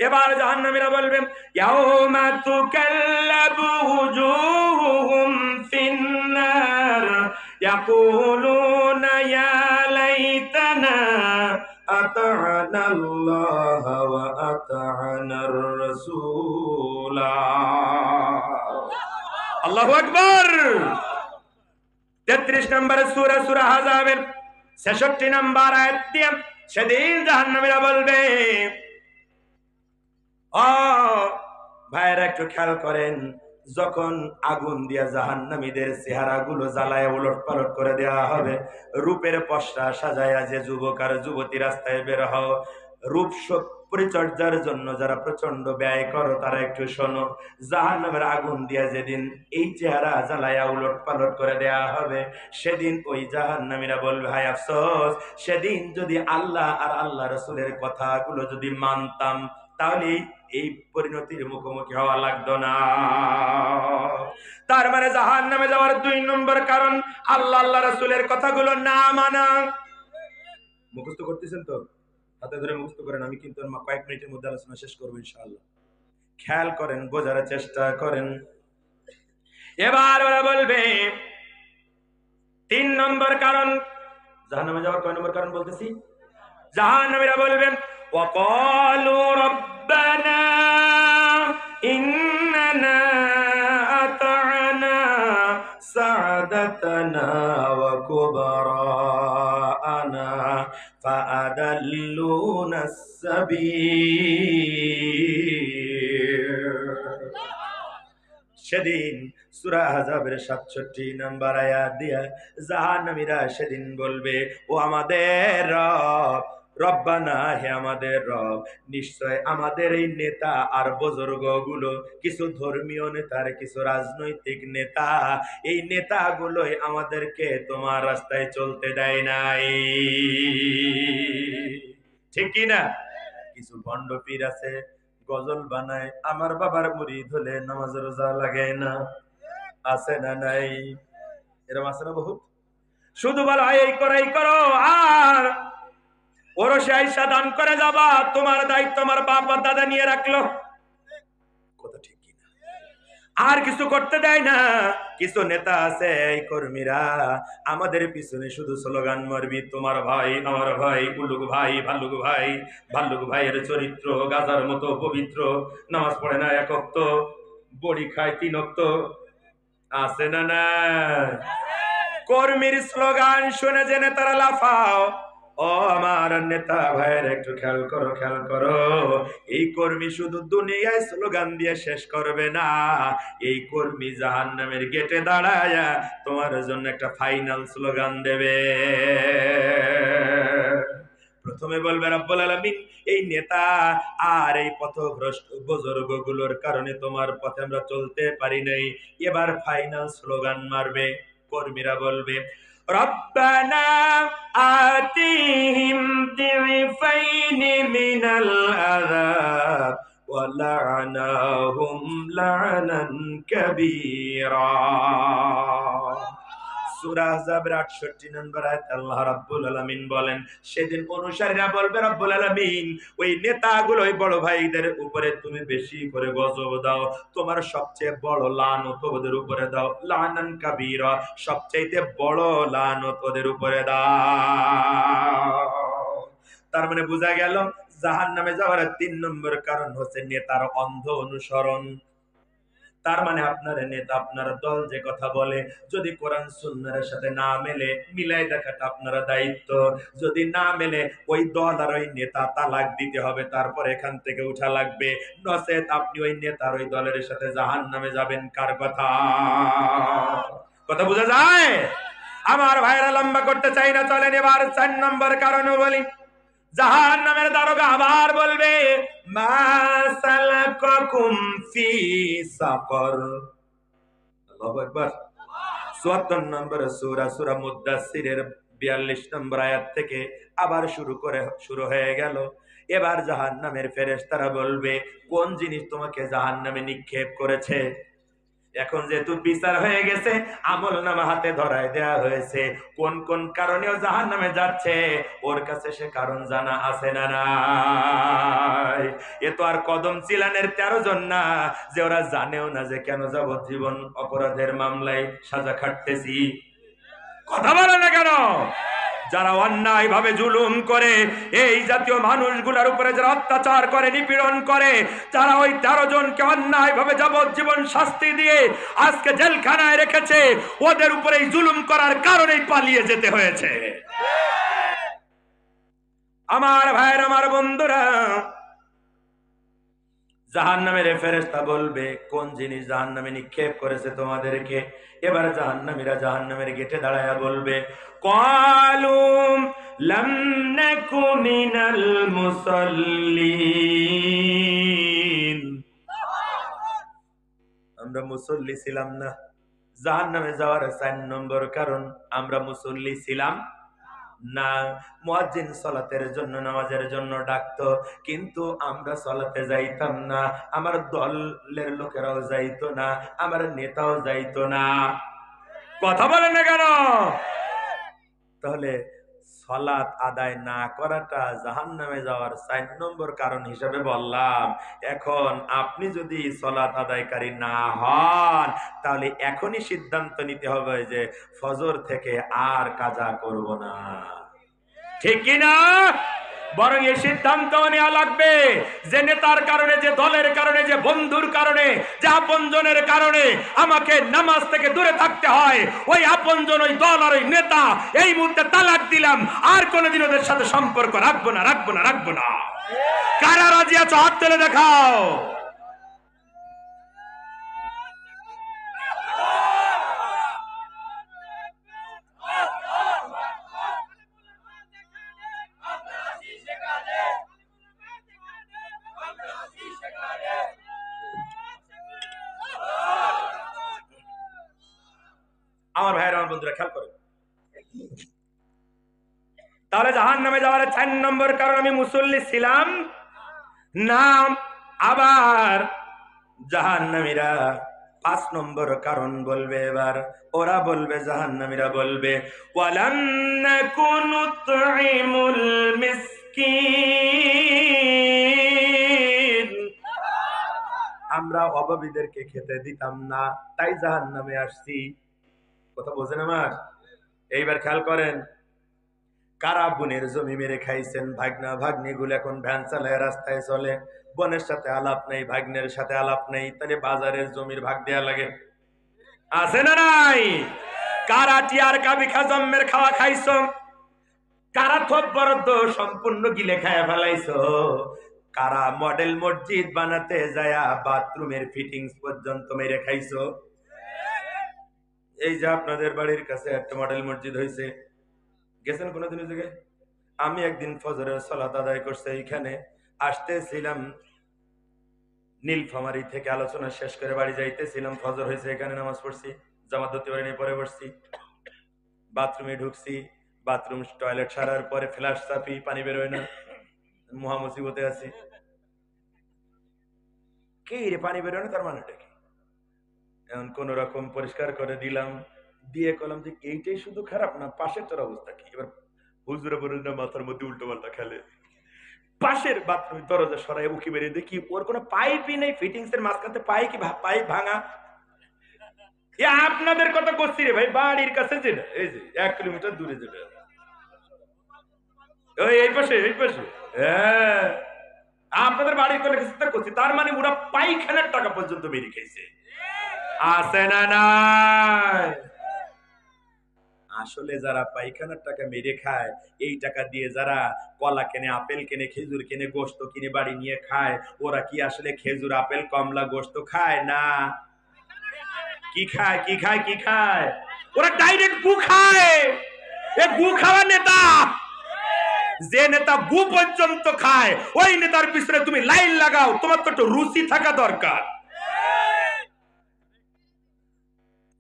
এবার জাহান্নামীরা বলবেন ইয়াউমা তুকাল্লাবু উজুহুম ফিন্নার ইয়াকুলুনা ইয়া লাইতানা আতা'না আল্লাহ ওয়া আতা'নার রাসূলা আল্লাহু আকবার 33 নম্বরে সূরা সূরা আহজাবের 66 নম্বর আয়াত দিয়ে সেদিন জাহান্নামীরা বলবে ও ভাইরা একটু খেয়াল করেন যখন আগুন দিয়া জাহান্নামীদের চেহারাগুলো জ্বালায় উলটপালট করে দেওয়া হবে রূপের পশরা সাজায়া যে যুবক আর যুবতী রাস্তায় বের হও রূপ পরিচর্যার জন্য যারা প্রচন্ড ব্যয় করো তারা একটু শোনো জাহান্নামের আগুন দিয়া যেদিন এই চেহারা জ্বালায়া উলটপালট করে দেয়া হবে সেদিন ওই জাহান্নামীরা বলবে হায় আফসোস সেদিন যদি আল্লাহ আর আল্লাহ রাসূলের কথাগুলো যদি মানতাম তাহলে এই পরিণতির মুখোমুখি হওয়া লাগতো না তার মানে জাহান্নামে যাওয়ার 2 নম্বর কারণ আল্লাহ আল্লাহ রাসূলের কথাগুলো না মানা মুখস্থ করতেছেন তো হাতে ধরে মুখস্থ করেন আমি কিন্তু কয়েক মিনিটের মধ্যে আলোচনা শেষ করবো ইনশাআল্লাহ খেয়াল করেন বোঝার চেষ্টা করেন এবার ওরা বলবে 3 নম্বর কারণ জাহান্নামে যাওয়ার কয় নম্বর কারণ বলতেছি জাহান্নামীরা বলবেন ওয়াকালু রাব্বানা ইন্নানা আতা'না সাদাতানা ওয়া কুবরাআনা ফাআদাল্লুনা সাবিল সেদিন সূরা আহজাবের 67 নম্বর আয়াত দিয়া জাহান্নামীরা সেদিন বলবে, ও আমাদের রব, রব্বানা, হে আমাদের রব, নিশ্চয় আমাদের এই নেতা আর বুজুর্গ গুলো, কিছু ধর্মীয় নেতার, কিছু রাজনৈতিক নেতা, এই নেতাগুলোই আমাদেরকে তোমার রাস্তায় চলতে দেয় নাই। ঠিক কি না? কিছু ভণ্ড পীর আছে, গজল বানায়, আমার বাবার মুরিদ হলে নামাজ রোজা লাগে না, আছে না নাই? এরকম আছে না বহুত? শুধু বলো এই করো এই করো, আর ওরসে আইসা দান করে যাবা, তোমার দায়িত্ব আমার বাপ আর দাদা নিয়ে রাখলো। কথা ঠিক কিনা? আর কিছু করতে দেয় না। কিছু নেতা আছে, এই কর্মীরা আমাদের পিছনে শুধু স্লোগান মারবি, তোমার ভাই আমার ভাই, উল্লুক ভাই ভাল্লুক ভাই, ভাল্লুক ভাইয়ের চরিত্র গাজার মতো পবিত্র, নামাজ পড়ে না এক ওয়াক্ত, বড়ি খায় 3 ওয়াক্ত, আছে না না? কর্মীর স্লোগান শুনে যে নেতারা লাফাও। ও আমার নেতা ভাইয়ের একটু খেয়াল করো, খেয়াল করো, এই কর্মী শুধু দুনিয়ায় স্লোগান দিয়ে শেষ করবে না, এই কর্মী জাহান্নামের গেটে দাঁড়ায় তোমার জন্য একটা ফাইনাল স্লোগান দেবে। প্রথমে বলবে রব্বুল আলামিন, এই নেতা আর এই পথভ্রষ্ট বুজুর্গ গুলোর কারণে তোমার পথে আমরা চলতে পারি নাই। এবার ফাইনাল স্লোগান মারবে। কর্মীরা বলবে, রব্বানা আতিহিম দিফাইনি মিনাল আযাব ওয়া লা'নাহুম লা'নান কাবীরা। সূরা আহজাবের 68 নম্বর আয়াত আল্লাহ রাব্বুল আলামিন বলেন, সেদিন অনুসারীরা বলবে, রব্বুল আলামিন, ওই নেতাগুলো, ওই বড় ভাইদের উপরে তুমি বেশি করে গজব দাও, তোমার সবচেয়ে বড় লানত ওদের উপরে দাও, লানান কাবীরা, সবচেয়ে বড় লানত ওদের উপরে দাও। তার মানে বোঝা গেল জাহান্নামে যাওয়ার 3 নম্বর কারণ হচ্ছে নেতার অন্ধ অনুসরণ। তার মানে আপনার নেতা, আপনার দল যে কথা বলে, যদি কোরআন সুন্নাহর সাথে না মেলে, মিলাই দেখাটা আপনার দায়িত্ব। যদি না মেলে, ওই দল আর ওই নেতা তালাক দিতে হবে, তারপর এখান থেকে উঠা লাগবে, নচেত আপনি ওই নেতার ওই দলের সাথে জাহান্নামে যাবেন। কার কথা? কথা বোঝা যায়? আমার ভাইরা লম্বা করতে চাই না, চলেন এবার 4 নম্বর কারণ বলি। জাহান্নামের দারোগা আবার বলবে, মা সালাকাকুম ফি সাকর। আল্লাহু আকবার। 74 নম্বর সূরা মুদ্দাসসিরের 42 নম্বর আয়াত থেকে আবার শুরু হয়ে গেল। এবার জাহান্নামের ফেরেশতারা বলবে, কোন জিনিস তোমাকে জাহান্নামে নিক্ষেপ করেছে? এখন যেহেতু বিচার হয়ে গেছে, আমলনামা হাতে ধরায় দেয়া হয়েছে, কোন কোন কারণেও জাহান্নামে যাচ্ছে ওর কাছে সে কারণ জানা আছে না নাই? এ তো আর কদম চিলানের 13 জন না, যে ওরা জানেও না যে কেন যাবজ্জীবন অপরাধের মামলায় সাজা খাটতেছি। কথা বলে না কেন? যারা অন্যায় ভাবে জুলুম করে, এই জাতীয় মানুষগুলোর উপরে যারা অত্যাচার করে, নিপীড়ন করে, যারা ওই 13 জনকে অন্যায় ভাবে যাবজ্জীবন শাস্তি দিয়ে আজকে জেলখানায় রেখেছে, ওদের উপরে এই জুলুম করার কারণেই পালিয়ে যেতে হয়েছে। আমার ভাইয়ের, আমার বন্ধুরা, জাহান্নামের ফেরেশতা বলবে, কোন জিনিস জাহান্নামে নিক্ষেপ করেছে তোমাদেরকে? এবার জাহান্নামীরা জাহান্নামের গেটে দাঁড়ায়া বলবে, ক্বালু লাম নাকু মিনাল মুসাল্লিন, আমরা মুসল্লি ছিলাম না। জাহান্নামে যাওয়ার 4 নম্বর কারণ, আমরা মুসল্লি ছিলাম না। মুয়াজ্জিন সালাতের জন্য, নামাজের জন্য ডাকতো, কিন্তু আমরা সালাতে যাইতাম না, আমার দলের লোকেরাও যাইতো না, আমার নেতাও যাইতো না। কথা বলেন না কেন? তাহলে সালাত আদায় না করাটা জাহান্নামে যাওয়ার 4 নম্বর কারণ হিসেবে বললাম। এখন আপনি যদি সালাত আদায়কারী না হন, তাহলে এখনই সিদ্ধান্ত নিতে হবে যে ফজর থেকে আর কাজা করব না। ঠিক কি না? বরং এই সিদ্ধান্ত নেওয়া লাগবে যে নেতার কারণে, যে দলের কারণে, যে বন্ধুর কারণে, যে আপনজনের কারণে আমাকে নামাজ থেকে দূরে থাকতে হয়, ওই আপনজন, ওই দল আর ওই নেতা এই মুহূর্তে তালাক দিলাম, আর কোনোদিন ওদের সাথে সম্পর্ক রাখবো না, রাখবো না, রাখবো না। কারা রাজি আছো? হাত তুলে দেখাও। আমার ভাইয়ের আমার বন্ধুরা খেয়াল করেন, তাহলে জাহান্নামে যাওয়ার 4 নম্বর কারণ আমি মুসল্লি ছিলাম না। আবার জাহান্নামীরা 5 নম্বর কারণ বলবে। এবার ওরা বলবে, জাহান্নামীরা বলবে, ওয়ালাম নাকুনু তুইমুল মিসকিন, আমরা অভাবীদেরকে খেতে দিতাম না, তাই জাহান্নামে আসছি। কথা বোঝেন আমার? এইবার খেয়াল করেন, কারা বোনের জমি মেরে খাইছেন? ভাগনা ভাগ্নি গুলো এখন ভ্যান চালায় রাস্তায় চলে, বোনের সাথে আলাপ নেই, ভাগ্নের সাথে আলাপ নেই, তাহলে বাজারের জমির ভাগ দেয়া লাগে, আছে না নাই? কারা টিয়ার কাবিখা জন্মের খাওয়া খাইছো? কারা থপ বরাদ্দ সম্পূর্ণ গিলে খায়া ফেলাইছো? কারা মডেল মসজিদ বানাতে যায়া বাথরুমের ফিটিংস পর্যন্ত মেরে খাইছো? এই যে আপনাদের বাড়ির কাছে একটা মডেল মসজিদ হয়েছে, গেছেন কোনোদিন ওই জায়গায়? আমি একদিন ফজরের সালাত আদায় করতে এইখানে আসতেছিলাম, নীলফামারী থেকে আলোচনা শেষ করে বাড়ি যাইতেছিলাম, ফজর হয়েছে, এখানে নামাজ পড়ছি, জামাত ধরতে পারিনি, পরে বসছি, বাথরুমে ঢুকছি, বাথরুম টয়লেট সারার পরে ফ্ল্যাশ চাপি, পানি বেরোয় না, মহামুসিবতে আছি। কি রে, পানি বেরোয় না, তার মানেটা কি? এখন কোন রকম পরিষ্কার করে দিলাম, দিয়ে কলাম যে এইটাই শুধু খারাপ না, পাশের তোর অবস্থা কি? এবার হুজুরে বলেন না, মাথার মধ্যে উল্টো পাল্টা খেলে, পাশের বাথরুম দরজা সরাই উকি বেরিয়ে দেখি ওর কোনো পাইপই নেই, ফিটিংস এর মাঝখানে পাইপ ভাঙা। আপনাদের কথা করছি রে ভাই, বাড়ির কাছে যেটা, এই যে 1 কিলোমিটার দূরে যেটা, ওই এই পাশে হ্যাঁ, আপনাদের বাড়ির কথা করছি, তার মানে ওরা পায়খানার টাকা পর্যন্ত বেরিয়ে খেয়েছে, আছে না নাই? আসলে যারা পায়খানার টাকা মেরে খায়, এই টাকা দিয়ে যারা কলা কেনে, আপেল কেনে, খেজুর কেনে, গোশত কিনে বাড়ি নিয়ে খায়, ওরা কি আসলে খেজুর, আপেল, কমলা, গোশত খায় না? কি খায়? কি খায়? কি খায়? ওরা ডাইরেক্ট গু খায়। এ গু খাওয়া নেতা, যে নেতা গু পর্যন্ত খায়, ওই নেতার পিছনে তুমি লাইন লাগাও, তোমার তো একটু রুচি থাকা দরকার।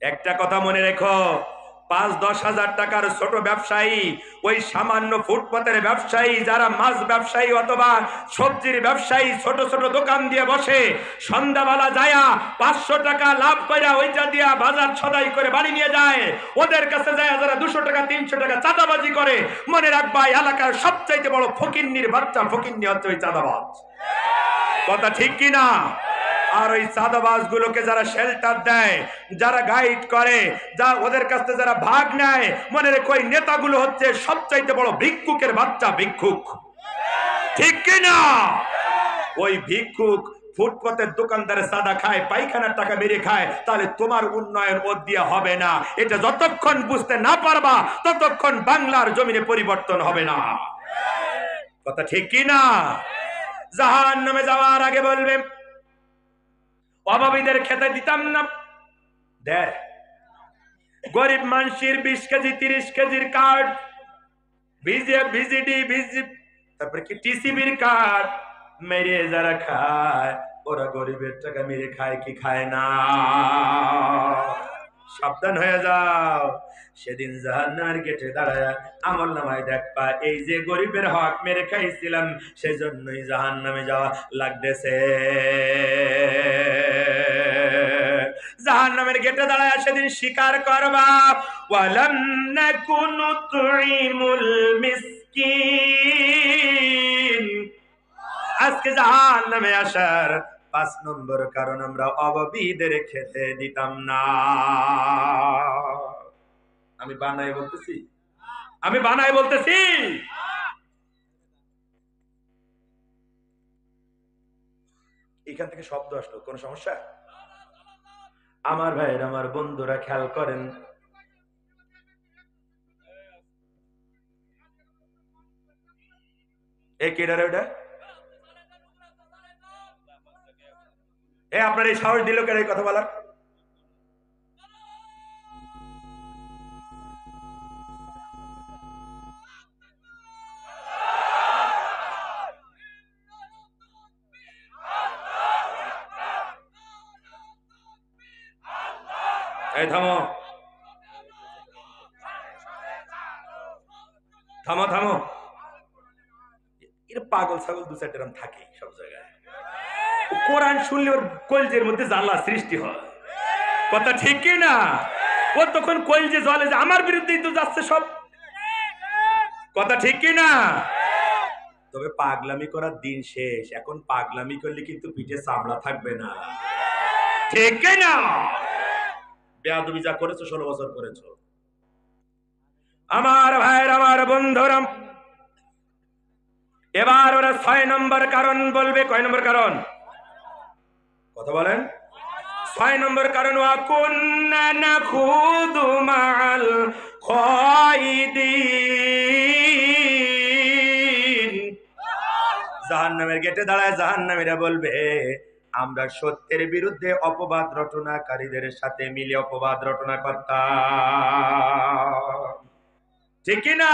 একটা কথা মনে রেখো, 5-10 হাজার টাকার ছোট ব্যবসায়ী, ওই সামান্য ফুটপাতের ব্যবসায়ী, যারা মাছ ব্যবসায়ী অথবা সবজির ব্যবসায়ী, ছোট ছোট দোকান দিয়ে বসে, সন্ধ্যাবেলা যায়া 500 টাকা লাভ করে ওইটা দিয়া বাজার ছদাই করে বাড়ি নিয়ে যায়, ওদের কাছে যায় যারা 200 টাকা 300 টাকা চাঁদাবাজি করে, মনে রাখবা এলাকার সবচাইতে বড় ফকিন্নির বাচ্চা ফকিন্নি হচ্ছে ওই চাঁদাবাজ। কথা ঠিক কিনা? আর ওই চাঁদাবাজ গুলোকে যারা শেল্টার দেয়, যারা গাইড করে, যা ওদের কাছ থেকে যারা ভাগ নেয়, মনে রেখো ওই নেতাগুলো হচ্ছে সবচাইতে বড় ভিক্ষুকের বাচ্চা, ভিক্ষুক। ঠিক কিনা? ওই ভিক্ষুক ফুটপাতের দোকানদারে সাদা খায়, পায়খানার টাকা মেরে খায়, তাহলে তোমার উন্নয়ন ওর দিয়ে হবে না। এটা যতক্ষণ বুঝতে না পারবা, ততক্ষণ বাংলার জমিনে পরিবর্তন হবে না। কথা ঠিক কিনা? জাহান্নামে যাওয়ার আগে বলবে, অভাবীদের খেতে দিতাম না। দেখ, গরিব মানুষের 20 কেজি 30 কেজির কার্ড, ভিজিডি, তারপরে কি টিসিবির কার্ড মেরে যারা খায়, ওরা গরিবের টাকা মেরে খায় কি খায় না? সাবধান হয়ে যাও, সেদিন জাহান্নামের গেটে দাঁড়ায় আমলনামায় দেখবা, এই যে গরিবের হক মেরে খাইছিলাম, সেজন্যই জাহান্নামে যাওয়া লাগতেছে। জাহান্নামের গেটে দাঁড়ায় সেদিন স্বীকার করবা, ওয়ালাম নাকুনু তুইমুল মিসকিন। আজকে জাহান্নামে আসার 5 নম্বর কারণ, আমরা অভাবীদের খেতে দিতাম না। আমি বানাই বলতেছি, আমি বানাই বলতেছি। এখান থেকে শব্দ আসলো, কোন সমস্যা? আমার ভাইয়ের, আমার বন্ধুরা খেয়াল করেন, আপনার এই সাহস দিল কেন এই কথা বলার? এই থামো, থামো থামো, এর পাগল ছাগল দু চারটে রাম থাকে সব জায়গায়। কোরআন শুনলে ওর কলজের মধ্যে জ্বালা সৃষ্টি হয়, কথা ঠিক কি না? ও তখন কলজে জ্বলে যে আমার বিরুদ্ধেই তো যাচ্ছে সব, কথা ঠিক কি না? তবে পাগলামি করার দিন শেষ, এখন পাগলামি করলে কিন্তু পিঠে চামড়া থাকবে না, ঠিক কি না? বেয়াদবি যা করেছো 16 বছর করেছো। আমার ভাইয়ের, আমার বন্ধুরা, এবার ওরা 6 নম্বর কারণ বলবে। কয় নম্বর কারণ? কথা বলেন। 6 নম্বর কারণ, ওয়া কুন্না নাখুদু মাআল খায়দিন। জাহান্নামের গেটে দাঁড়ায় জাহান্নামীরা বলবে, আমরা সত্যের বিরুদ্ধে অপবাদ রটনাকারীদের সাথে মিলে অপবাদ রটনা করতাম, ঠিক কি না?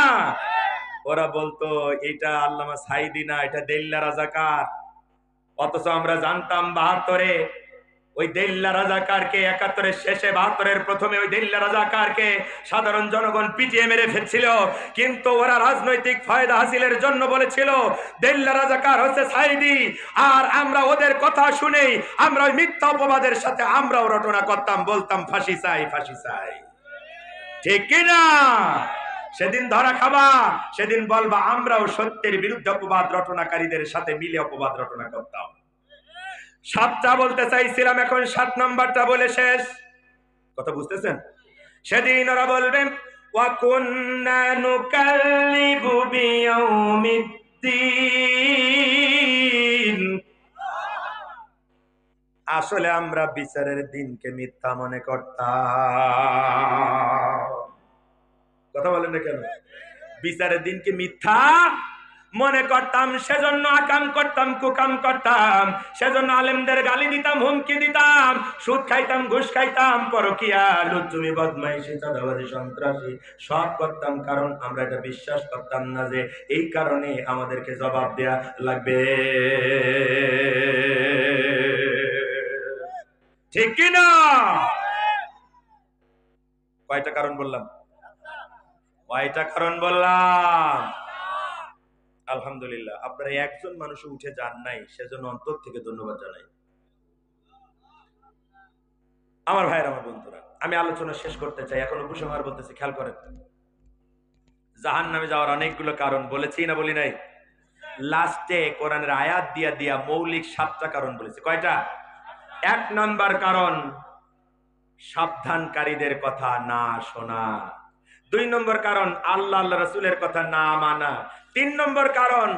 ওরা বলতো এটা আল্লামা সাইদি না, এটা দেল্লা রাজাকার। অথচ আমরা জানতাম 72-এ ওই দেল্লা রাজাকারকে, 71-এর শেষে 72-এর প্রথমে ওই দেল্লা রাজাকারকে সাধারণ জনগণ পিটিয়ে মেরে ফেলছিল, কিন্তু ওরা রাজনৈতিক ফায়দা হাসিলের জন্য বলেছিল দেল্লা রাজাকার হচ্ছে সাইদি। আর আমরা ওদের কথা শুনেই আমরা ওই মিথ্যা অপবাদের সাথে আমরাও রটনা করতাম, বলতাম ফাঁসি চাই, ফাঁসি চাই, ঠিক কি না? সেদিন ধরা খাবা, সেদিন বলবা আমরাও সত্যের বিরুদ্ধে অপবাদ রটনাকারীদের সাথে মিলে অপবাদ রটনা করতাম। 7টা বলতে চাইছিলাম, এখন 7 নাম্বারটা বলে শেষ, কথা বুঝতেছেন? সেদিন ওরা বলবে, ওয়া কুন্না নুকাল্লিবু বিয়াউমিদ্দিন। আসলে আমরা বিচারের দিনকে মিথ্যা মনে করতাম, কথা বলেন না কেন? বিচারের দিনকে মিথ্যা মনে করতাম, সেজন্য আকাম করতাম, কুকাম করতাম, সেজন্য আলেমদের গালি দিতাম, হুমকি দিতাম, সুদ খাইতাম, ঘুষ খাইতাম, পরকিয়া, লুচ্চুমি, বদমাইশি, চাঁদাবাজি, সন্ত্রাসী সব করতাম, কারণ আমরা এটা বিশ্বাস করতাম না যে এই কারণে আমাদেরকে জবাব দেয়া লাগবে, ঠিক কি না? কয়টা কারণ বললাম? কয়টা কারণ বললাম? আলহামদুলিল্লাহ, আপনারা একজন মানুষ উঠে যান নাই, সেজন্য অন্তর থেকে ধন্যবাদ জানাই। আমার ভাইয়ের, আমার বন্ধুরা, আমি আলোচনা শেষ করতে চাই, এখন উপসংহার বলতেছি, খেয়াল করেন। জাহান্নামে যাওয়ার অনেকগুলো কারণ বলেছি না বলি নাই? লাস্টে কোরআনের আয়াত দিয়া দিয়া মৌলিক 7টা কারণ বলেছি। কয়টা? 1 নাম্বার কারণ, সাবধানকারীদের কথা না শোনা। 2 নম্বর কারণ, আল্লাহ আল্লাহ রাসূলের কথা না মানা। 3 নম্বর কারণ,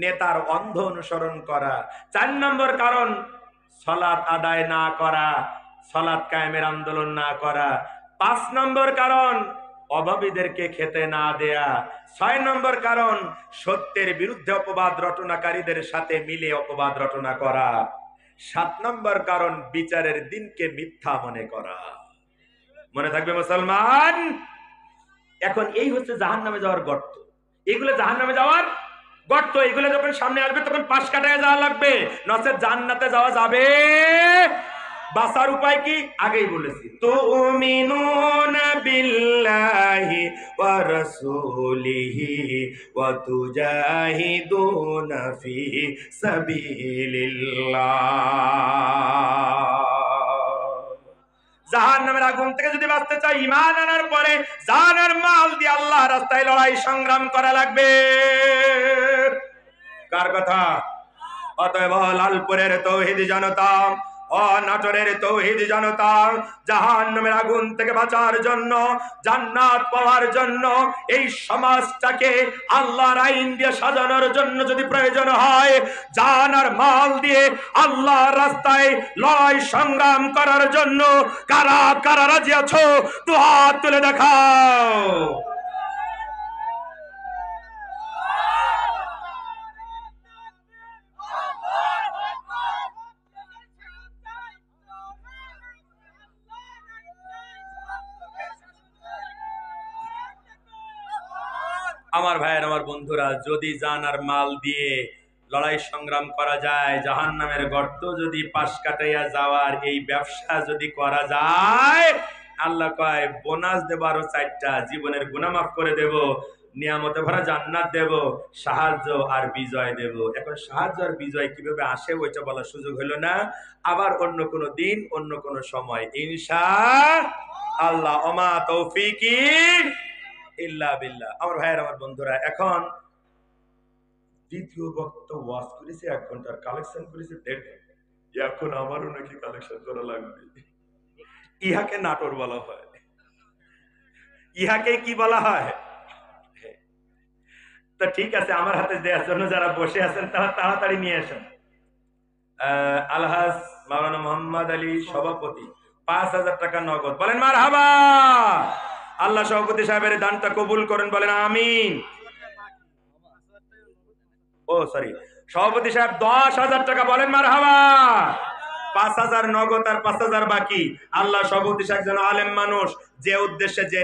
নেতার অন্ধ অনুসরণ করা। 4 নম্বর কারণ, সালাত আদায় না করা, সালাত কায়েমের আন্দোলন না করা। 5 নম্বর কারণ, অভাবীদেরকে খেতে না দেয়া। 6 নম্বর কারণ, সত্যের বিরুদ্ধে অপবাদ রটনাকারীদের সাথে মিলে অপবাদ রটনা করা। 7 নম্বর কারণ, বিচারের দিনকে মিথ্যা মনে করা। মনে থাকবে মুসলমান? এখন এই হচ্ছে জাহান্নামে যাওয়ার গর্ত, এগুলো জাহান্নামে যাওয়ার গর্ত, এগুলো যখন সামনে আসবে তখন পাশ কাটায় যাওয়া লাগবে, নচেত জান্নাতে যাওয়া যাবে। বাঁচার উপায় কি? আগেই বলেছি, তুমিনুনা বিল্লাহি ওয়া রাসূলিহি ওয়া তুজাহিদুনা ফি সাবিলিল্লাহ। জাহান্নামের আগুন থেকে যদি বাঁচতে চাই, ঈমান আনার পরে জান আর মাল দিয়ে আল্লাহ রাস্তায় লড়াই সংগ্রাম করা লাগবে। কার কথা? অতএব লালপুরের তৌহিদি জনতা, নাটোরের তৌহিদি জনতা, জাহান্নামের আগুন থেকে বাঁচার জন্য, জান্নাত পাওয়ার জন্য, এই সমাজটাকে আল্লাহর আইন দিয়ে সাজানোর জন্য যদি প্রয়োজন হয়, জান আর মাল দিয়ে আল্লাহর রাস্তায় লড়াই সংগ্রাম করার জন্য কারা কারা রাজি আছো? 2 হাত তুলে দেখাও। আমার ভাইয়ের, আমার বন্ধুরা, যদি জান আর মাল দিয়ে লড়াই সংগ্রাম করা যায়, জাহান্নামের গর্ত যদি পাশ কাটাইয়া যাওয়ার এই ব্যবসা যদি করা যায়, আল্লাহ কয় বোনাস দেব আরো 4টা, জীবনের গুনাহ মাফ করে দেব। নিয়ামতে ভরা জান্নাত দেব, সাহায্য আর বিজয় দেব। এখন সাহায্য আর বিজয় কিভাবে আসে ওইটা বলার সুযোগ হলো না, আবার অন্য কোন দিন অন্য কোন সময় ইনশাআল্লাহ। ওমা তৌফিকি ইল্লা বিল্লাহ। আমার ভাইয়ের, আমার বন্ধুরা, এখন দ্বিতীয় বক্তা ওয়াজ করেছে 1 ঘন্টার, কালেকশন করেছে 1.5 ঘন্টা। এখন আমারও নাকি কালেকশন করা লাগবে। ইহাকে নাটোর বলা হয়, ইহাকে কি বলা হয়? তো ঠিক আছে, আমার হাতে দেওয়ার জন্য যারা বসে আছেন তারা তাড়াতাড়ি নিয়ে আসেন। আলহাজ মাওলানা মোহাম্মদ আলী সভাপতি 5,000 টাকা নগদ, বলেন মারহাবা। আল্লাহ সভাপতি সাহেবের দানটা কবুল করেন, বলেন আমিন। ও সরি, সভাপতি সাহেব 10,000 টাকা, বলেন মারহাবা। 5,000 নগদ আর 5,000 বাকি। আল্লাহ সভাপতি সাহেব যেন আলেম মানুষ, যে উদ্দেশ্যে যে